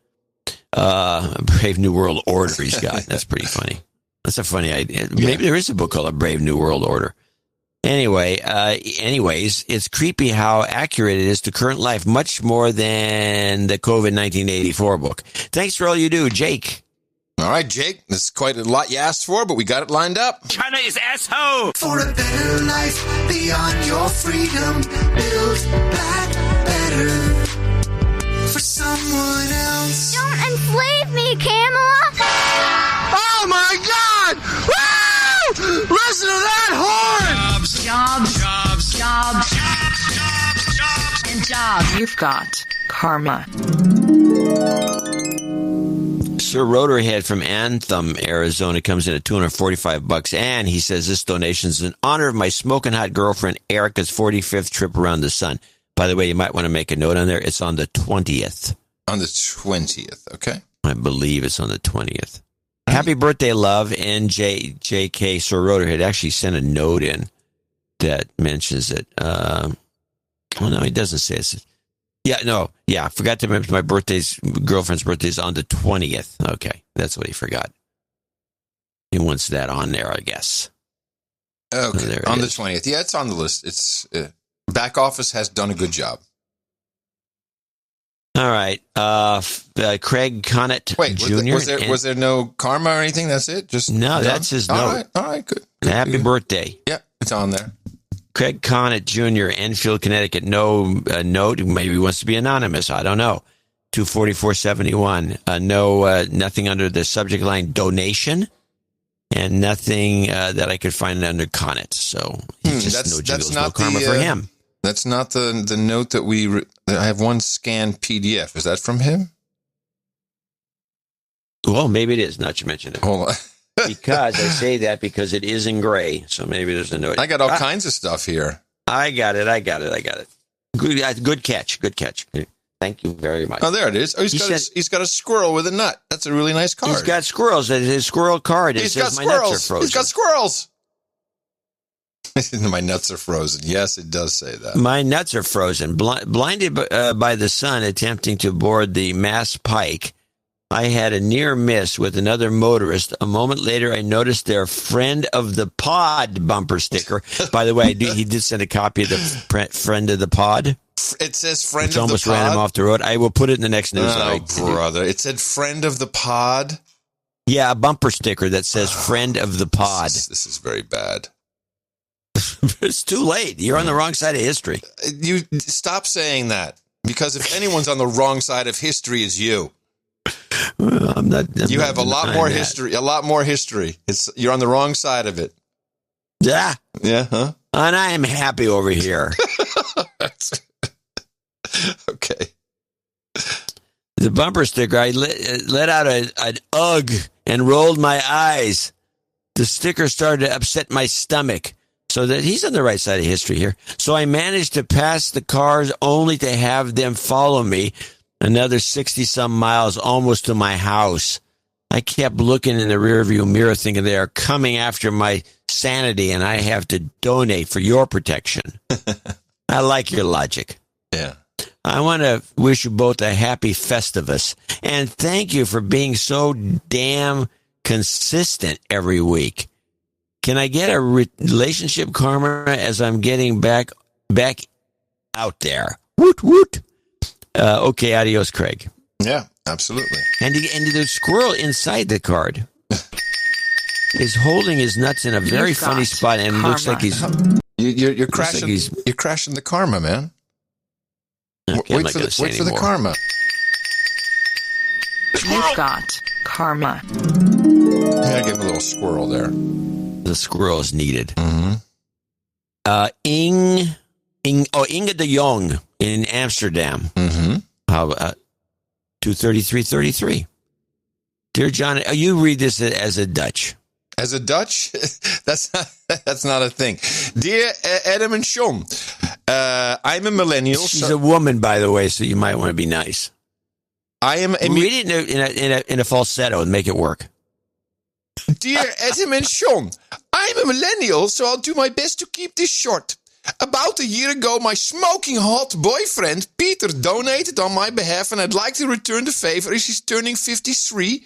A Brave New World Order he's got. That's pretty funny. That's a funny idea. Maybe there is a book called A Brave New World Order. Anyways, it's creepy how accurate it is to current life, much more than the COVID 1984 book. Thanks for all you do, Jake. All right, Jake. This is quite a lot you asked for, but we got it lined up. China is asshole. For a better life beyond your freedom, build back better for someone else. Don't enslave me, Kamala. Oh my God! Woo! Listen to that horn! Jobs, and jobs. You've got karma. Sir Rotorhead from Anthem, Arizona comes in at $245, and he says this donation is in honor of my smoking hot girlfriend Erica's 45th trip around the sun. By the way, you might want to make a note on there. It's on the 20th. On the 20th, okay. I believe it's on the 20th. Happy birthday, love, and J.K. Sir Rotorhead actually sent a note in that mentions it. Oh, no, he doesn't say it. I forgot to mention my girlfriend's birthday is on the 20th. Okay, that's what he forgot. He wants that on there, I guess. Okay, on the 20th. Yeah, it's on the list. It's back office has done a good job. All right, Craig Connett Jr. Was there no karma or anything? That's it? That's his note. All right, good. Happy birthday. Yeah, it's on there. Craig Connett Jr., Enfield, Connecticut. No note. Maybe he wants to be anonymous. I don't know. 24471. Nothing under the subject line donation, and nothing that I could find under Connett. So no karma for him. That's not the note that I have one scanned PDF. Is that from him? Well, maybe it is. Not to mention it. Hold on. Because I say that because it is in gray. So maybe there's a note. I got all kinds of stuff here. I got it. Good catch. Thank you very much. Oh, there it is. Oh, he's got a squirrel with a nut. That's a really nice card. He's got squirrels. His squirrel card. He's got squirrels. My nuts are frozen. He's got squirrels. My nuts are frozen. Yes, it does say that. My nuts are frozen. Blinded by the sun attempting to board the Mass Pike, I had a near miss with another motorist. A moment later, I noticed their friend of the pod bumper sticker. By the way, he did send a copy of the friend of the pod. It says friend of the pod. Almost ran him off the road. I will put it in the next news. Oh, brother. It said friend of the pod? Yeah, a bumper sticker that says friend of the pod. This is very bad. It's too late. You're on the wrong side of history. You stop saying that, because if anyone's on the wrong side of history, it's you. I'm not. You have a lot more history. A lot more history. You're on the wrong side of it. Yeah. Yeah. Huh. And I am happy over here. Okay. The bumper sticker. I let out an ugh and rolled my eyes. The sticker started to upset my stomach. So that he's on the right side of history here. So I managed to pass the cars only to have them follow me another 60-some miles almost to my house. I kept looking in the rearview mirror thinking they are coming after my sanity and I have to donate for your protection. I like your logic. Yeah. I want to wish you both a happy Festivus and thank you for being so damn consistent every week. Can I get a relationship karma as I'm getting back out there? Woot, woot. Okay, adios, Craig. Yeah, absolutely. And the squirrel inside the card is holding his nuts in a very funny spot, and it looks like he's... You're crashing. You're crashing the karma, man. Okay, wait for the karma. You've got karma. Yeah, give him a little squirrel there. The squirrel is needed. Mm-hmm. Inge de Jong in Amsterdam. Mm-hmm. How 233.33. Dear John, you read this as a Dutch. As a Dutch? That's not a thing. Dear Adam and Sean, I'm a millennial. She's a woman, by the way, so you might want to be nice. I am. Read it in a falsetto and make it work. Dear Adam and Sean, I'm a millennial, so I'll do my best to keep this short. About a year ago, my smoking hot boyfriend, Peter, donated on my behalf, and I'd like to return the favor as he's turning 53.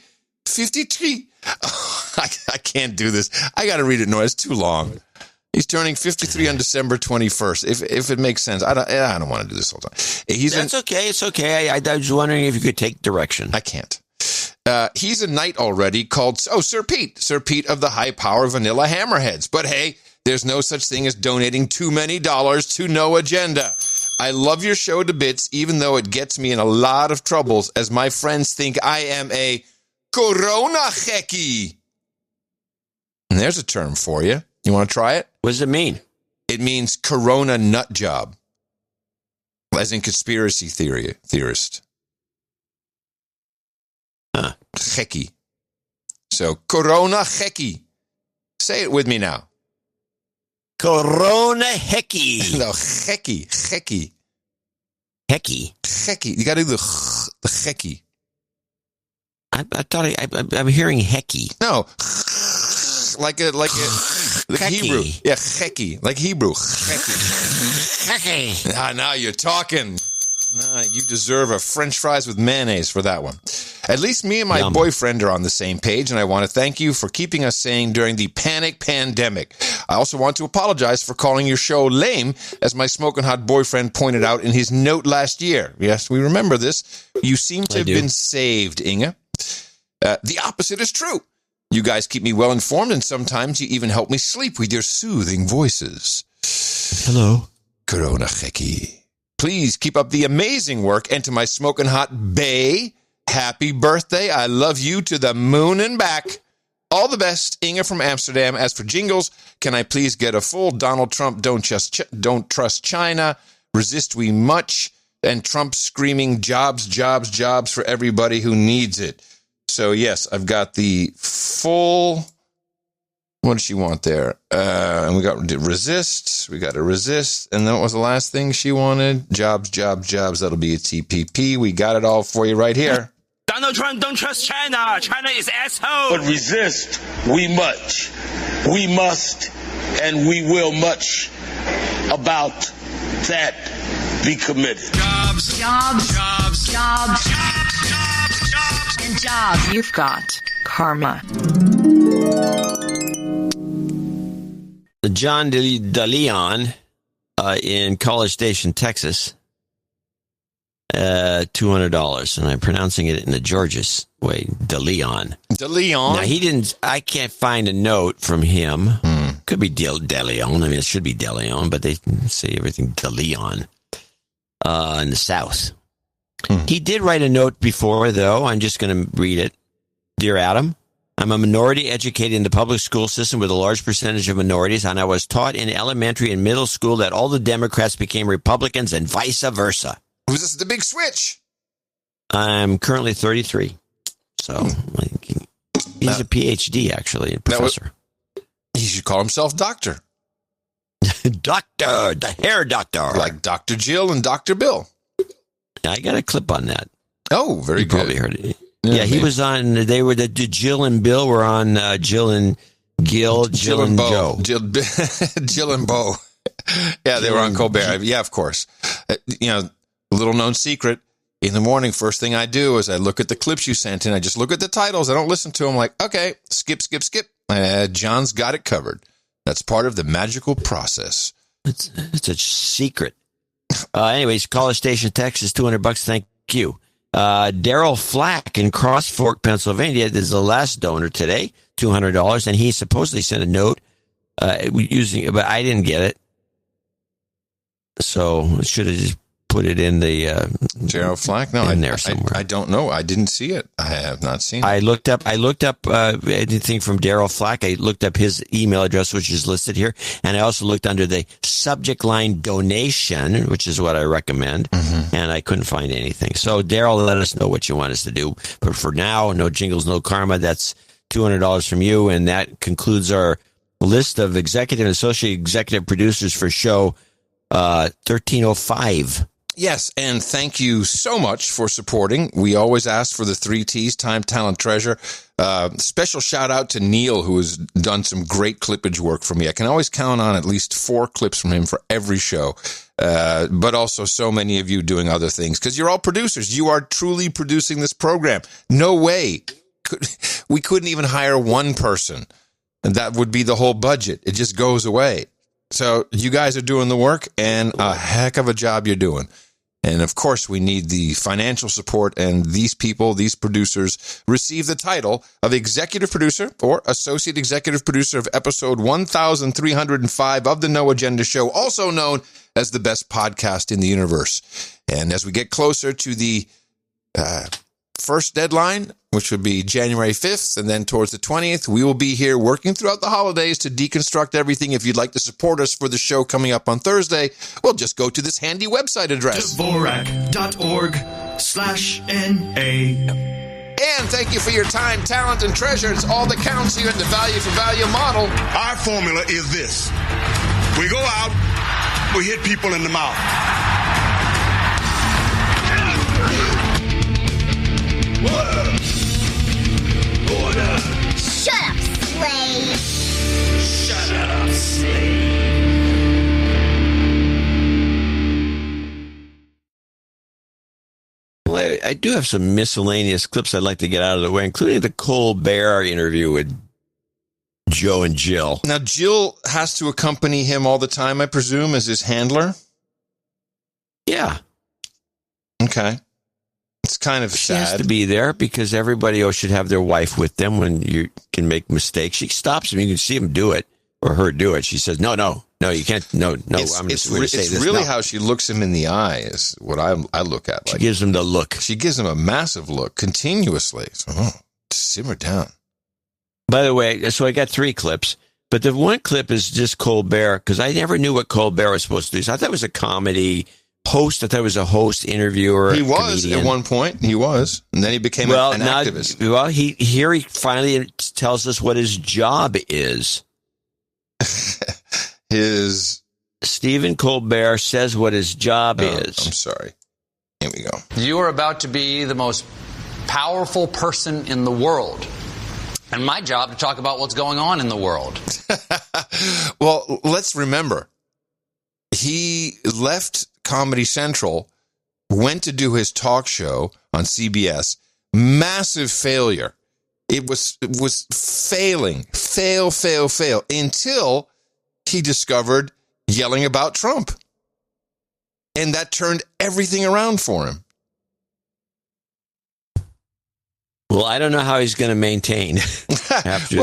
I can't do this. I got to read it. No, it's too long. He's turning 53 on December 21st. If it makes sense, I don't want to do this whole time. That's okay. It's okay. I was wondering if you could take direction. I can't. He's a knight already called Sir Pete of the High Power Vanilla Hammerheads. But hey, there's no such thing as donating too many dollars to no agenda. I love your show to bits, even though it gets me in a lot of troubles, as my friends think I am a corona heki. And there's a term for you. You want to try it? What does it mean? It means corona nut job, as in conspiracy theorist. Heki. So, corona heki. Say it with me now. Corona heki. No, heki. Heki. Heki. You got to do the heki. I thought I'm hearing heki. No, like Hebrew. Yeah, heki, like Hebrew. Heki. Now you're talking. You deserve a French fries with mayonnaise for that one. At least me and my boyfriend are on the same page, and I want to thank you for keeping us sane during the panic pandemic. I also want to apologize for calling your show lame, as my smoking hot boyfriend pointed out in his note last year. Yes, we remember this. You seem to have been saved, Inge. The opposite is true. You guys keep me well informed, and sometimes you even help me sleep with your soothing voices. Hello. Corona Heki. Please keep up the amazing work, and to my smoking hot bae, happy birthday. I love you to the moon and back. All the best, Inge from Amsterdam. As for jingles, can I please get a full Donald Trump, don't trust China, resist we much, and Trump screaming jobs, jobs, jobs for everybody who needs it. So, yes, I've got the full, what does she want there? And we got resist, we got to resist, and then what was the last thing she wanted? Jobs, jobs, jobs, that'll be a TPP. We got it all for you right here. Donald Trump, don't trust China. China is asshole. But resist we much. We must and we will much about that be committed. Jobs, jobs, jobs, jobs, jobs, jobs, jobs, and jobs. You've got karma. John DeLeon in College Station, Texas, $200, and I'm pronouncing it in the Georges way, DeLeon. DeLeon. Now he didn't. I can't find a note from him. Could be DeLeon. I mean, it should be DeLeon, but they say everything DeLeon in the South. He did write a note before, though. I'm just going to read it. Dear Adam, I'm a minority educated in the public school system with a large percentage of minorities, and I was taught in elementary and middle school that all the Democrats became Republicans and vice versa. Was this the big switch? I'm currently 33. So he's a PhD, actually, a professor. He should call himself Doctor. Doctor, the hair doctor. Like Dr. Jill and Dr. Bill. I got a clip on that. Oh, very good. You probably heard it. Yeah, he was on, they were, the Jill and Bill were on Jill and Gil, Jill and Joe. Jill and Bo. Yeah, they were on Colbert. Yeah, of course. Little known secret. In the morning, first thing I do is I look at the clips you sent in. I just look at the titles. I don't listen to them. Like, okay, skip. John's got it covered. That's part of the magical process. It's a secret. Anyways, College Station, Texas, $200. Thank you. Daryl Flack in Cross Fork, Pennsylvania is the last donor today, $200, and he supposedly sent a note using, but I didn't get it. So I should have just put it in the Daryl Flack. No, in there somewhere. I don't know. I didn't see it. I have not seen it. I looked up anything from Daryl Flack. I looked up his email address, which is listed here, and I also looked under the subject line donation, which is what I recommend, and I couldn't find anything. So Daryl, let us know what you want us to do. But for now, no jingles, no karma. That's $200 from you, and that concludes our list of executive and associate executive producers for show 1305. Yes, and thank you so much for supporting. We always ask for the 3 T's, time, talent, treasure. Special shout out to Neil, who has done some great clippage work for me. I can always count on at least 4 clips from him for every show, but also so many of you doing other things, because you're all producers. You are truly producing this program. No way we couldn't even hire one person. And that would be the whole budget. It just goes away. So you guys are doing the work, and a heck of a job you're doing. And of course, we need the financial support, and these people, these producers, receive the title of executive producer or associate executive producer of episode 1305 of the No Agenda Show, also known as the best podcast in the universe. And as we get closer to the first deadline, which would be January 5th, and then towards the 20th, we will be here working throughout the holidays to deconstruct everything. If you'd like to support us for the show coming up on Thursday, well, just go to this handy website address. Dvorak.org/NA. And thank you for your time, talent, and treasure. It's all that counts here at the Value for Value model. Our formula is this. We go out, we hit people in the mouth. Order. Shut up, slave. Shut up, slave. Well, I do have some miscellaneous clips I'd like to get out of the way, including the Colbert interview with Joe and Jill. Now, Jill has to accompany him all the time, I presume, as his handler? Yeah. Okay. It's kind of sad. She has to be there because everybody else should have their wife with them when you can make mistakes. She stops him. You can see him do it or her do it. She says, no, you can't. No. I'm just going to say this. It's really no. how she looks him in the eye is what I look at. She gives him the look. She gives him a massive look continuously. So, simmer down. By the way, so I got 3 clips, but the one clip is just Colbert because I never knew what Colbert was supposed to do. So I thought it was a comedy host. I thought it was a host, interviewer. He was comedian. At one point. He was, and then he became an activist. Well, he finally tells us what his job is. Stephen Colbert says what his job is. I'm sorry. Here we go. You are about to be the most powerful person in the world. And my job to talk about what's going on in the world. Well, let's remember, he left Comedy Central, went to do his talk show on CBS. Massive failure. It was failing. Fail, until he discovered yelling about Trump. And that turned everything around for him. Well, I don't know how he's going to maintain after.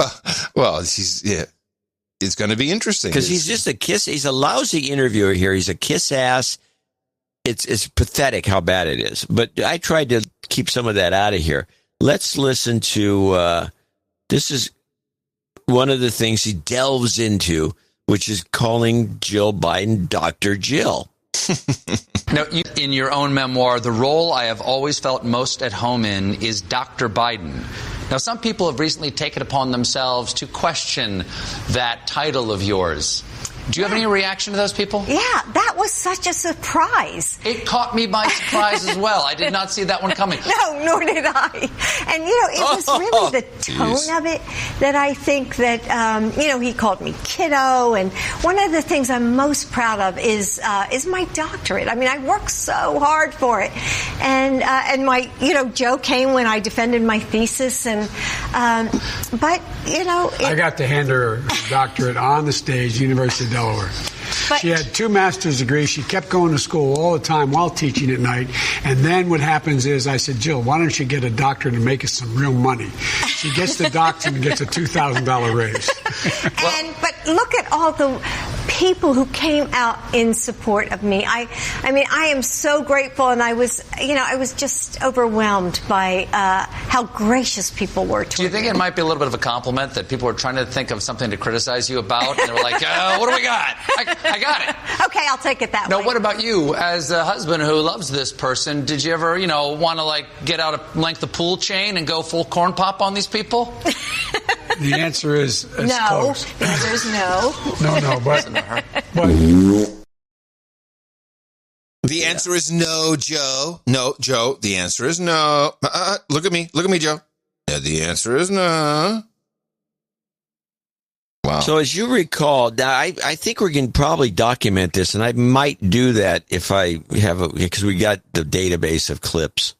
well, it's going to be interesting because he's just a kiss. He's a lousy interviewer here. He's a kiss ass. It's pathetic how bad it is. But I tried to keep some of that out of here. Let's listen to. This is one of the things he delves into, which is calling Jill Biden Dr. Jill. Now, in your own memoir, the role I have always felt most at home in is Dr. Biden. Now, some people have recently taken upon themselves to question that title of yours. Do you have any reaction to those people? Yeah, that was such a surprise. It caught me by surprise as well. I did not see that one coming. No, nor did I. And, it was really the tone of it that I think that, he called me kiddo. And one of the things I'm most proud of is my doctorate. I mean, I worked so hard for it. And my, Joe came when I defended my thesis. And, I got to hand her a doctorate on the stage, University of Delaware. She had 2 master's degrees. She kept going to school all the time while teaching at night. And then what happens is I said, Jill, why don't you get a doctorate and make us some real money? She gets the doctorate and gets a $2,000 raise. But look at all the people who came out in support of me. I am so grateful, and I was just overwhelmed by how gracious people were to me. Do you think it might be a little bit of a compliment that people were trying to think of something to criticize you about, and they were like, what do we got? I got it. Okay, I'll take it that way. Now, what about you as a husband who loves this person? Did you ever, want to get out a length of pool chain and go full corn pop on these people? The answer is no. Close. The answer is no. No, but the answer is no, Joe. No, Joe. The answer is no. Look at me, Joe. Yeah, the answer is no. Wow. So as you recall, I think we can probably document this, and I might do that if I have because we got the database of clips.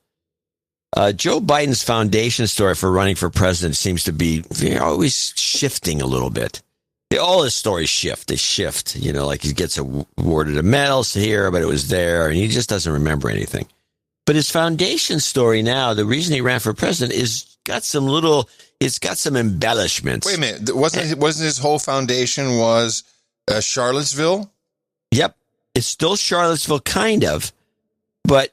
Joe Biden's foundation story for running for president seems to be always shifting a little bit. All his stories shift. They shift. Like he gets awarded a medal here, but it was there, and he just doesn't remember anything. But his foundation story now, the reason he ran for president, it's got some embellishments. Wait a minute. Wasn't his whole foundation was Charlottesville? Yep. It's still Charlottesville, kind of. But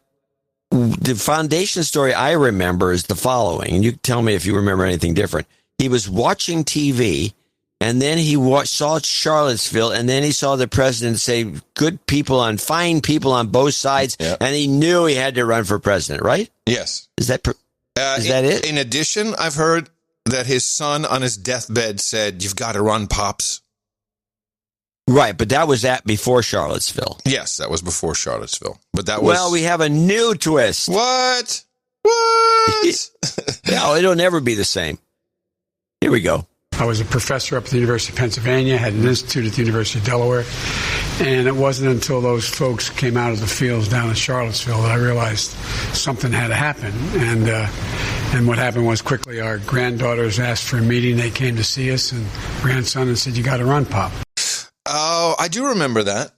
the foundation story I remember is the following, and you tell me if you remember anything different. He was watching TV, and then he saw Charlottesville, and then he saw the president say fine people on both sides, and he knew he had to run for president, right? Yes. Is that it? In addition, I've heard that his son on his deathbed said, "You've got to run, Pops." Right, but that was before Charlottesville. Yes, that was before Charlottesville. But that was... Well, we have a new twist. What? No, it'll never be the same. Here we go. I was a professor up at the University of Pennsylvania, had an institute at the University of Delaware, and it wasn't until those folks came out of the fields down in Charlottesville that I realized something had to happen. And what happened was quickly our granddaughters asked for a meeting. They came to see us, and grandson and said, "You got to run, Pop." Oh, I do remember that.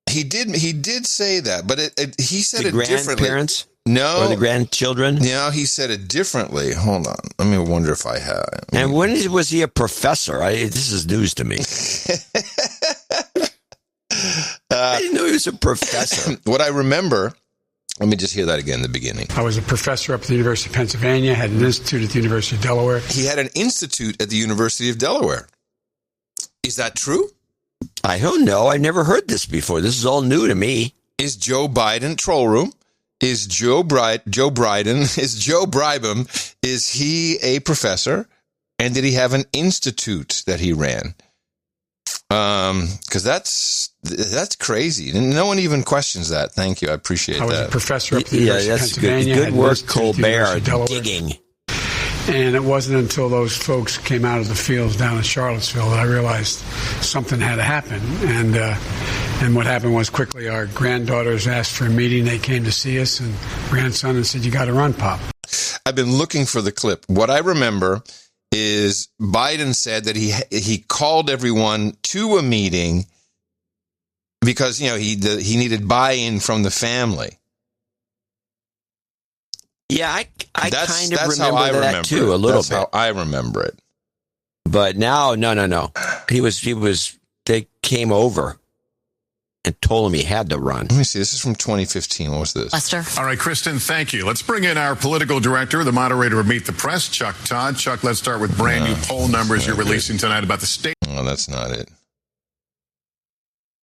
He did say that, but he said it differently. Grandparents? No. Or the grandchildren? No, he said it differently. Hold on. Let me wonder if I have. And when was he a professor? This is news to me. I didn't know he was a professor. What I remember, let me just hear that again, the beginning. I was a professor up at the University of Pennsylvania, had an institute at the University of Delaware. He had an institute at the University of Delaware. Is that true? I don't know. I've never heard this before. This is all new to me. Is Joe Biden troll room? Is Joe Biden? Is Joe Bribham? Is he a professor? And did he have an institute that he ran? Because that's crazy. And no one even questions that. Thank you. I appreciate that. I was a professor up at the University of Pennsylvania. Good work, Colbert, digging. And it wasn't until those folks came out of the fields down in Charlottesville that I realized something had to happen. And what happened was quickly our granddaughters asked for a meeting. They came to see us, and grandson and said, "You got to run, Pop." I've been looking for the clip. What I remember is Biden said that he called everyone to a meeting because he needed buy-in from the family. Yeah, I kind of remember that too, a little bit. That's how I remember it. But now, no. They came over and told him he had to run. Let me see. This is from 2015. What was this? Lester. All right, Kristen, thank you. Let's bring in our political director, the moderator of Meet the Press, Chuck Todd. Chuck, let's start with brand new poll numbers you're releasing tonight about the state. Oh, that's not it.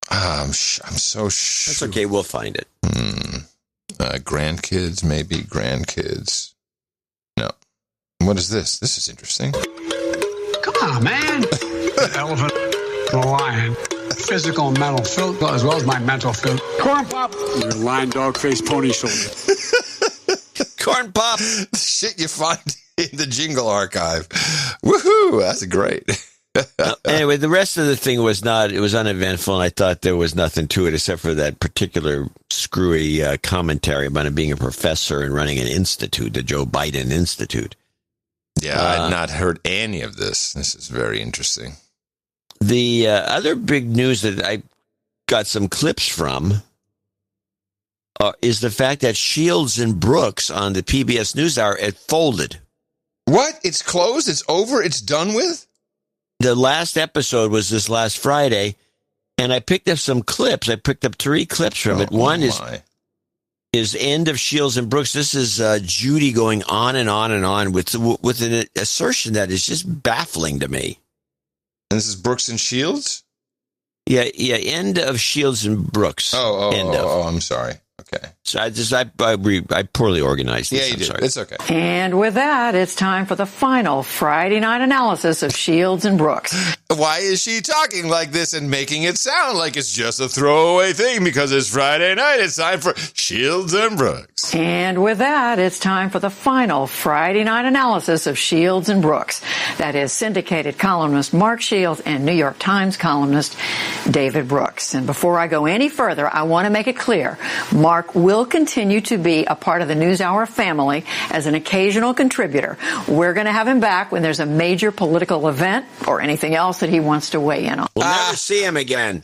I'm so sure. That's okay. We'll find it. Grandkids, maybe grandkids. No. What is this? This is interesting. Come on, man. The elephant, the lion, physical and mental filth, as well as my mental filth. Corn Pop. Your lion, dog face, pony shoulder. Corn Pop. Shit you find in the Jingle Archive. Woohoo! That's great. Anyway, the rest of the thing was uneventful, and I thought there was nothing to it except for that particular screwy commentary about him being a professor and running an institute, the Joe Biden Institute. Yeah, I had not heard any of this. This is very interesting. The other big news that I got some clips from is the fact that Shields and Brooks on the PBS NewsHour had folded. What? It's closed? It's over? It's done with? The last episode was this last Friday, and I picked up some clips. I picked up 3 clips from it. One is end of Shields and Brooks. This is Judy going on and on and on with an assertion that is just baffling to me. And this is Brooks and Shields? Yeah, end of Shields and Brooks. Oh, I'm sorry. Okay. So I poorly organized this. Yeah, you did. Sorry. It's okay. And with that, it's time for the final Friday night analysis of Shields and Brooks. Why is she talking like this and making it sound like it's just a throwaway thing because it's Friday night? It's time for Shields and Brooks. And with that, it's time for the final Friday night analysis of Shields and Brooks. That is syndicated columnist Mark Shields and New York Times columnist David Brooks. And before I go any further, I want to make it clear, Mark will continue to be a part of the NewsHour family as an occasional contributor. We're going to have him back when there's a major political event or anything else that he wants to weigh in on. We'll never see him again.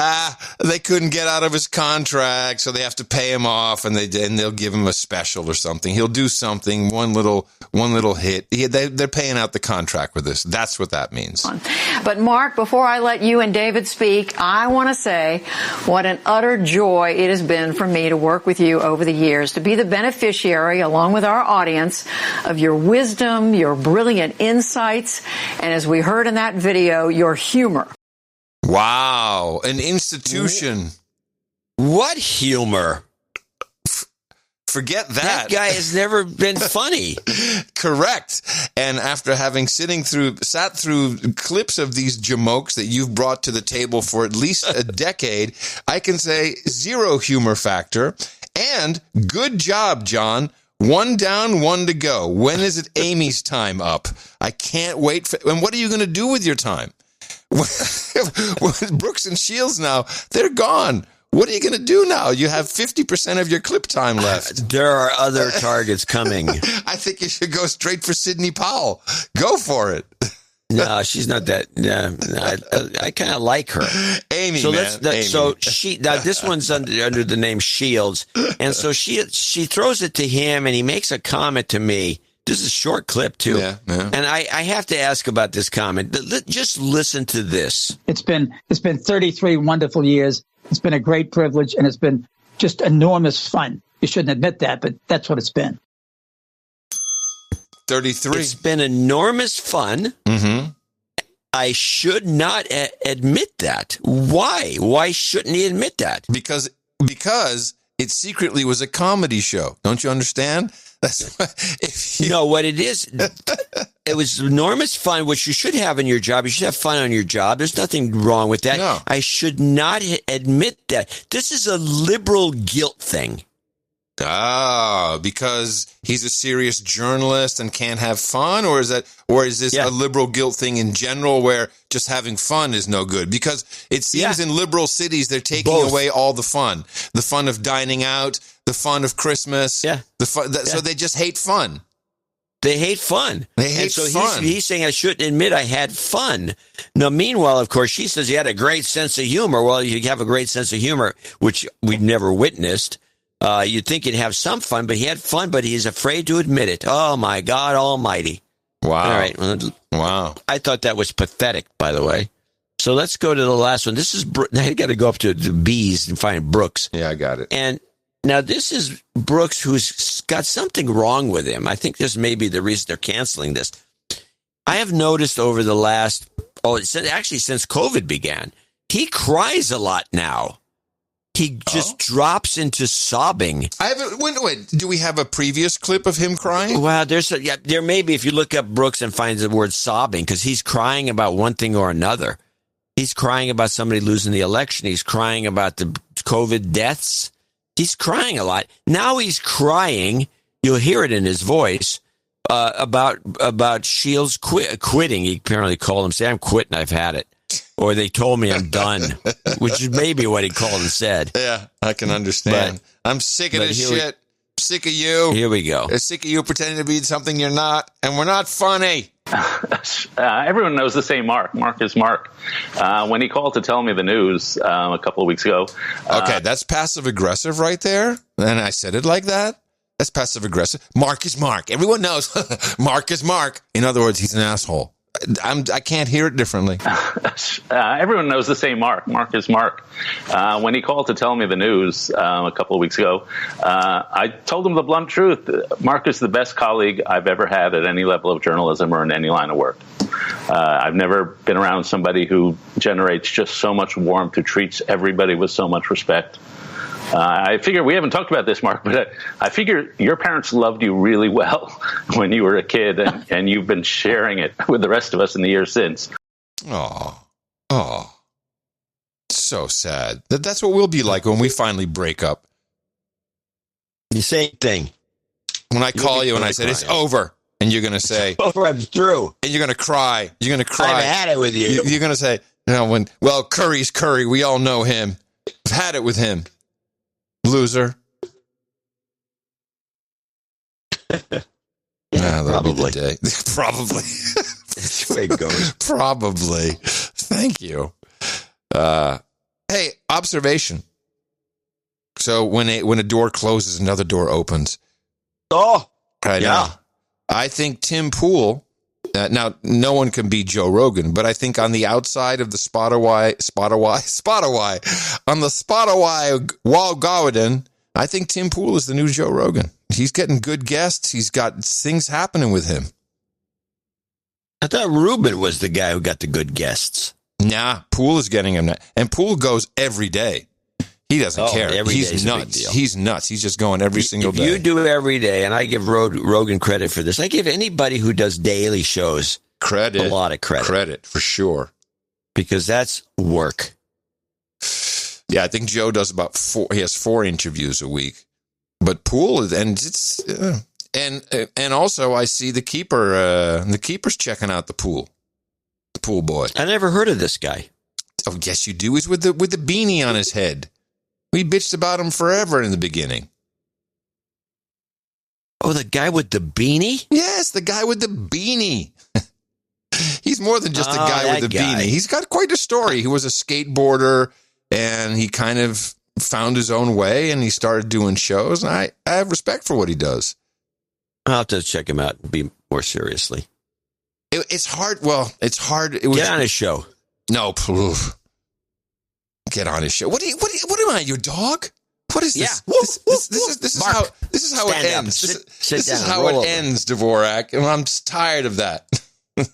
They couldn't get out of his contract, so they have to pay him off, and they'll give him a special or something. He'll do something, one little hit. They're paying out the contract with this. That's what that means. But Mark, before I let you and David speak, I want to say what an utter joy it has been for me to work with you over the years, to be the beneficiary, along with our audience, of your wisdom, your brilliant insights, and as we heard in that video, your humor. Wow, an institution. What humor? Forget that. That guy has never been funny. Correct. And after having sat through clips of these jamokes that you've brought to the table for at least a decade, I can say zero humor factor. And good job, John. 1 down, 1 to go. When is it Amy's time up? I can't wait for. And what are you going to do with your time? Brooks and Shields now, they're gone. What are you going to do now? You have 50% of your clip time left. There are other targets coming. I think you should go straight for Sidney Powell. Go for it. No, she's not that. I kind of like her. Amy, so man. Amy. So this one's under the name Shields, and so she throws it to him, and he makes a comment to me. This is a short clip too, and I have to ask about this comment. Just listen to this. It's been 33 wonderful years. It's been a great privilege, and it's been just enormous fun. You shouldn't admit that, but that's what it's been. 33. It's been enormous fun. Mm-hmm. I should not admit that. Why? Why shouldn't he admit that? Because it secretly was a comedy show. Don't you understand? That's No, what it is, it was enormous fun, which you should have in your job. You should have fun on your job. There's nothing wrong with that. No. I should not admit that. This is a liberal guilt thing. Because he's a serious journalist and can't have fun, or is this a liberal guilt thing in general where just having fun is no good? Because it seems in liberal cities they're taking away all the fun of dining out, the fun of Christmas, so they just hate fun. They hate fun. Fun. He's saying I shouldn't admit I had fun. Now, meanwhile, of course, she says he had a great sense of humor. Well, you have a great sense of humor, which we've never witnessed. You'd think he'd have some fun, but he had fun, but he's afraid to admit it. Oh, my God almighty. Wow. All right. Wow. I thought that was pathetic, by the way. So let's go to the last one. This is, I got to go up to the B's and find Brooks. Yeah, I got it. And now this is Brooks, who's got something wrong with him. I think this may be the reason they're canceling this. I have noticed over the last, since COVID began, he cries a lot now. He just drops into sobbing. Wait. Do we have a previous clip of him crying? Well, there may be if you look up Brooks and find the word sobbing, because he's crying about one thing or another. He's crying about somebody losing the election. He's crying about the COVID deaths. He's crying a lot. Now he's crying. You'll hear it in his voice about Shields quitting. He apparently called him, say, "I'm quitting. I've had it." Or they told me I'm done, which is maybe what he called and said. Yeah, I can understand. I'm sick of this shit. Sick of you. Here we go. I'm sick of you pretending to be something you're not, and we're not funny. Everyone knows the same Mark. Mark is Mark. When he called to tell me the news a couple of weeks ago. Okay, that's passive-aggressive right there. And I said it like that. That's passive-aggressive. Mark is Mark. Everyone knows Mark is Mark. In other words, he's an asshole. I can't hear it differently. Everyone knows the same Mark. Mark is Mark. When he called to tell me the news a couple of weeks ago, I told him the blunt truth. Mark is the best colleague I've ever had at any level of journalism or in any line of work. I've never been around somebody who generates just so much warmth, who treats everybody with so much respect. I figure we haven't talked about this, Mark, but I figure your parents loved you really well when you were a kid, and you've been sharing it with the rest of us in the years since. Oh, so sad. That's what we'll be like when we finally break up. The same thing. When I call you and I said, it's over. And you're going to say, over, I'm through. And you're going to cry. You're going to cry. I've had it with you. You're going to say, Curry's Curry. We all know him. I've had it with him. Loser. Probably. Probably. That's the way it goes. Probably. Thank you. Hey, observation. So when a door closes, another door opens. Oh, I know. yeah. I think Tim Pool. Now, no one can beat Joe Rogan, but I think on the outside of the Spotify, on the Spotify wall garden, I think Tim Pool is the new Joe Rogan. He's getting good guests. He's got things happening with him. I thought Ruben was the guy who got the good guests. Nah, Pool is getting him. And Pool goes every day. He doesn't care. He's nuts. He's nuts. He's just going every single day. You do it every day, and I give Rogan credit for this. I give anybody who does daily shows a lot of credit. Credit, for sure. Because that's work. Yeah, I think Joe does about 4. He has 4 interviews a week. But Pool, and it's... And also, I see the keeper's checking out the Pool boy. I never heard of this guy. Oh, yes, you do. He's with the beanie on his head. We bitched about him forever in the beginning. Oh, the guy with the beanie? Yes, the guy with the beanie. He's more than just a guy with a beanie. He's got quite a story. He was a skateboarder, and he kind of found his own way, and he started doing shows. And I have respect for what he does. I'll have to check him out and be more seriously. It's hard. Well, it's hard. Get on his show. No, get on his show. What am I, your dog? What is this? Yeah. This is how it ends. This is how it ends, Dvorak. And I'm just tired of that. You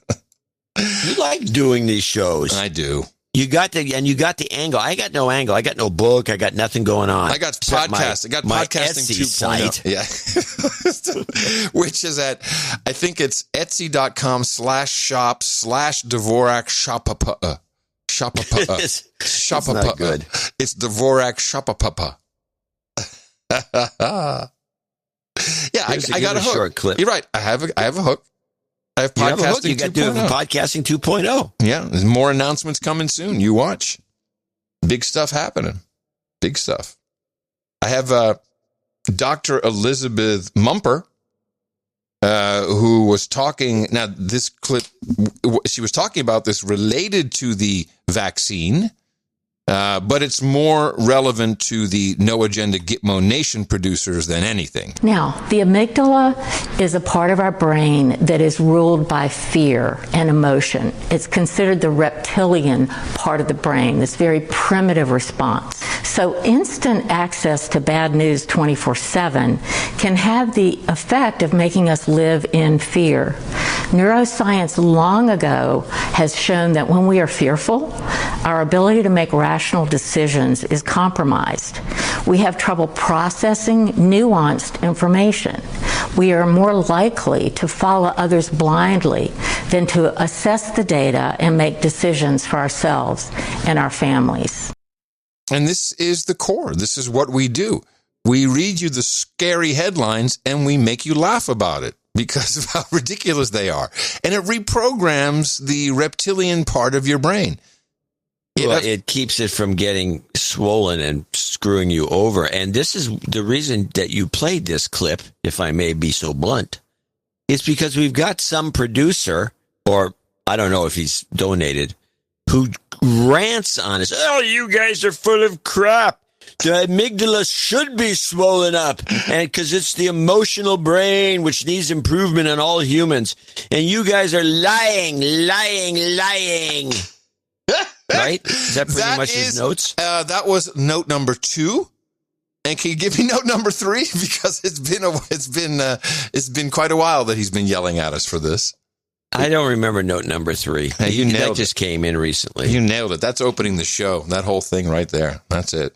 like doing these shows. I do. You got the angle. I got no angle. I got no book. I got nothing going on. I got podcast. I got podcasting 2.0. Yeah. Which is at, I think it's etsy.com/shop/Dvorak Shopapa. Shopapa. It's not good. It's Dvorak Shopapa. Yeah, I got a hook. Short clip. You're right. I have a hook. I have podcasting 2.0. You got to do podcasting 2.0. Yeah, there's more announcements coming soon. You watch. Big stuff happening. Big stuff. I have Dr. Elizabeth Mumper, who was talking. Now, this clip, she was talking about this related to the vaccine, but it's more relevant to the No Agenda Gitmo Nation producers than anything. Now, the amygdala is a part of our brain that is ruled by fear and emotion. It's considered the reptilian part of the brain, this very primitive response. So instant access to bad news 24/7 can have the effect of making us live in fear. Neuroscience long ago has shown that when we are fearful, our ability to make rational decisions is compromised. We have trouble processing nuanced information. We are more likely to follow others blindly than to assess the data and make decisions for ourselves and our families. And this is the core. This is what we do. We read you the scary headlines and we make you laugh about it because of how ridiculous they are. And it reprograms the reptilian part of your brain. Well, it keeps it from getting swollen and screwing you over. And this is the reason that you played this clip, if I may be so blunt. It's because we've got some producer, or I don't know if he's donated, who rants on us. Oh, you guys are full of crap. The amygdala should be swollen up, and because it's the emotional brain which needs improvement in all humans. And you guys are lying. Right? Is that pretty much his notes? That was note number 2. And can you give me note number 3? Because it's been quite a while that he's been yelling at us for this. I don't remember note number 3. Hey, you nailed that just came in recently. You nailed it. That's opening the show. That whole thing right there. That's it.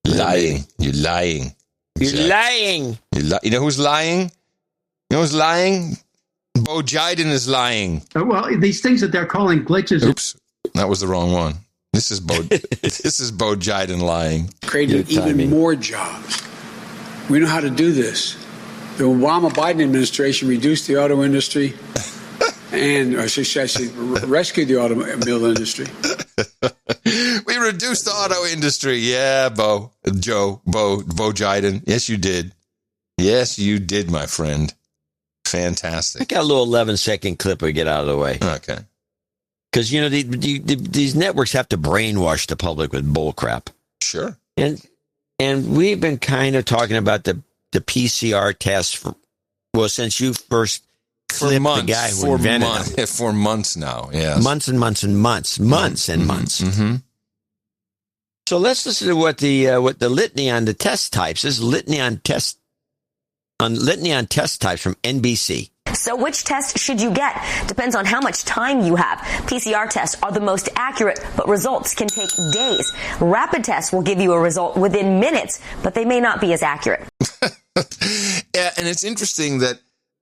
Lying. You're lying. You're lying. You know who's lying? You know who's lying? Bo Jiden is lying. Well, these things that they're calling glitches. Oops. That was the wrong one. This is Bo Jiden lying. Creating even more jobs. We know how to do this. The Obama-Biden administration reduced the auto industry and rescued the automobile industry. We reduced the auto industry. Yeah, Bo Jiden. Yes, you did. Yes, you did, my friend. Fantastic. I got a little 11-second clip we get out of the way. Okay. Because, these networks have to brainwash the public with bull crap. Sure. And we've been kind of talking about the PCR test since you first clipped the guy who invented it. For months now, yes. Months and months and months. Months and months. Mm-hmm. So let's listen to what the litany on the test types is. Litany on test types from NBC. So which test should you get? Depends on how much time you have. PCR tests are the most accurate, but results can take days. Rapid tests will give you a result within minutes, but they may not be as accurate. Yeah, and it's interesting that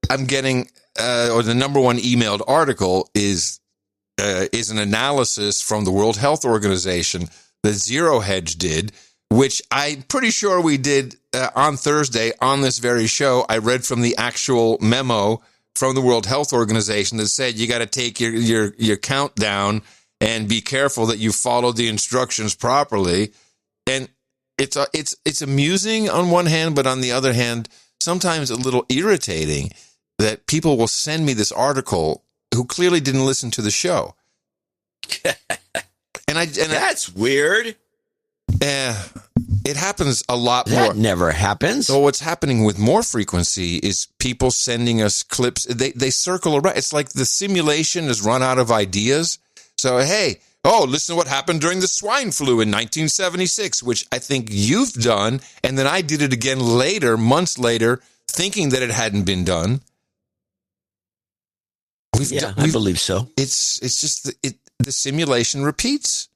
I'm getting, or the number one emailed article is an analysis from the World Health Organization that Zero Hedge did, which I'm pretty sure we did on Thursday on this very show. I read from the actual memo from the World Health Organization that said you got to take your countdown and be careful that you follow the instructions properly. And it's amusing on one hand, but on the other hand, sometimes a little irritating that people will send me this article who clearly didn't listen to the show. That's weird. It happens a lot more. That never happens. So what's happening with more frequency is people sending us clips. They circle around. It's like the simulation has run out of ideas. So, hey, listen to what happened during the swine flu in 1976, which I think you've done. And then I did it again later, months later, thinking that it hadn't been done. I believe so. It's just the simulation repeats.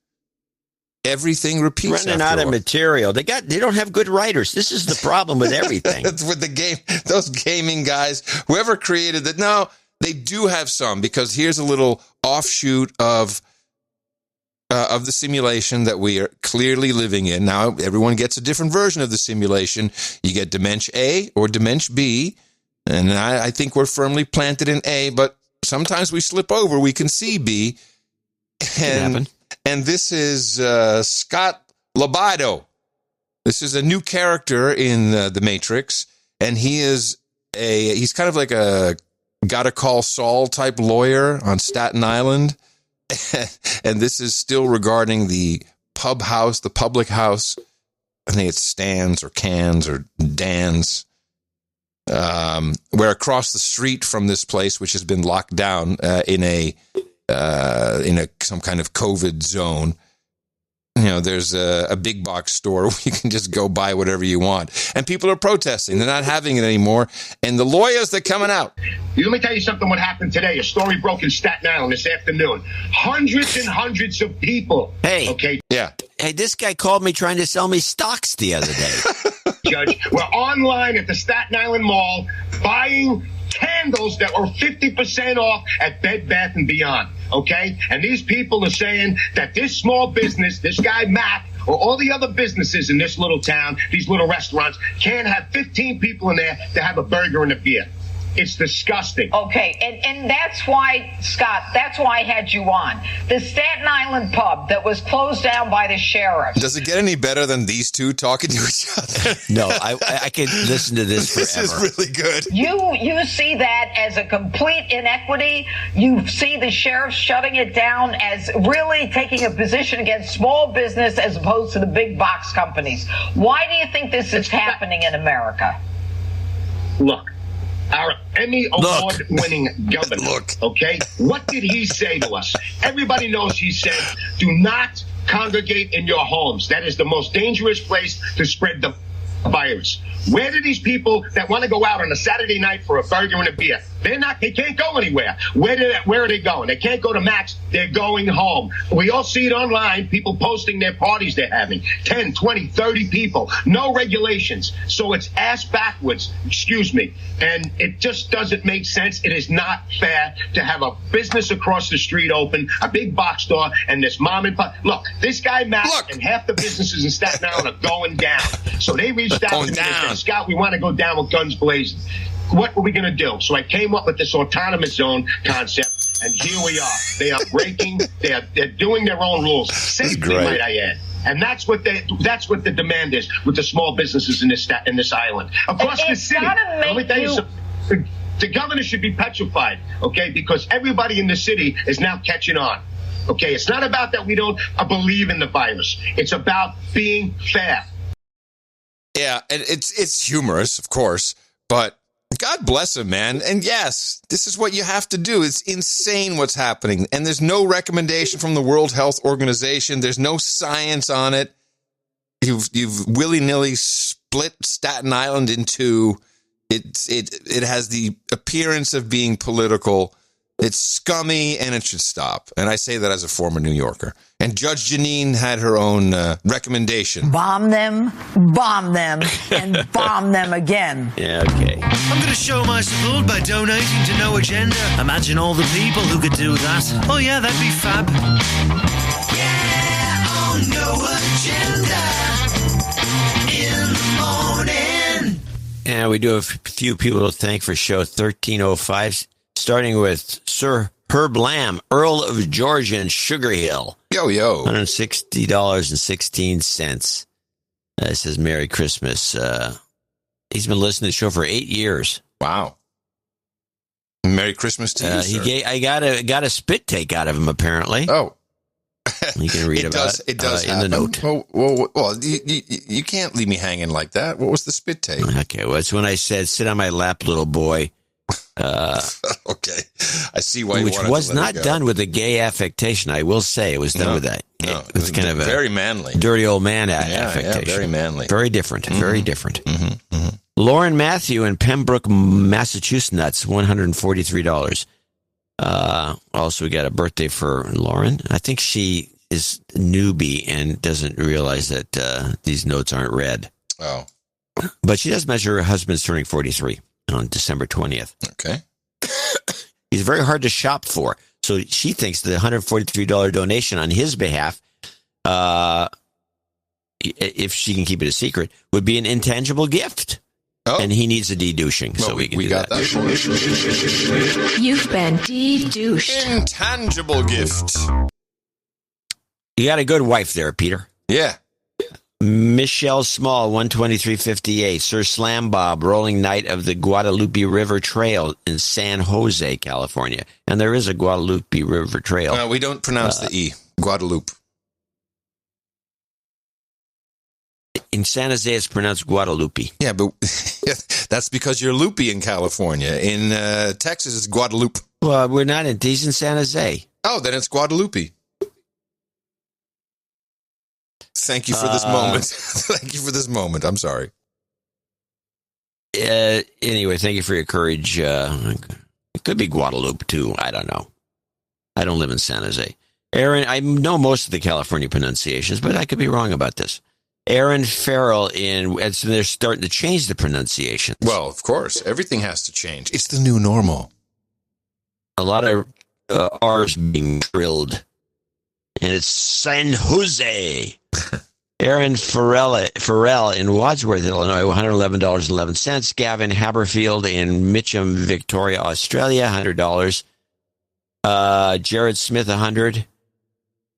Everything repeats. Running out of material. They don't have good writers. This is the problem with everything. With the game, those gaming guys, whoever created that. No, they do have some, because here's a little offshoot of the simulation that we are clearly living in. Now, everyone gets a different version of the simulation. You get Dimension A or Dimension B, and I think we're firmly planted in A, but sometimes we slip over. We can see B. And this is Scott Lobato. This is a new character in The Matrix, and he's kind of like a gotta call Saul type lawyer on Staten Island. And this is still regarding the pub house, the public house. I think it's Stan's or Can's or Dan's. Where across the street from this place, which has been locked down in some kind of COVID zone, there's a big box store where you can just go buy whatever you want. And people are protesting. They're not having it anymore. And the lawyers, they're coming out. Let me tell you something what happened today. A story broke in Staten Island this afternoon. Hundreds and hundreds of people. Hey. Okay. Yeah. Hey, this guy called me trying to sell me stocks the other day. Judge, we're online at the Staten Island Mall buying candles that were 50% off at Bed Bath & Beyond, okay? And these people are saying that this small business, this guy Mac, or all the other businesses in this little town, these little restaurants, can't have 15 people in there to have a burger and a beer. It's disgusting. Okay, and that's why, Scott, that's why I had you on. The Staten Island pub that was closed down by the sheriff. Does it get any better than these two talking to each other? No, I could listen to this forever. This is really good. You see that as a complete inequity. You see the sheriff shutting it down as really taking a position against small business as opposed to the big box companies. Why do you think this is happening in America? Look. Our Emmy Award-winning governor, okay? What did he say to us? Everybody knows he said, do not congregate in your homes. That is the most dangerous place to spread the virus. Where do these people that want to go out on a Saturday night for a burger and a beer, They can't go anywhere. Where are they going? They can't go to Max. They're going home. We all see it online, people posting their parties they're having. 10, 20, 30 people. No regulations. So it's ass backwards, excuse me. And it just doesn't make sense. It is not fair to have a business across the street open, a big box store, and this mom and pop. Look, this guy Max and half the businesses in Staten Island are going down. So they reached out to me and said, Scott, we want to go down with guns blazing. What are we going to do? So I came up with this autonomous zone concept, and here we are. They are breaking. They're doing their own rules safely, might I add. And that's what the demand is with the small businesses in this island across the city. Let me tell you something. The governor should be petrified, okay? Because everybody in the city is now catching on. Okay, it's not about that we don't believe in the virus. It's about being fair. Yeah, and it's humorous, of course, but God bless him, man. And yes, this is what you have to do. It's insane what's happening. And there's no recommendation from the World Health Organization. There's no science on it. You've willy-nilly split Staten Island in two. It has the appearance of being political. It's scummy, and it should stop. And I say that as a former New Yorker. And Judge Janine had her own recommendation. Bomb them, and bomb them again. Yeah, okay. I'm going to show my support by donating to No Agenda. Imagine all the people who could do that. Oh, yeah, that'd be fab. Yeah, on No Agenda in the morning. And we do have a few people to thank for show 1305, starting with Sir Herb Lamb, Earl of Georgia and Sugar Hill. Yo. $160.16. It says Merry Christmas. He's been listening to the show for 8 years. Wow. Merry Christmas to you, sir. I got a spit take out of him, apparently. Oh. You can read about it does in the note. Well, you can't leave me hanging like that. What was the spit take? Okay, well, it's when I said, sit on my lap, little boy. Okay, I see why you which wanted was to let not it go. done with a gay affectation. I will say it was done with that. No, it was kind of a very manly, dirty old man affectation. Yeah, very manly, very different, very different. Lauren Matthew in Pembroke, Massachusetts, $143. Also, we got a birthday for Lauren. I think she is a newbie and doesn't realize that these notes aren't read. Oh, but she does measure her husband's turning 43 on December 20th. Okay. He's very hard to shop for. So she thinks the $143 donation on his behalf, if she can keep it a secret, would be an intangible gift. Oh. And he needs a de-douching, well, so we can do got that. You've been de-douched. Intangible gift. You got a good wife there, Peter. Yeah. Michelle Small, 123.58. Sir Slam Bob, rolling night of the Guadalupe River Trail in San Jose, California. And there is a Guadalupe River Trail. No, we don't pronounce the E. Guadalupe. In San Jose, it's pronounced Guadalupe. Yeah, but that's because you're loopy in California. In Texas, it's Guadalupe. Well, we're not in. He's in San Jose. Oh, then it's Guadalupe. Thank you for this moment. Thank you for this moment. I'm sorry. Anyway, thank you for your courage. It could be Guadalupe, too. I don't know. I don't live in San Jose. Aaron, I know most of the California pronunciations, but I could be wrong about this. Aaron Farrell so they're starting to change the pronunciations. Well, of course. Everything has to change. It's the new normal. A lot of R's being drilled. And it's San Jose. Aaron Farrell in Wadsworth, Illinois, $111.11. Gavin Haberfield in Mitcham, Victoria, Australia, $100. Jared Smith, $100.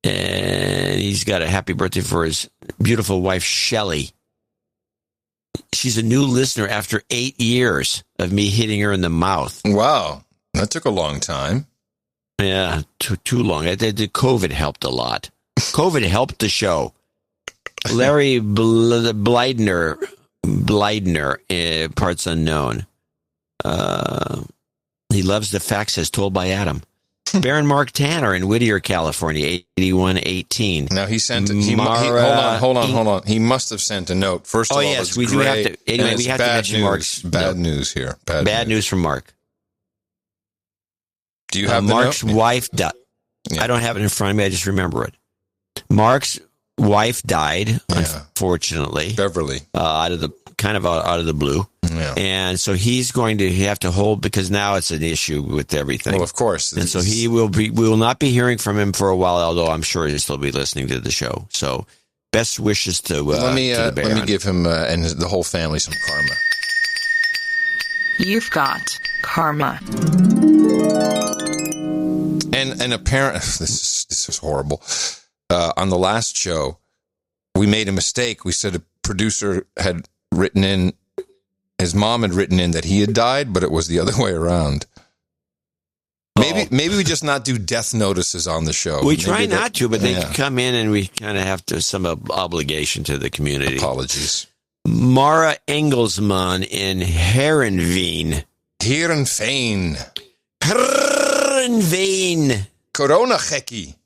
And he's got a happy birthday for his beautiful wife, Shelley. She's a new listener after 8 years of me hitting her in the mouth. Wow. That took a long time. Yeah, too long. The COVID helped a lot. COVID helped the show. Larry Bleidner, parts unknown. He loves the facts as told by Adam. Baron Mark Tanner in Whittier, California, 8118. Now he sent. Hold on. He must have sent a note. First of all, yes, we do have to. Anyway, we have to mention Mark's bad news here. Bad news from Mark. Do you have Mark's the note? wife died. Yeah. I don't have it in front of me. I just remember it. Mark's wife died, unfortunately. Beverly. Out of the blue. Yeah. And so he's going to have to hold, because now it's an issue with everything. Well, of course. And so we will not be hearing from him for a while, although I'm sure he'll still be listening to the show. So best wishes to let me Baron. give him and the whole family some karma. You've got karma. And apparently, this is horrible. On the last show, we made a mistake. We said a producer had written in, his mom had written in that he had died, but it was the other way around. Maybe we just not do death notices on the show. We try not to, but they come in and we kind of have to some obligation to the community. Apologies. Mara Engelsman in Heerenveen. Heerenveen. Corona gekkie.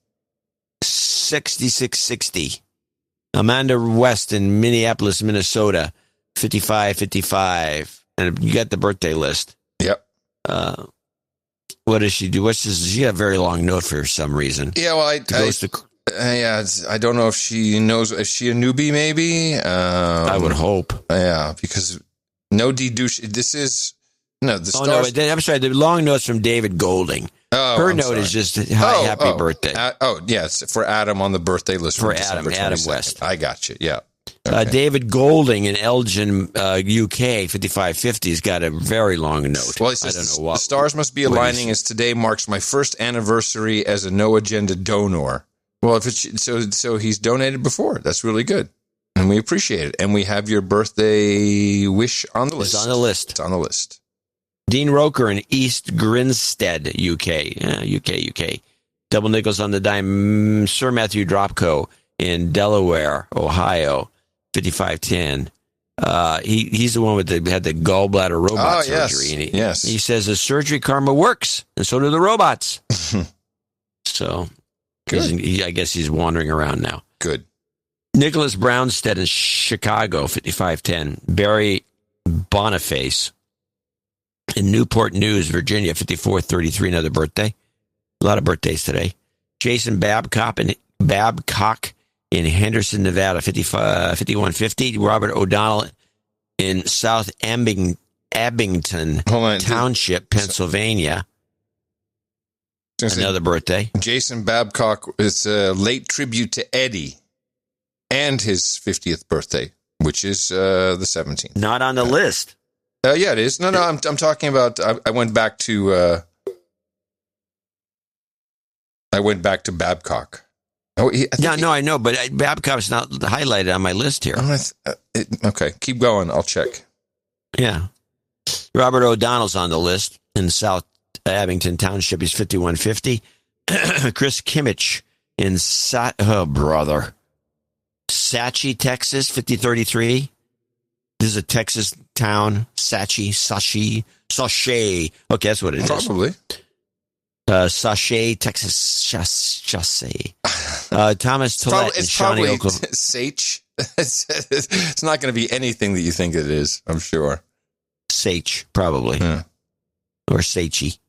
6660. Amanda West in Minneapolis, Minnesota. 5555. And you got the birthday list. Yep. What does she do? She had a very long note for some reason. Yeah, well, I don't know if she knows. Is she a newbie? Maybe. I would hope. Yeah, because no douche. This is the stars. Oh no, I'm sorry. The long note's from David Golding. Oh, her I'm note sorry. is just happy birthday. Yes, for Adam on the birthday list for Adam 22nd. West. I got you. Yeah. Okay. David Golding in Elgin, UK, 5550 has got a very long note. Well, he says, I don't know what. The stars must be aligning as today marks my first anniversary as a no agenda donor. Well, if it's so he's donated before. That's really good, and we appreciate it. And we have your birthday wish on the list. It's on the list. It's on the list. Dean Roker in East Grinstead, UK. UK. Double nickels on the dime. Sir Matthew Dropco in Delaware, Ohio. 5510. He's the one had the gallbladder robot surgery. Yes. He says the surgery karma works, and so do the robots. So, I guess he's wandering around now. Good. Nicholas Brownstead in Chicago, 5510. Barry Boniface in Newport News, Virginia, 5433. Another birthday. A lot of birthdays today. Jason Babcock in Henderson, Nevada, 5150. Robert O'Donnell in South Abington Township, Pennsylvania. Another birthday. Jason Babcock is a late tribute to Eddie and his 50th birthday, which is the 17th. Not on the list. Yeah, it is. No, I'm talking about. I went back to. I went back to Babcock. I know, but Babcock's not highlighted on my list here. Okay, keep going. I'll check. Yeah. Robert O'Donnell's on the list in South Abington Township. He's 5150. Chris Kimmich in Sachi, Texas, 5033. This is a Texas town. Sachi. Okay, that's what it is. Probably. Sachet, Texas, Chassé. Thomas Tollett in Shawnee, Oklahoma. Sach. It's not going to be anything that you think it is, I'm sure. Sach, probably. Yeah. Or Sachi.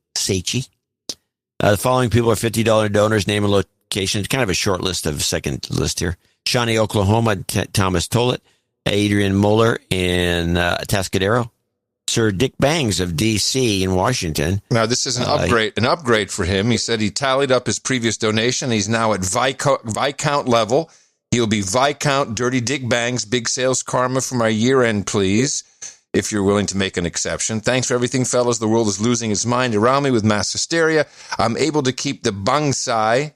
The following people are $50 donors, name and location. It's kind of a short list of second list here. Shawnee, Oklahoma, Thomas Tollett. Adrian Mueller in Atascadero. Sir Dick Bangs of D.C. in Washington. Now, this is an upgrade for him. He said he tallied up his previous donation. He's now at Viscount level. He'll be Viscount Dirty Dick Bangs. Big sales karma for my year-end, please, if you're willing to make an exception. Thanks for everything, fellas. The world is losing its mind around me with mass hysteria. I'm able to keep the bangsai,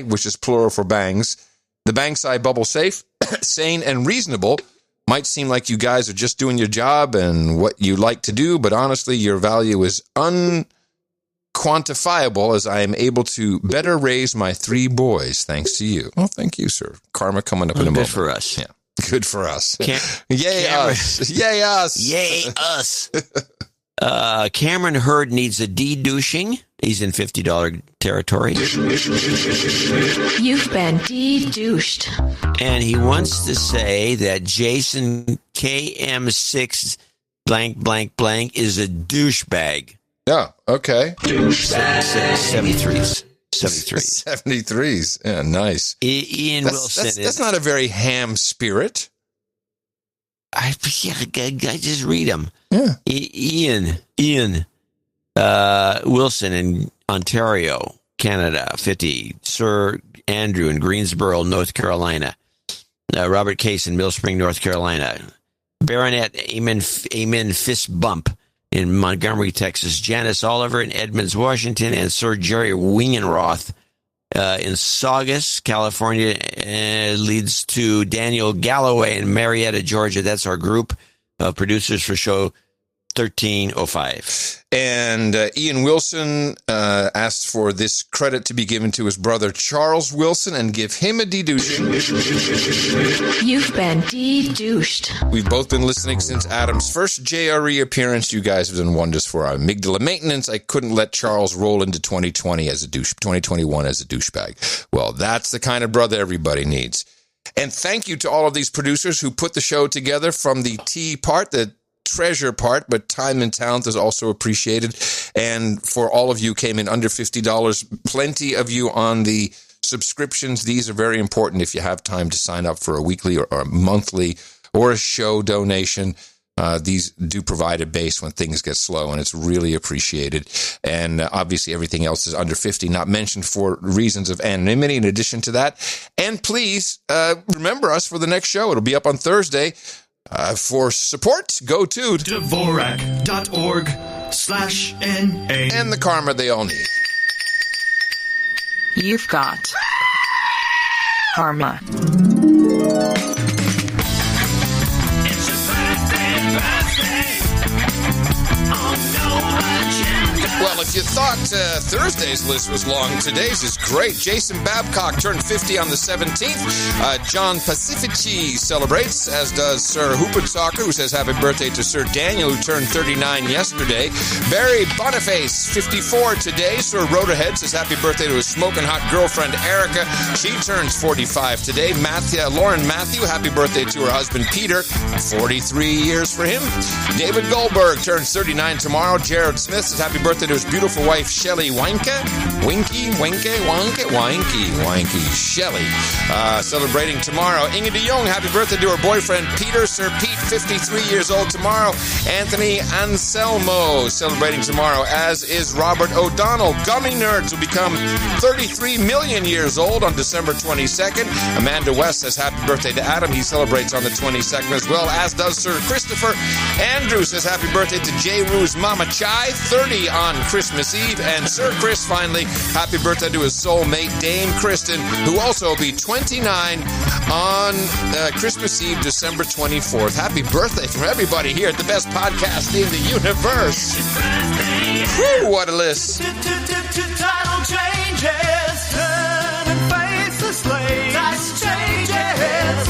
which is plural for bangs, the bangsai bubble safe, sane, and reasonable. Might seem like you guys are just doing your job and what you like to do, but honestly, your value is unquantifiable as I am able to better raise my 3 boys thanks to you. Well, thank you, sir. Karma coming up in a moment. Good for us. Yeah, good for us. Yay us. Yay us. Yay us. Cameron Hurd needs a de-douching. He's in $50 territory. You've been de-douched. And he wants to say that Jason KM6 blank is a douchebag. Yeah, okay. 73s. 73s. Yeah, nice. Ian Wilson. That's not a very ham spirit. I just read them. Yeah. Ian Wilson in Ontario, Canada, 50. Sir Andrew in Greensboro, North Carolina. Robert Case in Mill Spring, North Carolina. Baronet Amen Fist Bump in Montgomery, Texas. Janice Oliver in Edmonds, Washington. And Sir Jerry Wingenroth in Saugus, California, leads to Daniel Galloway in Marietta, Georgia. That's our group of producers for show 1305. And Ian Wilson asked for this credit to be given to his brother Charles Wilson and give him a dedouche. You've been dedouched. We've both been listening since Adam's first JRE appearance. You guys have done wonders for our amygdala maintenance. I couldn't let Charles roll into 2021 as a douchebag. Well, that's the kind of brother everybody needs. And thank you to all of these producers who put the show together, from the T part, the treasure part, but time and talent is also appreciated. And for all of you came in under $50, plenty of you on the subscriptions. These are very important if you have time to sign up for a weekly or a monthly or a show donation. These do provide a base when things get slow, and it's really appreciated. And obviously everything else is under 50, not mentioned for reasons of anonymity in addition to that. And please remember us for the next show. It'll be up on Thursday. For support, go to Dvorak.org/NA. And the karma they all need. You've got karma. It's a birthday on No Agenda. Well, if you thought Thursday's list was long, today's is great. Jason Babcock turned 50 on the 17th. John Pacifici celebrates, as does Sir Hoopenstalker, who says happy birthday to Sir Daniel, who turned 39 yesterday. Barry Boniface, 54 today. Sir Rodahead says happy birthday to his smoking hot girlfriend, Erica. She turns 45 today. Lauren Matthew, happy birthday to her husband, Peter. 43 years for him. David Goldberg turns 39 tomorrow. Jared Smith says happy birthday to his beautiful wife, Shelley Winky, Shelley. Celebrating tomorrow. Inge de Jong, happy birthday to her boyfriend, Peter. Sir Pete, 53 years old tomorrow. Anthony Anselmo, celebrating tomorrow, as is Robert O'Donnell. Gummy Nerds will become 33 million years old on December 22nd. Amanda West says happy birthday to Adam. He celebrates on the 22nd as well, as does Sir Christopher. Andrew says happy birthday to J. Rue's Mama Chai, 30 on Christmas Eve. And Sir Chris, finally, happy birthday to his soulmate, Dame Kristen, who also will be 29 on Christmas Eve, December 24th. Happy birthday from everybody here at the best podcast in the universe. Whew, what a list. Title changes, turn and face the slave. That's changes.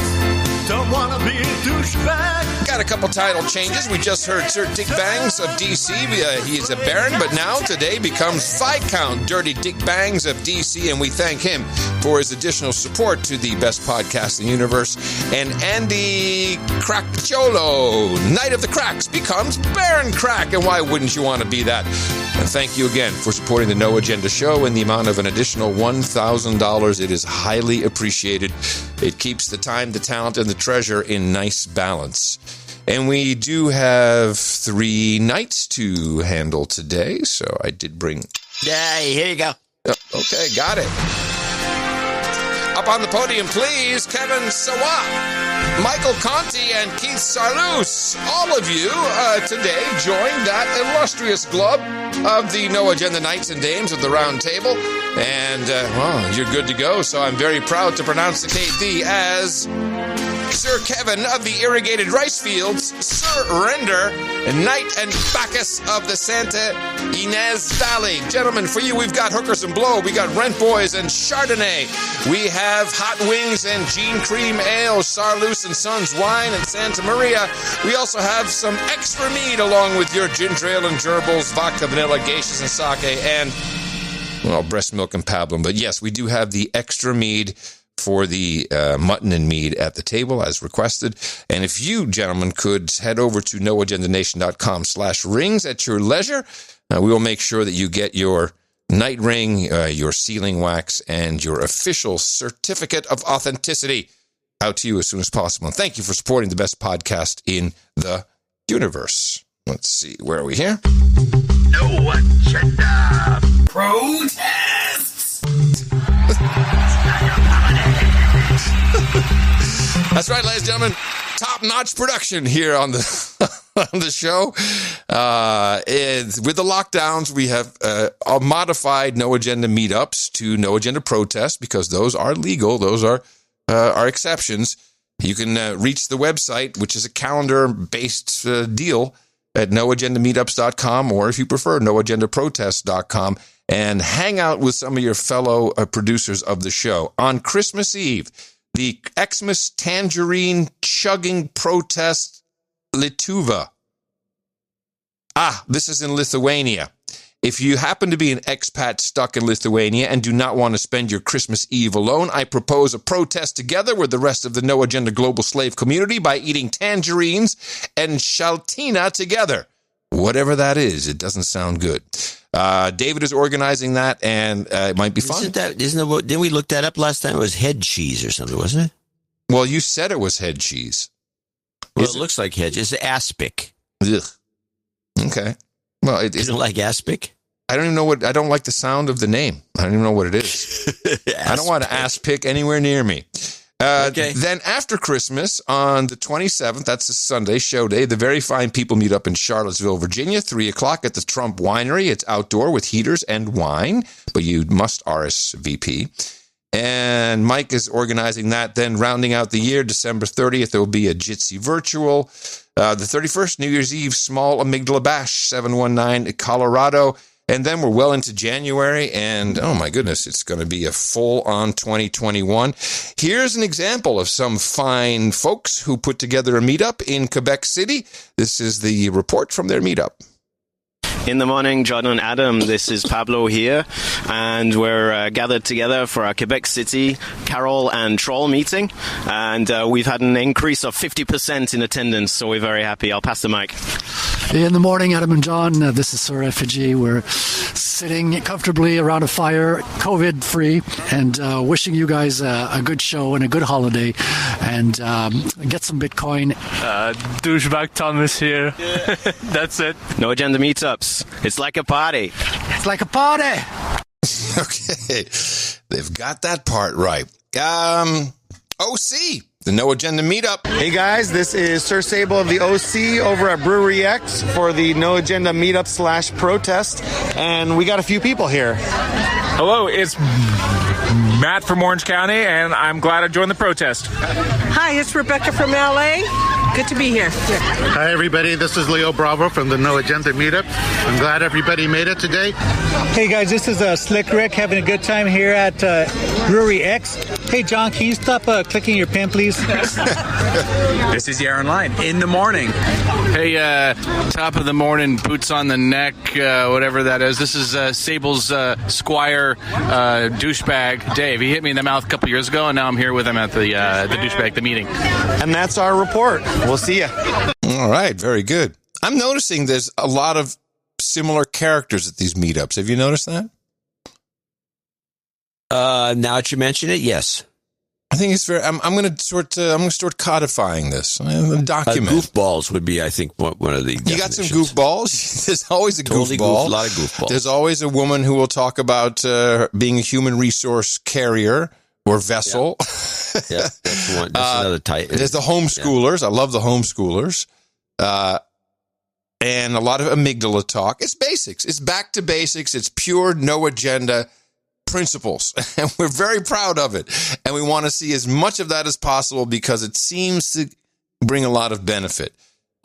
Don't want to be a douchebag. Got a couple title changes. We just heard Sir Dick Bangs of D.C. He is a baron, but now today becomes Viscount Dirty Dick Bangs of D.C., and we thank him for his additional support to the best podcast in the universe. And Andy Cracciolo, Knight of the Cracks, becomes Baron Crack, and why wouldn't you want to be that? And thank you again for supporting the No Agenda Show in the amount of an additional $1,000. It is highly appreciated. It keeps the time, the talent, and the treasure in nice balance. And we do have 3 nights to handle today, so I did bring... Hey, here you go. Okay, got it. Up on the podium, please, Kevin Sawa, Michael Conti, and Keith Sarloos. All of you today joined that illustrious club of the No Agenda Knights and Dames of the Round Table. And, well, you're good to go, so I'm very proud to pronounce the KD as... Sir Kevin of the Irrigated Rice Fields, Sir Render, Knight and Bacchus of the Santa Ynez Valley. Gentlemen, for you, we've got Hookers and Blow, we got Rent Boys and Chardonnay, we have Hot Wings and Gene Cream Ale, Sarloos and Sons Wine and Santa Maria. We also have some extra mead along with your ginger ale and gerbils, vodka, vanilla, geishas, and sake, and, well, breast milk and pablum. But yes, we do have the extra mead for the mutton and mead at the table as requested. And if you, gentlemen, could head over to noagendanation.com/rings at your leisure, We will make sure that you get your night ring, your sealing wax, and your official certificate of authenticity out to you as soon as possible. And thank you for supporting the best podcast in the universe. Let's see, where are we here? No agenda protests. That's right, ladies and gentlemen. Top-notch production here on the on the show. With the lockdowns, we have modified No Agenda meetups to No Agenda protests because those are legal. Those are exceptions. You can reach the website, which is a calendar-based deal, at noagendameetups.com, or if you prefer, noagendaprotests.com, and hang out with some of your fellow producers of the show. On Christmas Eve, the Xmas Tangerine Chugging Protest Lietuva. This is in Lithuania. If you happen to be an expat stuck in Lithuania and do not want to spend your Christmas Eve alone, I propose a protest together with the rest of the No Agenda Global Slave community by eating tangerines and shaltina together. Whatever that is, it doesn't sound good. David is organizing that, and it might be fun. Didn't we look that up last time? It was head cheese or something, wasn't it? Well, you said it was head cheese. Well, it looks like head. It's aspic. Ugh. Okay. Well, you don't like aspic? I don't even know I don't like the sound of the name. I don't even know what it is. I don't want to aspic anywhere near me. Okay. Then after Christmas, on the 27th, that's a Sunday, show day, the very fine people meet up in Charlottesville, Virginia, 3 o'clock at the Trump Winery. It's outdoor with heaters and wine, but you must RSVP. And Mike is organizing that. Then rounding out the year, December 30th, there will be a Jitsi Virtual. The 31st, New Year's Eve, Small Amygdala Bash, 719 Colorado. And then we're well into January, and oh my goodness, it's going to be a full-on 2021. Here's an example of some fine folks who put together a meetup in Quebec City. This is the report from their meetup. In the morning, John and Adam, this is Pablo here, and we're gathered together for our Quebec City Carol and Troll meeting, and we've had an increase of 50% in attendance, so we're very happy. I'll pass the mic. In the morning, Adam and John, this is Sir Effigy. We're sitting comfortably around a fire, COVID-free, and wishing you guys a good show and a good holiday, and get some Bitcoin. Douchebag Thomas here. Yeah. That's it. No Agenda meetups. It's like a party. It's like a party. Okay. They've got that part right. OC, the No Agenda meetup. Hey guys, this is Sir Sable of the OC over at Brewery X for the No Agenda meetup /protest. And we got a few people here. Hello, it's Matt from Orange County, and I'm glad I joined the protest. Hi, it's Rebecca from LA. Good to be here. Hi, everybody. This is Leo Bravo from the No Agenda Meetup. I'm glad everybody made it today. Hey, guys. This is Slick Rick having a good time here at Brewery X. Hey, John, can you stop clicking your pen, please? This is Yaron Line in the morning. Hey, top of the morning, boots on the neck, whatever that is. This is Sable's Squire douchebag, Dave. He hit me in the mouth a couple years ago, and now I'm here with him at the douchebag, the meeting. And that's our report. We'll see you. All right. Very good. I'm noticing there's a lot of similar characters at these meetups. Have you noticed that? Now that you mention it, yes. I think it's very. I'm going to start codifying this. Document. Goofballs would be, I think, one of the. You got some goofballs. There's always a totally goofball. A lot of goofballs. There's always a woman who will talk about being a human resource carrier or vessel. Yeah, that's one. That's another type. There's the homeschoolers. Yeah. I love the homeschoolers. And a lot of amygdala talk. It's basics. It's back to basics. It's pure no agenda principles. And we're very proud of it. And we want to see as much of that as possible because it seems to bring a lot of benefit.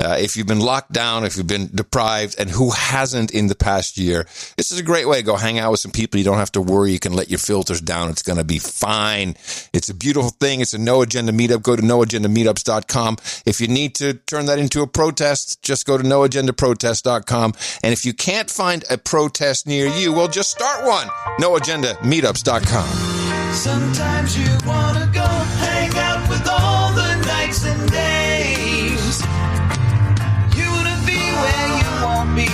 If you've been locked down, if you've been deprived, and who hasn't in the past year, this is a great way to go hang out with some people. You don't have to worry. You can let your filters down. It's going to be fine. It's a beautiful thing. It's a No Agenda meetup. Go to noagendameetups.com. If you need to turn that into a protest, just go to noagendaprotest.com. And if you can't find a protest near you, well, just start one. noagendameetups.com. Sometimes you want to go hang out with all the nights and days. Where you won't be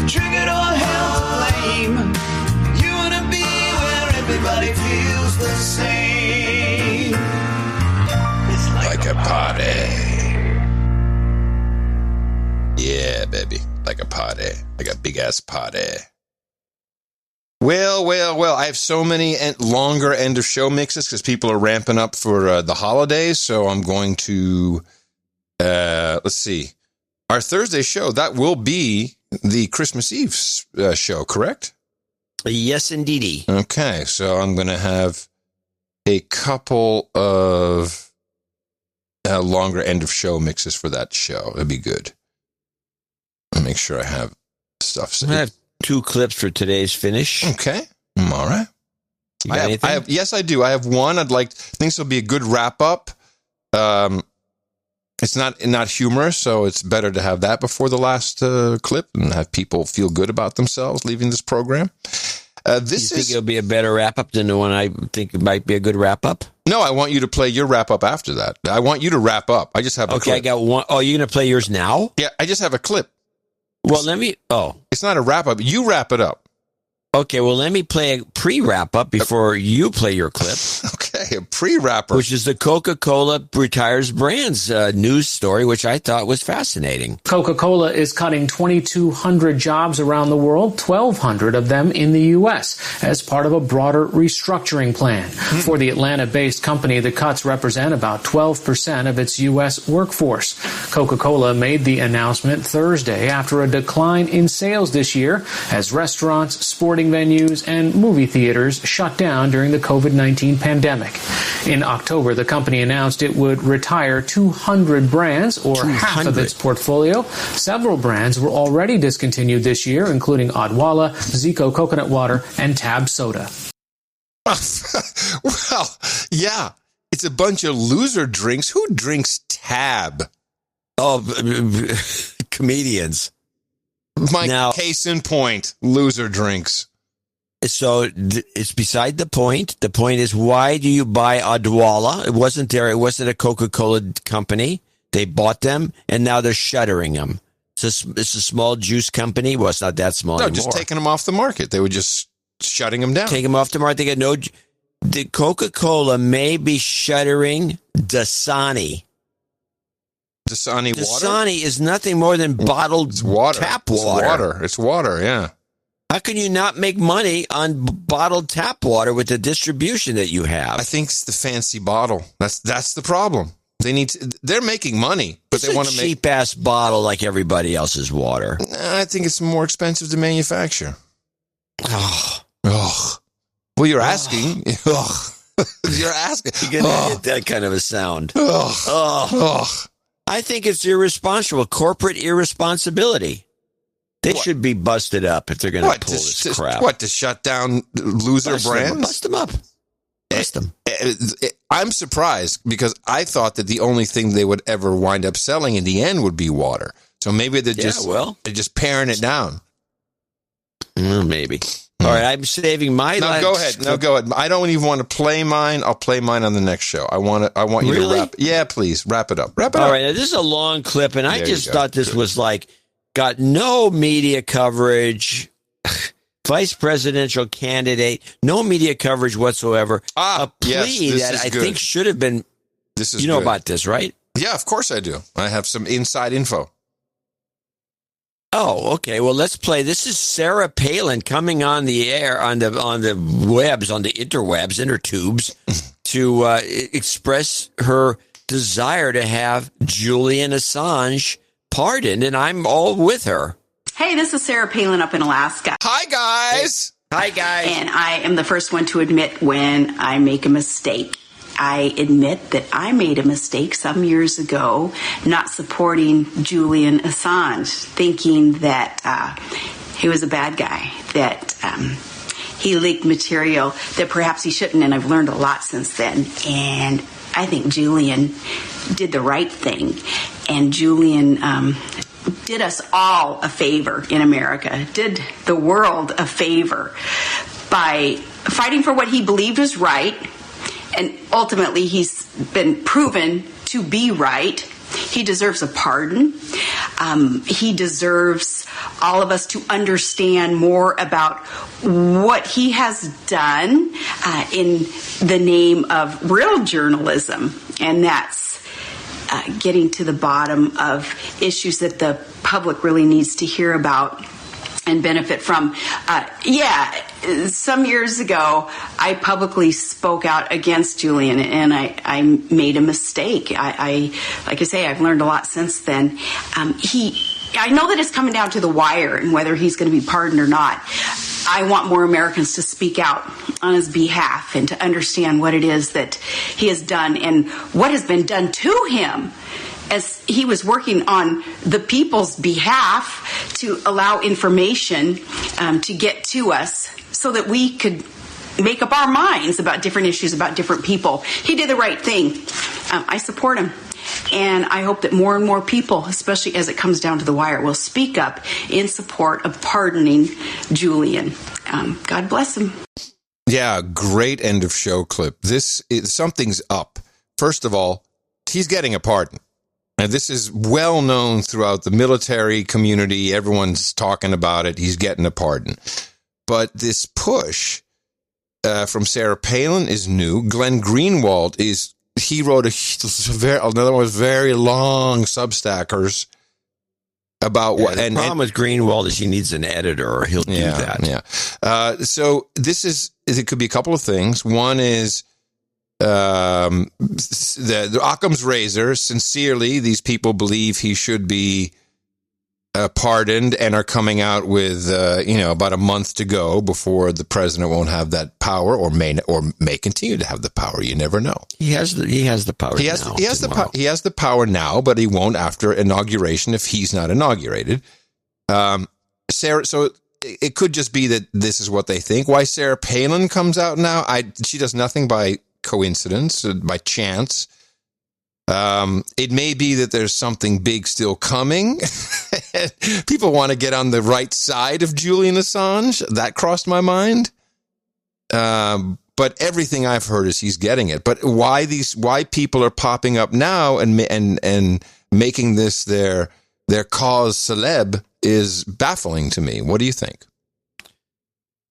triggered or held a party. Like a big-ass party. Well. I have so many longer end-of-show mixes because people are ramping up for the holidays. So I'm going to, let's see. Our Thursday show, that will be the Christmas Eve show, correct? Yes, indeedy. Okay, so I'm going to have a couple of longer end-of-show mixes for that show. It'll be good. I'll make sure I have stuff. I have 2 clips for today's finish. Okay, all right. You got anything? Yes, I do. I have one. I think this will be a good wrap-up. It's not humorous, so it's better to have that before the last clip and have people feel good about themselves leaving this program. You think it'll be a better wrap-up than the one I think it might be a good wrap-up? No, I want you to play your wrap-up after that. I want you to wrap up. I just have a clip. Okay, I got one. Oh, you're going to play yours now? Yeah, I just have a clip. Well, let me... Oh. It's not a wrap-up. You wrap it up. Okay, well, let me play a pre-wrap-up before you play your clip. Okay, a pre-wrapper. Which is the Coca-Cola retires brands news story, which I thought was fascinating. Coca-Cola is cutting 2,200 jobs around the world, 1,200 of them in the U.S., as part of a broader restructuring plan. For the Atlanta-based company, the cuts represent about 12% of its U.S. workforce. Coca-Cola made the announcement Thursday after a decline in sales this year as restaurants, sporting venues, and movie theaters shut down during the COVID-19 pandemic. In October, the company announced it would retire 200 brands, or half of its portfolio. Several brands were already discontinued this year, including Odwalla, Zico Coconut Water, and Tab Soda. Well, yeah, it's a bunch of loser drinks. Who drinks Tab? Oh, comedians. Case in point, loser drinks. So it's beside the point. The point is, why do you buy Odwalla? It wasn't a Coca-Cola company. They bought them, and now they're shuttering them. It's a small juice company. Well, it's not that small anymore. Just taking them off the market. They were just shutting them down. Take them off the market. They get no... The Coca-Cola may be shuttering Dasani. Dasani water? Dasani is nothing more than bottled tap water. It's water, yeah. How can you not make money on bottled tap water with the distribution that you have? I think it's the fancy bottle. That's the problem. They're making money, but they want to make cheap ass bottle like everybody else's water. I think it's more expensive to manufacture. Well, you're asking. You're asking. You're gonna get that kind of a sound. I think it's irresponsible. Corporate irresponsibility. They should be busted up if they're going to pull this crap. To shut down loser brands? Bust them up. Bust them. I'm surprised because I thought that the only thing they would ever wind up selling in the end would be water. So maybe they're just paring it down. Maybe. All right, I'm saving my. Now go ahead. I don't even want to play mine. I'll play mine on the next show. I want you to wrap. Yeah, please wrap it up. All right, now, this is a long clip, and I just thought this was got no media coverage. Vice presidential candidate, no media coverage whatsoever. A plea that I think should have been. This is you know about this, right? Yeah, of course I do. I have some inside info. Oh, okay. Well, let's play. This is Sarah Palin coming on the air on the webs, on the interwebs, intertubes, to express her desire to have Julian Assange pardoned, and I'm all with her. Hey, this is Sarah Palin up in Alaska. Hi, guys. Hi, guys. And I am the first one to admit when I make a mistake. I admit that I made a mistake some years ago not supporting Julian Assange, thinking that he was a bad guy, that he leaked material that perhaps he shouldn't, and I've learned a lot since then. And I think Julian did the right thing, and Julian did us all a favor in America, did the world a favor by fighting for what he believed was right. And ultimately, he's been proven to be right. He deserves a pardon. He deserves all of us to understand more about what he has done in the name of real journalism. And that's getting to the bottom of issues that the public really needs to hear about and benefit from. Some years ago, I publicly spoke out against Julian, and I made a mistake. Like I say, I've learned a lot since then. I know that it's coming down to the wire and whether he's going to be pardoned or not. I want more Americans to speak out on his behalf and to understand what it is that he has done and what has been done to him as he was working on the people's behalf to allow information to get to us so that we could make up our minds about different issues, about different people. He did the right thing. I support him. And I hope that more and more people, especially as it comes down to the wire, will speak up in support of pardoning Julian. God bless him. Yeah, great end of show clip. Something's up. First of all, he's getting a pardon. And this is well known throughout the military community. Everyone's talking about it. He's getting a pardon. But this push from Sarah Palin is new. Glenn Greenwald he wrote another one was very long Substackers about what. The problem with Greenwald is he needs an editor, or he'll do that. Yeah. So it could be a couple of things. One is the Occam's razor. Sincerely, these people believe he should be pardoned and are coming out with about a month to go before the president won't have that power, or may continue to have the power. You never know. He has the power. He has the power now, but he won't after inauguration if he's not inaugurated. Sarah, so it could just be that this is what they think. Why Sarah Palin comes out now? She does nothing by coincidence, by chance. It may be that there's something big still coming. People want to get on the right side of Julian Assange. That crossed my mind. But everything I've heard is he's getting it. But why people are popping up now and making this their cause celeb is baffling to me. What do you think?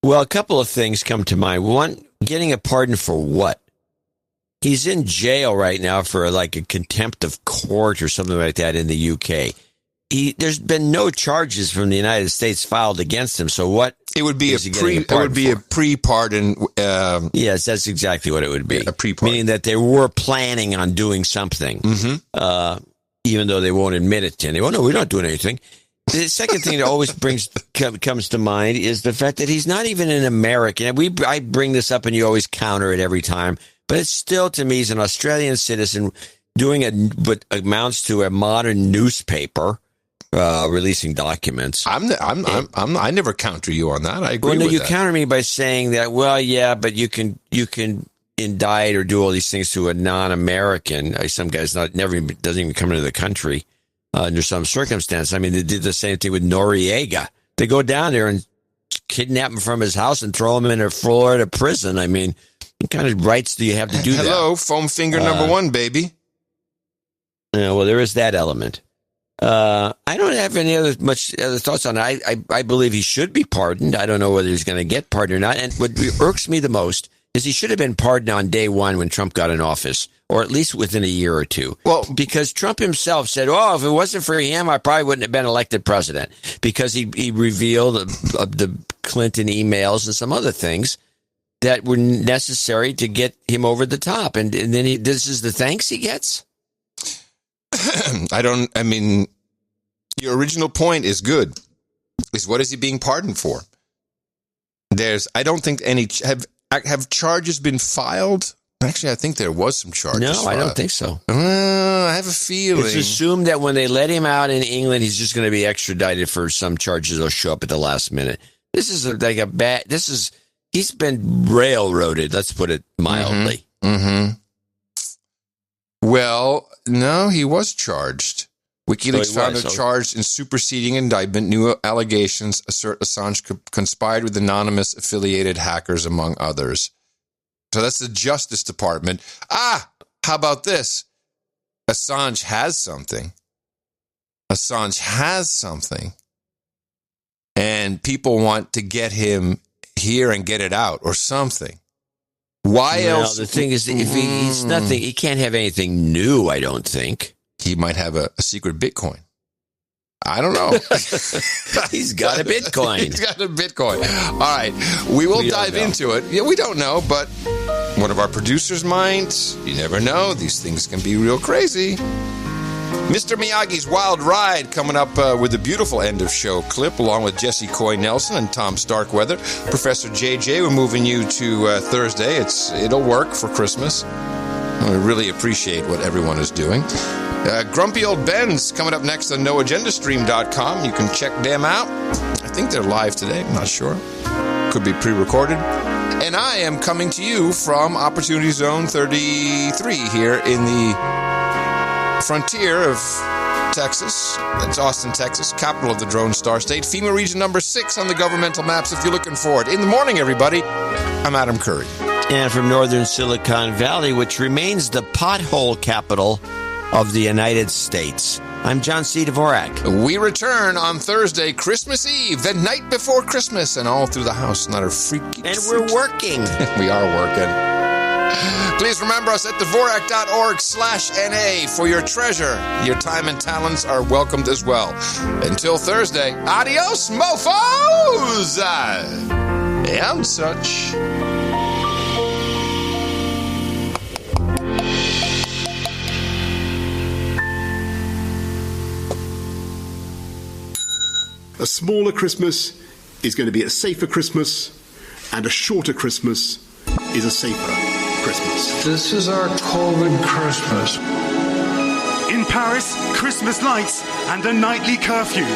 Well, a couple of things come to mind. One, getting a pardon for what? He's in jail right now for like a contempt of court or something like that in the UK. There's been no charges from the United States filed against him. So what? It would be a pre-pardon. Yes, that's exactly what it would be. A pre-pardon, meaning that they were planning on doing something, even though they won't admit it to anyone. No, we're not doing anything. The second thing that always comes to mind is the fact that he's not even an American. I bring this up and you always counter it every time, but it's still, to me, he's an Australian citizen doing what amounts to a modern newspaper, releasing documents. I never counter you on that. I agree with that. You counter me by saying that, well, yeah, but you can indict or do all these things to a non-American. Some guy's doesn't even come into the country. Under some circumstance. I mean, they did the same thing with Noriega. They go down there and kidnap him from his house and throw him in a Florida prison. I mean, what kind of rights do you have to do that? Hello, foam finger number one, baby. Yeah, well, there is that element. I don't have any other thoughts on it. I believe he should be pardoned. I don't know whether he's going to get pardoned or not. And what irks me the most is he should have been pardoned on day one when Trump got in office, or at least within a year or two. Well, because Trump himself said, if it wasn't for him, I probably wouldn't have been elected president, because he revealed the Clinton emails and some other things that were necessary to get him over the top. And then this is the thanks he gets? Your original point is good. Is what is he being pardoned for? I don't think any, have charges been filed? Actually, I think there was some charges. No, I don't think so. I have a feeling. It's assumed that when they let him out in England, he's just going to be extradited for some charges that'll show up at the last minute. This is he's been railroaded, let's put it mildly. Mm-hmm. Well, no, he was charged. WikiLeaks found him charged in superseding indictment. New allegations assert Assange conspired with anonymous affiliated hackers, among others. So that's the Justice Department. How about this? Assange has something. And people want to get him here and get it out or something. Why else? The thing is, if he's nothing, he can't have anything new, I don't think. He might have a secret Bitcoin. I don't know. He's got a Bitcoin. He's got a Bitcoin. All right. We will dive into it. Yeah, we don't know, but one of our producers might. You never know. These things can be real crazy. Mr. Miyagi's Wild Ride coming up with a beautiful end of show clip along with Jesse Coy Nelson and Tom Starkweather. Professor JJ, we're moving you to Thursday. It'll work for Christmas. We really appreciate what everyone is doing. Grumpy Old Ben's coming up next on NoAgendaStream.com. You can check them out. I think they're live today. I'm not sure. Could be pre-recorded. And I am coming to you from Opportunity Zone 33 here in the frontier of Texas. That's Austin, Texas, capital of the Drone Star State. FEMA region number 6 on the governmental maps if you're looking for it. In the morning, everybody, I'm Adam Curry. And from northern Silicon Valley, which remains the pothole capital of the United States, I'm John C. Dvorak. We return on Thursday, Christmas Eve, the night before Christmas, and all through the house. Not a freaky. And we're working. We are working. Please remember us at Dvorak.org/NA for your treasure. Your time and talents are welcomed as well. Until Thursday, adios, mofos! And such. A smaller Christmas is going to be a safer Christmas, and a shorter Christmas is a safer Christmas. This is our COVID Christmas. In Paris, Christmas lights and a nightly curfew.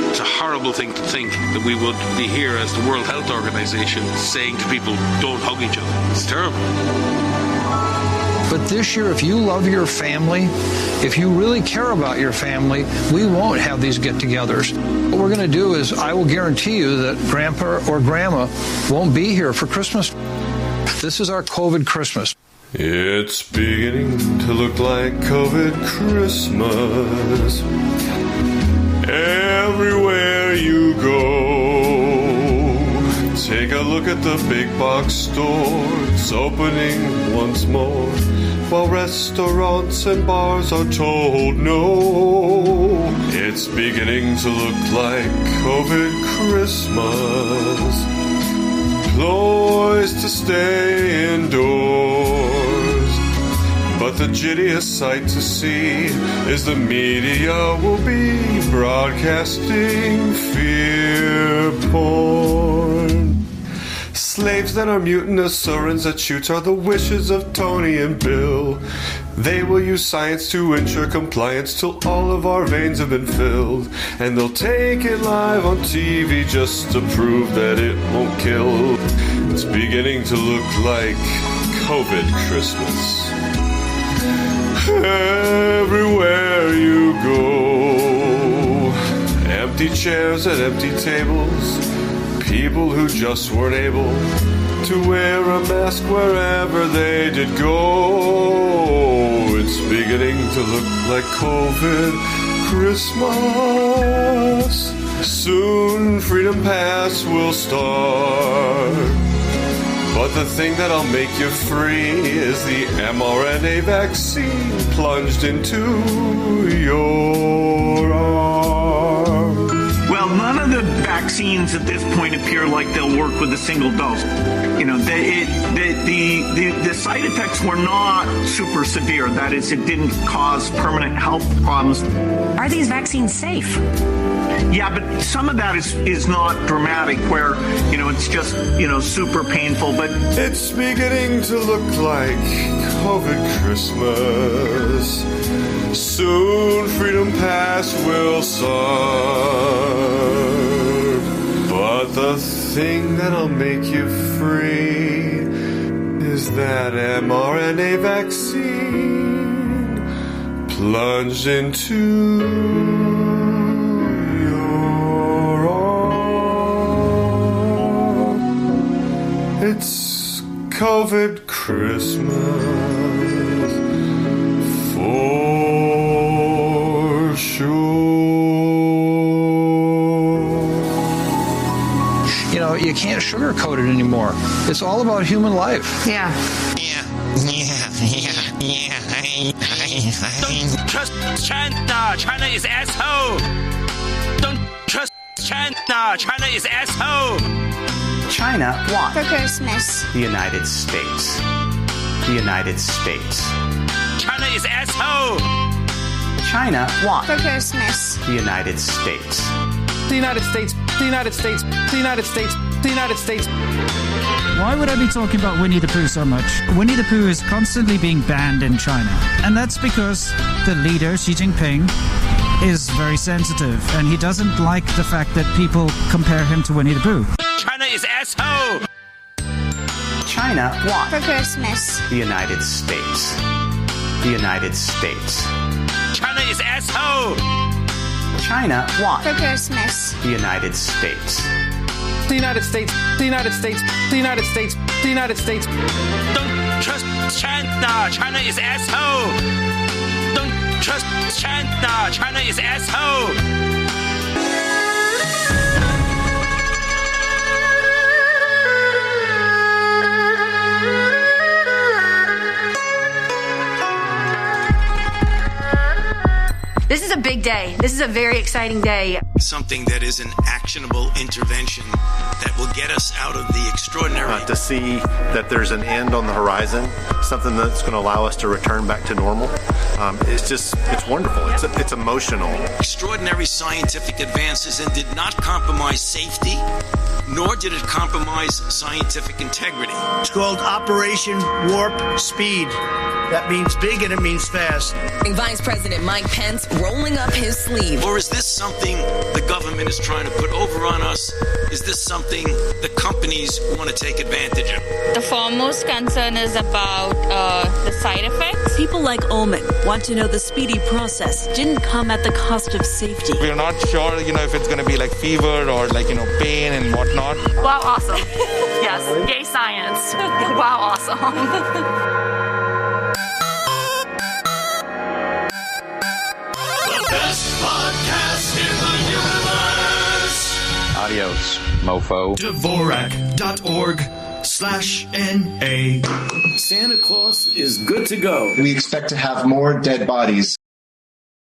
It's a horrible thing to think that we would be here as the World Health Organization saying to people, don't hug each other. It's terrible. But this year, if you love your family, if you really care about your family, we won't have these get-togethers. What we're going to do is, I will guarantee you that Grandpa or Grandma won't be here for Christmas. This is our COVID Christmas. It's beginning to look like COVID Christmas. Everywhere you go, take a look at the big box store. It's opening once more, while restaurants and bars are told no. It's beginning to look like COVID Christmas. Ploys to stay indoors, but the giddiest sight to see is the media will be broadcasting fear porn. Slaves that are mutinous, servants that shoot are the wishes of Tony and Bill. They will use science to ensure compliance till all of our veins have been filled. And they'll take it live on TV just to prove that it won't kill. It's beginning to look like COVID Christmas. Everywhere you go, empty chairs and empty tables, people who just weren't able to wear a mask wherever they did go. It's beginning to look like COVID Christmas. Soon Freedom Pass will start, but the thing that'll make you free is the mRNA vaccine plunged into your arm. Well, none of the vaccines at this point appear like they'll work with a single dose. You know, the side effects were not super severe. That is, it didn't cause permanent health problems. Are these vaccines safe? Yeah, but some of that is not dramatic, where, you know, it's just, you know, super painful. But it's beginning to look like COVID Christmas. Soon Freedom Pass will start, but the thing that'll make you free is that mRNA vaccine plunged into your arm. It's COVID Christmas for sure. You know, you can't sugarcoat it anymore. It's all about human life. Yeah. Yeah. Don't trust China. China is asshole. Don't trust China. China is asshole. China what? For Christmas. The United States. The United States. China is asshole. China what? For Christmas. The United States. The United States. The United States. The United States. The United States. Why would I be talking about Winnie the Pooh so much? Winnie the Pooh is constantly being banned in China. And that's because the leader, Xi Jinping, is very sensitive. And he doesn't like the fact that people compare him to Winnie the Pooh. China is asshole. China what? For Christmas. The United States. The United States. China is asshole. China what? For Christmas. The United States. The United States. The United States. The United States. The United States. Don't trust China. China is asshole. Don't trust China. China is asshole. This is a big day. This is a very exciting day. Something that is an actionable intervention that will get us out of the extraordinary. To see that there's an end on the horizon, something that's going to allow us to return back to normal, it's wonderful. It's emotional. Extraordinary scientific advances and did not compromise safety, nor did it compromise scientific integrity. It's called Operation Warp Speed. That means big and it means fast. Vice President Mike Pence rolling up his sleeve. Or is this something the government is trying to put over on us? Is this something the companies want to take advantage of? The foremost concern is about the side effects. People like Omen want to know the speedy process didn't come at the cost of safety. We're not sure, if it's going to be like fever or pain and whatnot. Wow, awesome. Yes, yay science. Wow, awesome. Best podcast in the universe. Adios, mofo. Dvorak.org/NA. Santa Claus is good to go. We expect to have more dead bodies.